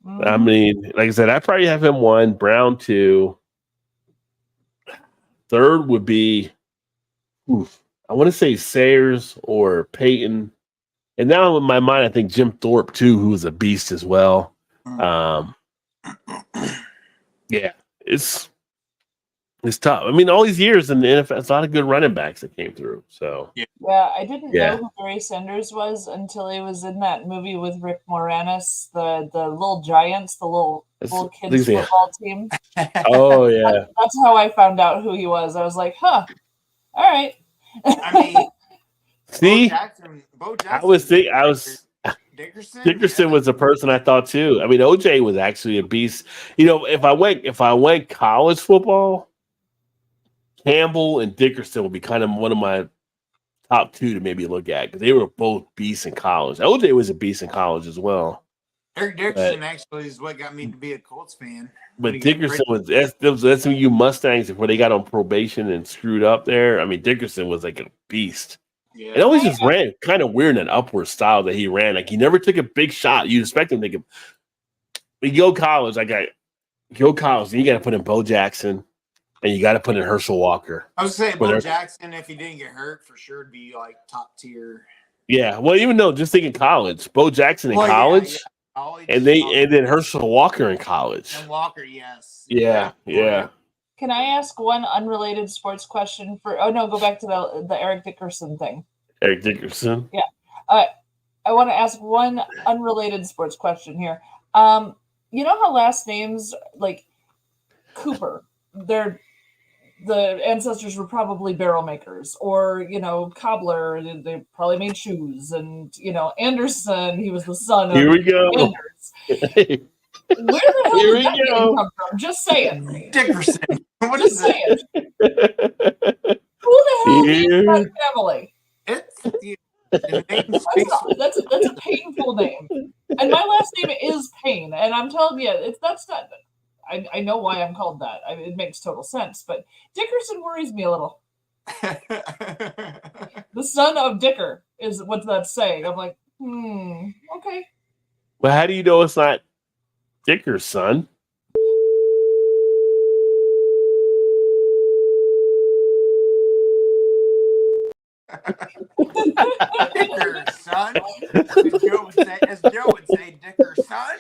Mm-hmm. I mean, like I said, I probably have him 1, Brown 2. third would be, I want to say Sayers or Peyton. And now in my mind, I think Jim Thorpe too, who was a beast as well. Yeah, it's tough. I mean, all these years in the NFL, it's a lot of good running backs that came through. So Yeah, I didn't know who Barry Sanders was until he was in that movie with Rick Moranis, the Little Giants, the little kids football team. Oh yeah, that's how I found out who he was. I was like, huh, all right. I mean, see, Bo Jackson. Dickerson was a person I thought too. I mean, OJ was actually a beast. You know, if I went college football, Campbell and Dickerson would be kind of one of my top two to maybe look at because they were both beasts in college. OJ was a beast in college as well. Eric Dickerson actually is what got me to be a Colts fan. But Dickerson was that's when you Mustangs before they got on probation and screwed up there. I mean, Dickerson was like a beast. Yeah. It always just ran kind of weird in an upward style that he ran. Like he never took a big shot. You expect him to take you go college, and you got to put in Bo Jackson and you got to put in Herschel Walker. I was saying Bo Jackson, if he didn't get hurt, for sure would be like top tier. Yeah, well, even though just thinking college, Bo Jackson in college, and then Herschel Walker in college. And Walker, yes. Yeah. Can I ask one unrelated sports question go back to the Eric Dickerson thing. Eric Dickerson? Yeah. I want to ask one unrelated sports question here. You know how last names like Cooper, the ancestors were probably barrel makers, or cobbler, they probably made shoes, and Anderson, he was the son of Anders. Where the hell did that name come from? Just saying. Dickerson. What Just is saying. Who the hell named that family? That's a painful name. And my last name is Payne. And I'm telling you, that's not. I know why I'm called that. It makes total sense. But Dickerson worries me a little. The son of Dicker is what that's saying. I'm like, okay. Well, how do you know it's not Dicker's son? Dicker's son. As Joe would say, Dicker's son.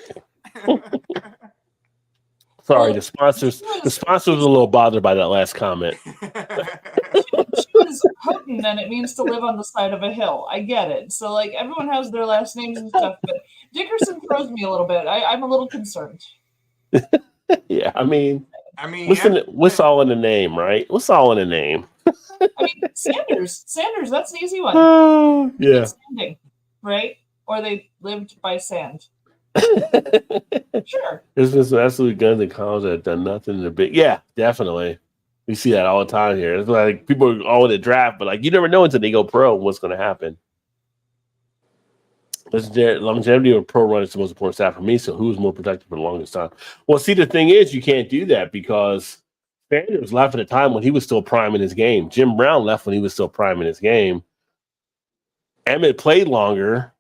Sorry, the sponsors was a little bothered by that last comment. Is potent and it means to live on the side of a hill. I get it. So like everyone has their last names and stuff, but Dickerson throws me a little bit. I'm a little concerned. Yeah, I mean, what's all in the name, right? What's all in the name? I mean, Sanders, that's an easy one. Yeah. Standing, right? Or they lived by sand. Sure. There's been some absolute guns in college that have done nothing in the big. Yeah, definitely. We see that all the time here. It's like people are all in the draft, but like you never know until they go pro what's going to happen. Longevity of pro run is the most important stat for me. So who's more protected for the longest time? Well, see, the thing is, you can't do that because Sanders left at a time when he was still prime in his game. Jim Brown left when he was still prime in his game. Emmett played longer,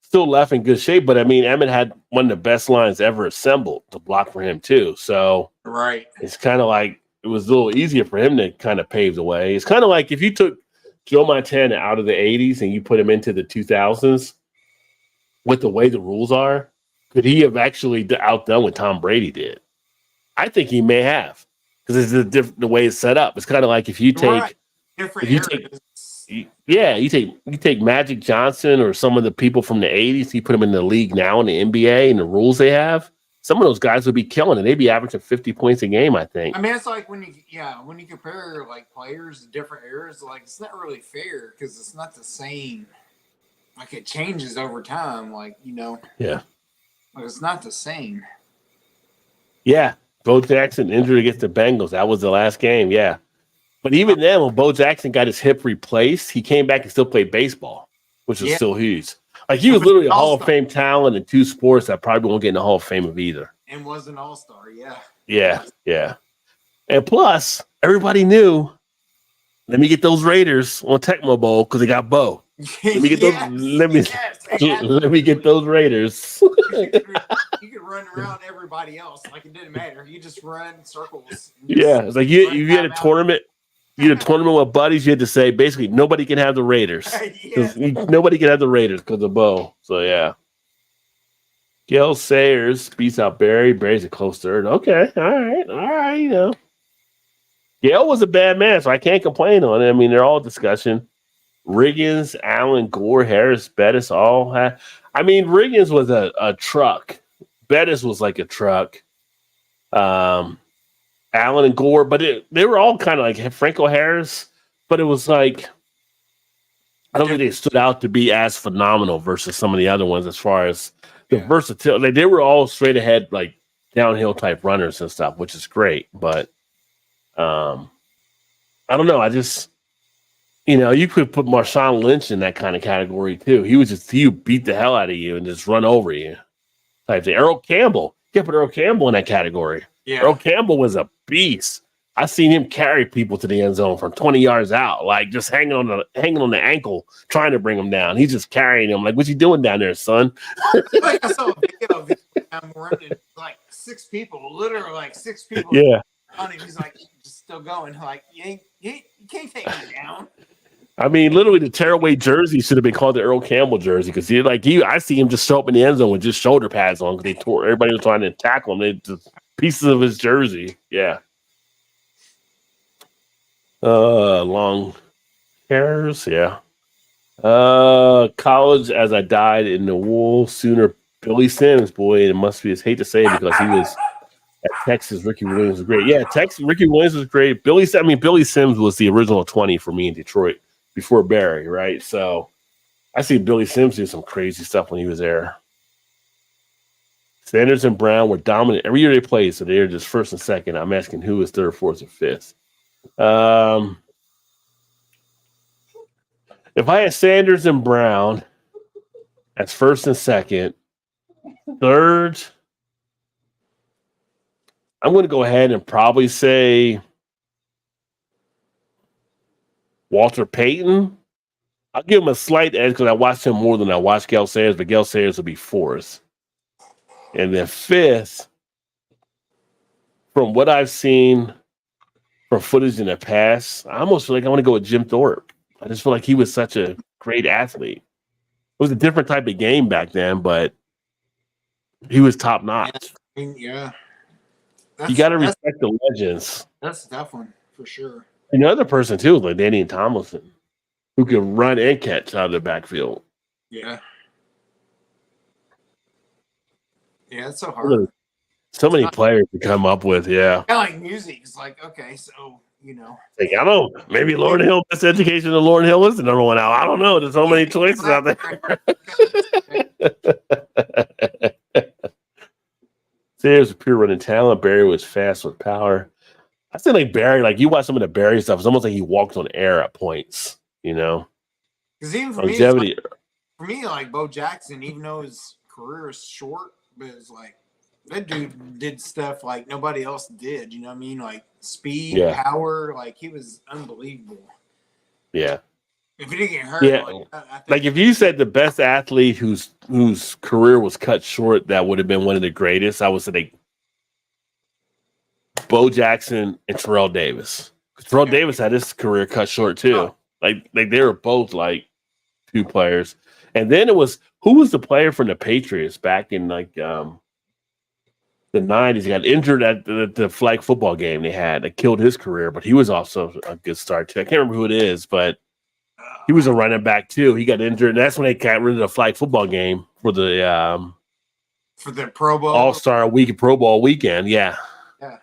still left in good shape, but I mean, Emmett had one of the best lines ever assembled to block for him too. So right, it's kind of like it was a little easier for him to kind of pave the way. It's kind of like if you took Joe Montana out of the 80s and you put him into the 2000s with the way the rules are, could he have actually outdone what Tom Brady did? I think he may have because it's the way it's set up. It's kind of like if you take, you take Magic Johnson or some of the people from the 80s, you put them in the league now in the NBA and the rules they have, some of those guys would be killing it. They'd be averaging 50 points a game, I think. I mean, it's like when you compare like players in different eras, like it's not really fair because it's not the same. Like it changes over time, Yeah. Like it's not the same. Yeah. Bo Jackson injured against the Bengals. That was the last game, yeah. But even then, when Bo Jackson got his hip replaced, he came back and still played baseball, which is still huge. Like he was literally a Hall of Fame talent in two sports that probably won't get in the Hall of Fame of either. And was an all-star, yeah. Yeah. And plus, everybody knew, let me get those Raiders on Tecmo Bowl because they got Bo. Let me get those. Let me get those Raiders. You could run around everybody else, like it didn't matter. You just run circles. Yeah, it's like you had a tournament. you had a tournament with buddies. You had to say basically nobody can have the Raiders. Yeah. Nobody can have the Raiders because of Bo. So yeah. Gail Sayers beats out Barry. Barry's a close third. Okay, all right. You know, Gail was a bad man, so I can't complain on it. I mean, they're all discussion. Riggins, Allen, Gore, Harris, Bettis all had. I mean, Riggins was a truck. Bettis was like a truck. Allen and Gore, but they were all kind of like Franco Harris, but it was like I don't think they stood out to be as phenomenal versus some of the other ones as far as the versatility. Like, they were all straight ahead, like downhill type runners and stuff, which is great. But I don't know. I just, you could put Marshawn Lynch in that kind of category too. He would beat the hell out of you and just run over you. Type thing. Earl Campbell. You put Earl Campbell in that category. Yeah. Earl Campbell was a beast. I seen him carry people to the end zone from 20 yards out, like just hanging on the ankle, trying to bring him down. He's just carrying him. Like, what you doing down there, son? Like I saw a video of him running like 6 people, literally like 6 people. Yeah. On him. He's like just still going. Like you can't take me down. I mean, literally, the tearaway jersey should have been called the Earl Campbell jersey because I see him just show up in the end zone with just shoulder pads on because everybody was trying to tackle him. They just pieces of his jersey. Yeah. Long hairs. Yeah. College as I died in the wool sooner. Billy Sims, boy, it must be. It's hate to say it because he was at Texas. Ricky Williams was great. Yeah, Texas. Ricky Williams was great. Billy Sims was the original 20 for me in Detroit before Barry, right? So I see Billy Sims do some crazy stuff when he was there. Sanders and Brown were dominant every year they played, so they were just first and second. I'm asking who was third, fourth, or fifth. If I had Sanders and Brown as first and second, third, I'm going to go ahead and probably say Walter Payton. I'll give him a slight edge because I watched him more than I watched Gale Sayers, but Gale Sayers will be fourth. And then fifth, from what I've seen from footage in the past, I almost feel like I want to go with Jim Thorpe. I just feel like he was such a great athlete. It was a different type of game back then, but he was top notch. Yeah. You got to respect the legends. That's a tough one for sure. Another person too, like Danny Tomlinson, who could run and catch out of the backfield. Yeah. Yeah, it's so hard. So many players to come up with, yeah. Kind of like music. It's like, okay, so Like, I don't know. Maybe Lauryn Hill, best education of Lauryn Hill is the number one out. I don't know. There's so many choices out there. Sayers was pure running talent. Barry was fast with power. I say like Barry, like you watch some of the Barry stuff, it's almost like he walked on air at points, Because even for longevity. me, like Bo Jackson, even though his career is short, but it's like that dude did stuff like nobody else did. You know what I mean? Like speed, power, like he was unbelievable. Yeah. If he didn't get hurt, yeah. I think Like if you said the best athlete whose career was cut short, that would have been one of the greatest. I would say Bo Jackson and Terrell Davis. Terrell Davis had his career cut short too. Oh. Like they were both like two players. And then it was who was the player from the Patriots back in like the 90s? He got injured at the flag football game they had that killed his career, but he was also a good start too. I can't remember who it is, but he was a running back too. He got injured, and that's when they got rid of the flag football game for the Pro Bowl All-Star Week, Pro Bowl weekend. Yeah. Yeah.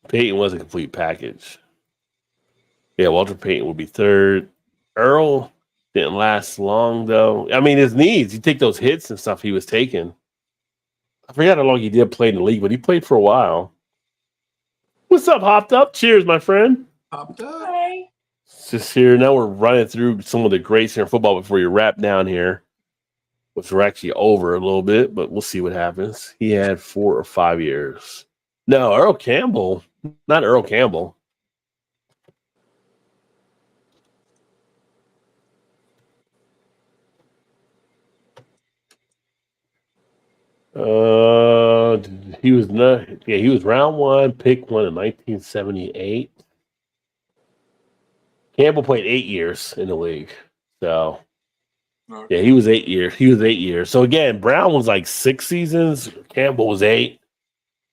Peyton was a complete package. Yeah, Walter Payton would be third. Earl didn't last long though. I mean, his knees. You take those hits and stuff he was taking. I forgot how long he did play in the league, but he played for a while. What's up, Hopped Up? Cheers, my friend. Popped up. Hi. Just here. Now we're running through some of the greats here in football before you wrap down here, which we're actually over a little bit, but we'll see what happens. He had 4 or 5 years. No, Earl Campbell. Not Earl Campbell. He was not. Yeah, he was round one, pick one in 1978. Campbell played 8 years in the league, so yeah, he was 8 years. He was 8 years. So again, Brown was like 6 seasons. Campbell was 8.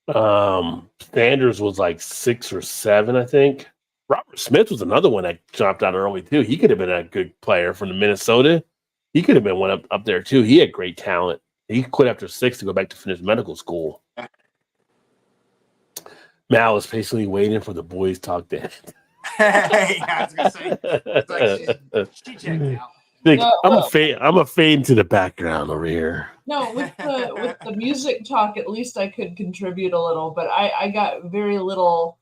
Sanders was like 6 or 7, I think. Robert Smith was another one that jumped out early too. He could have been a good player from the Minnesota. He could have been one up there too. He had great talent. He quit after 6 to go back to finish medical school. Mal is patiently waiting for the boys talk to him. I was gonna say, it's like she checked out. I'm a fade into the background over here. No, with the music talk, at least I could contribute a little, but I got very little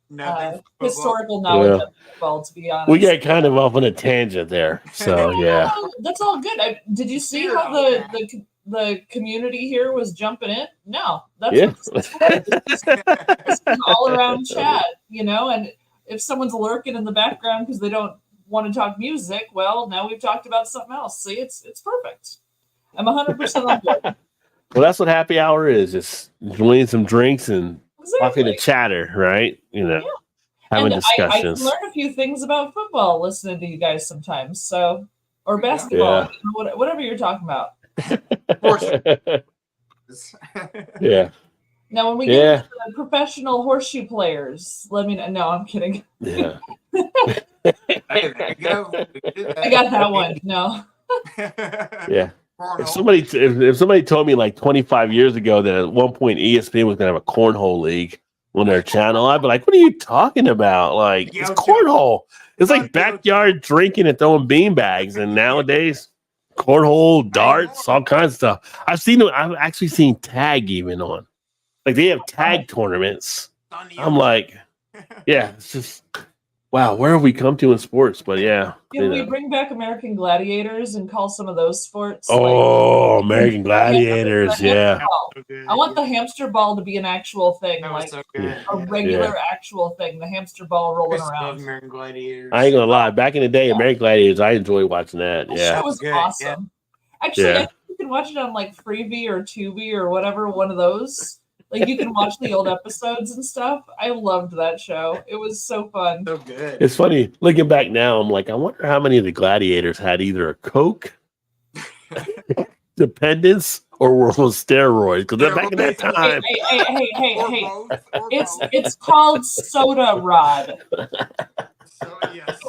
historical knowledge of football, to be honest. We got kind of off on a tangent there, so yeah. That's all good. Did you see how the community here was jumping in? No, that's it's an all around chat, and if someone's lurking in the background because they don't want to talk music, well, now we've talked about something else. See, it's perfect. I'm 100% on board. Well, that's what happy hour is. Just enjoying some drinks and talking to chatter, right? Having discussions. I learn a few things about football listening to you guys sometimes. Or basketball, whatever you're talking about. Yeah. Now, when we get to the professional horseshoe players, let me know. No, I'm kidding. Yeah. I got that one. No. Yeah. If somebody told me like 25 years ago that at one point ESPN was going to have a cornhole league on their channel, I'd be like, what are you talking about? Like, it's cornhole. It's like backyard drinking and throwing beanbags. And nowadays, cornhole, darts, all kinds of stuff. I've actually seen tag even on. Like, they have tag tournaments. I'm like, yeah, it's just, wow, where have we come to in sports? But yeah. Can we bring back American Gladiators and call some of those sports? American Gladiators, yeah. I want the hamster ball to be an actual thing, like a regular actual thing. The hamster ball rolling around. American Gladiators. I ain't gonna lie. Back in the day, American Gladiators, I enjoyed watching that. Yeah, that was awesome. Actually, I think you can watch it on like Freevee or Tubi or whatever, one of those. Like, you can watch the old episodes and stuff. I loved that show. It was so fun. So good. It's funny. Looking back now, I'm like, I wonder how many of the gladiators had either a Coke dependence or were on steroids. Because back in that time. Hey. It's called Soda Rod. So, yes.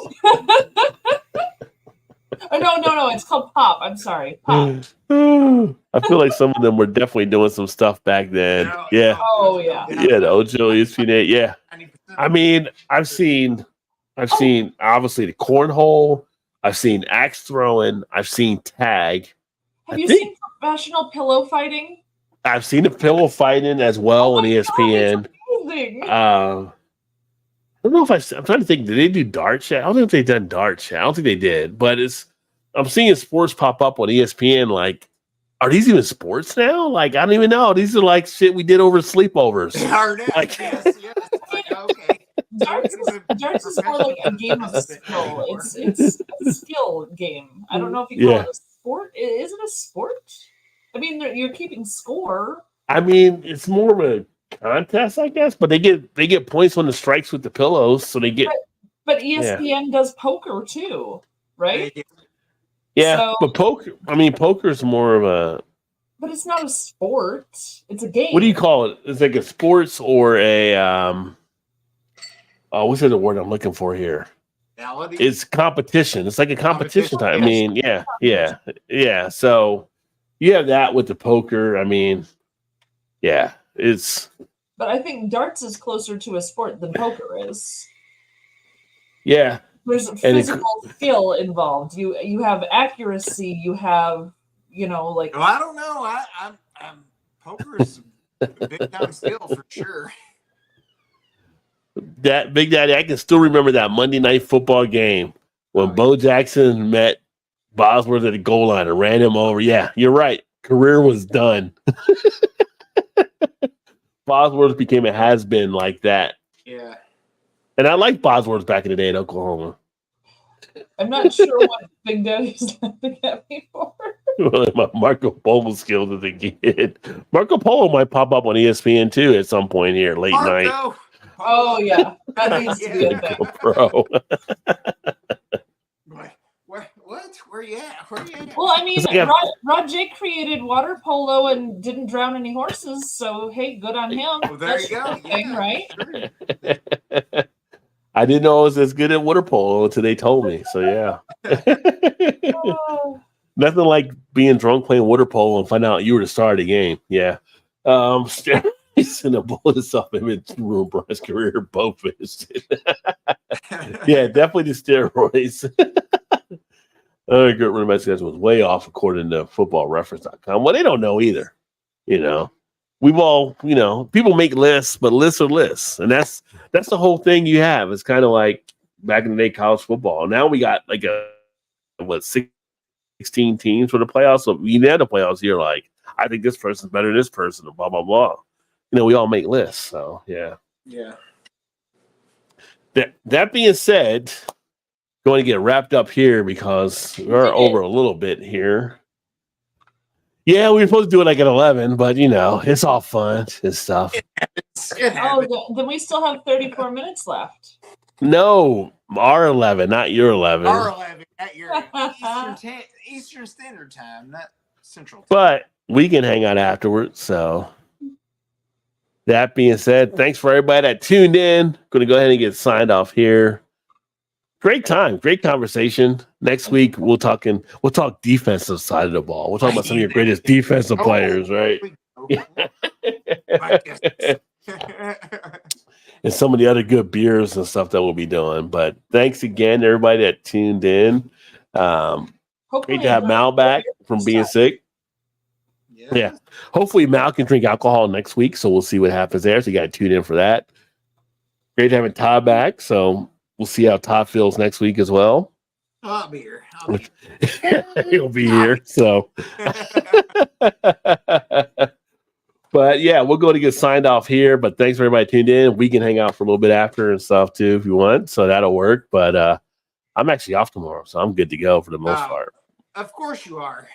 Oh, no. It's called Pop. I'm sorry. Pop. I feel like some of them were definitely doing some stuff back then. Yeah. Oh, yeah. Yeah, the Ojo, ESPN. Yeah. I mean, I've seen obviously the cornhole. I've seen axe throwing. I've seen tag. Have you seen professional pillow fighting? I've seen the pillow fighting as well on ESPN. God, it's amazing. I don't know if I'm trying to think. Did they do darts yet? I don't think they've done darts yet. I don't think they did. But I'm seeing sports pop up on ESPN. Like, are these even sports now? Like, I don't even know. These are like shit we did over sleepovers. Like, yes. Like, okay. Darts is more like a game of skill. It's a skill game. I don't know if you call it a sport. Is it a sport? I mean, you're keeping score. I mean, it's more of a contest, I guess, but they get points on the strikes with the pillows, so they get. But ESPN does poker too, right? Yeah, but poker's more of a. But it's not a sport; it's a game. What do you call it? It's like a sports or a what's the word I'm looking for here? Reality? It's competition. It's like a competition time. I mean, yeah. So you have that with the poker. I mean, yeah, it's. But I think darts is closer to a sport than poker is. Yeah. There's physical skill involved. You have accuracy. You have, like. Well, I don't know. I'm poker is a big time skill for sure. That Big Daddy, I can still remember that Monday Night Football game when Bo Jackson met Bosworth at the goal line and ran him over. Yeah, you're right. Career was done. Bosworth became a has-been like that. Yeah. And I liked Bosworth back in the day in Oklahoma. I'm not sure what Big Daddy's laughing at me for. My Marco Polo skills as a kid. Marco Polo might pop up on ESPN too at some point here, late night. Marco. Oh yeah, that needs to be a thing. Pro. What? Where you at? Well, I mean, It's like Rod Jake created water polo and didn't drown any horses, so hey, good on him. Well, there you go. Thing, Yeah, right? sure. I didn't know I was as good at water polo until they told me. So yeah. Oh. Nothing like being drunk playing water polo and find out you were the star of the game. Yeah. Steroids and the bullets off him and ruined Brian's career both fisted. Yeah, definitely the steroids. Good running back was way off according to footballreference.com. Well, they don't know either. You know, we've all, you know, people make lists, but lists are lists. And that's the whole thing you have. It's kind of like back in the day, college football. Now we got like 16 teams for the playoffs. So you had the playoffs, you're like, I think this person's better than this person, and blah, blah, blah. You know, we all make lists. So yeah. Yeah. That being said, going to get wrapped up here because we're over a little bit here. Yeah, we were supposed to do it like at 11, but you know, it's all fun and stuff. Oh, then we still have 34 minutes left. No, our 11, not your 11. Our 11 at your Eastern Standard Time, not Central Time. But we can hang out afterwards. So that being said, thanks for everybody that tuned in. Going to go ahead and get signed off here. Great time, great conversation. Next week we'll talk defensive side of the ball. We'll talk about some of your greatest defensive players, right? And some of the other good beers and stuff that we'll be doing. But thanks again to everybody that tuned in. Great to have Mal back from being sick. Yeah. Hopefully Mal can drink alcohol next week, so we'll see what happens there. So you got to tune in for that. Great having Todd back. So we'll see how Todd feels next week as well. I'll be here. He'll be here. So, but yeah, we'll go to get signed off here. But thanks for everybody tuned in. We can hang out for a little bit after and stuff too if you want. So that'll work. But I'm actually off tomorrow, so I'm good to go for the most part. Of course you are.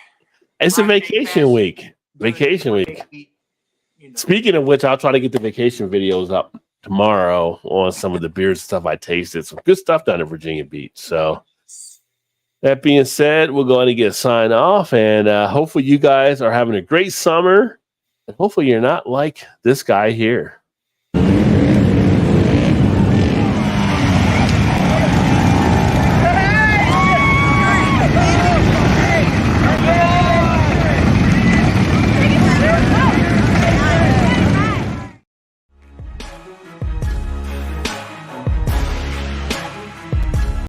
It's a vacation week. Vacation week. You know. Speaking of which, I'll try to get the vacation videos up tomorrow on some of the beers and stuff I tasted. Some good stuff down in Virginia Beach. So that being said, we'll go ahead and get signed off. And hopefully you guys are having a great summer. And hopefully you're not like this guy here.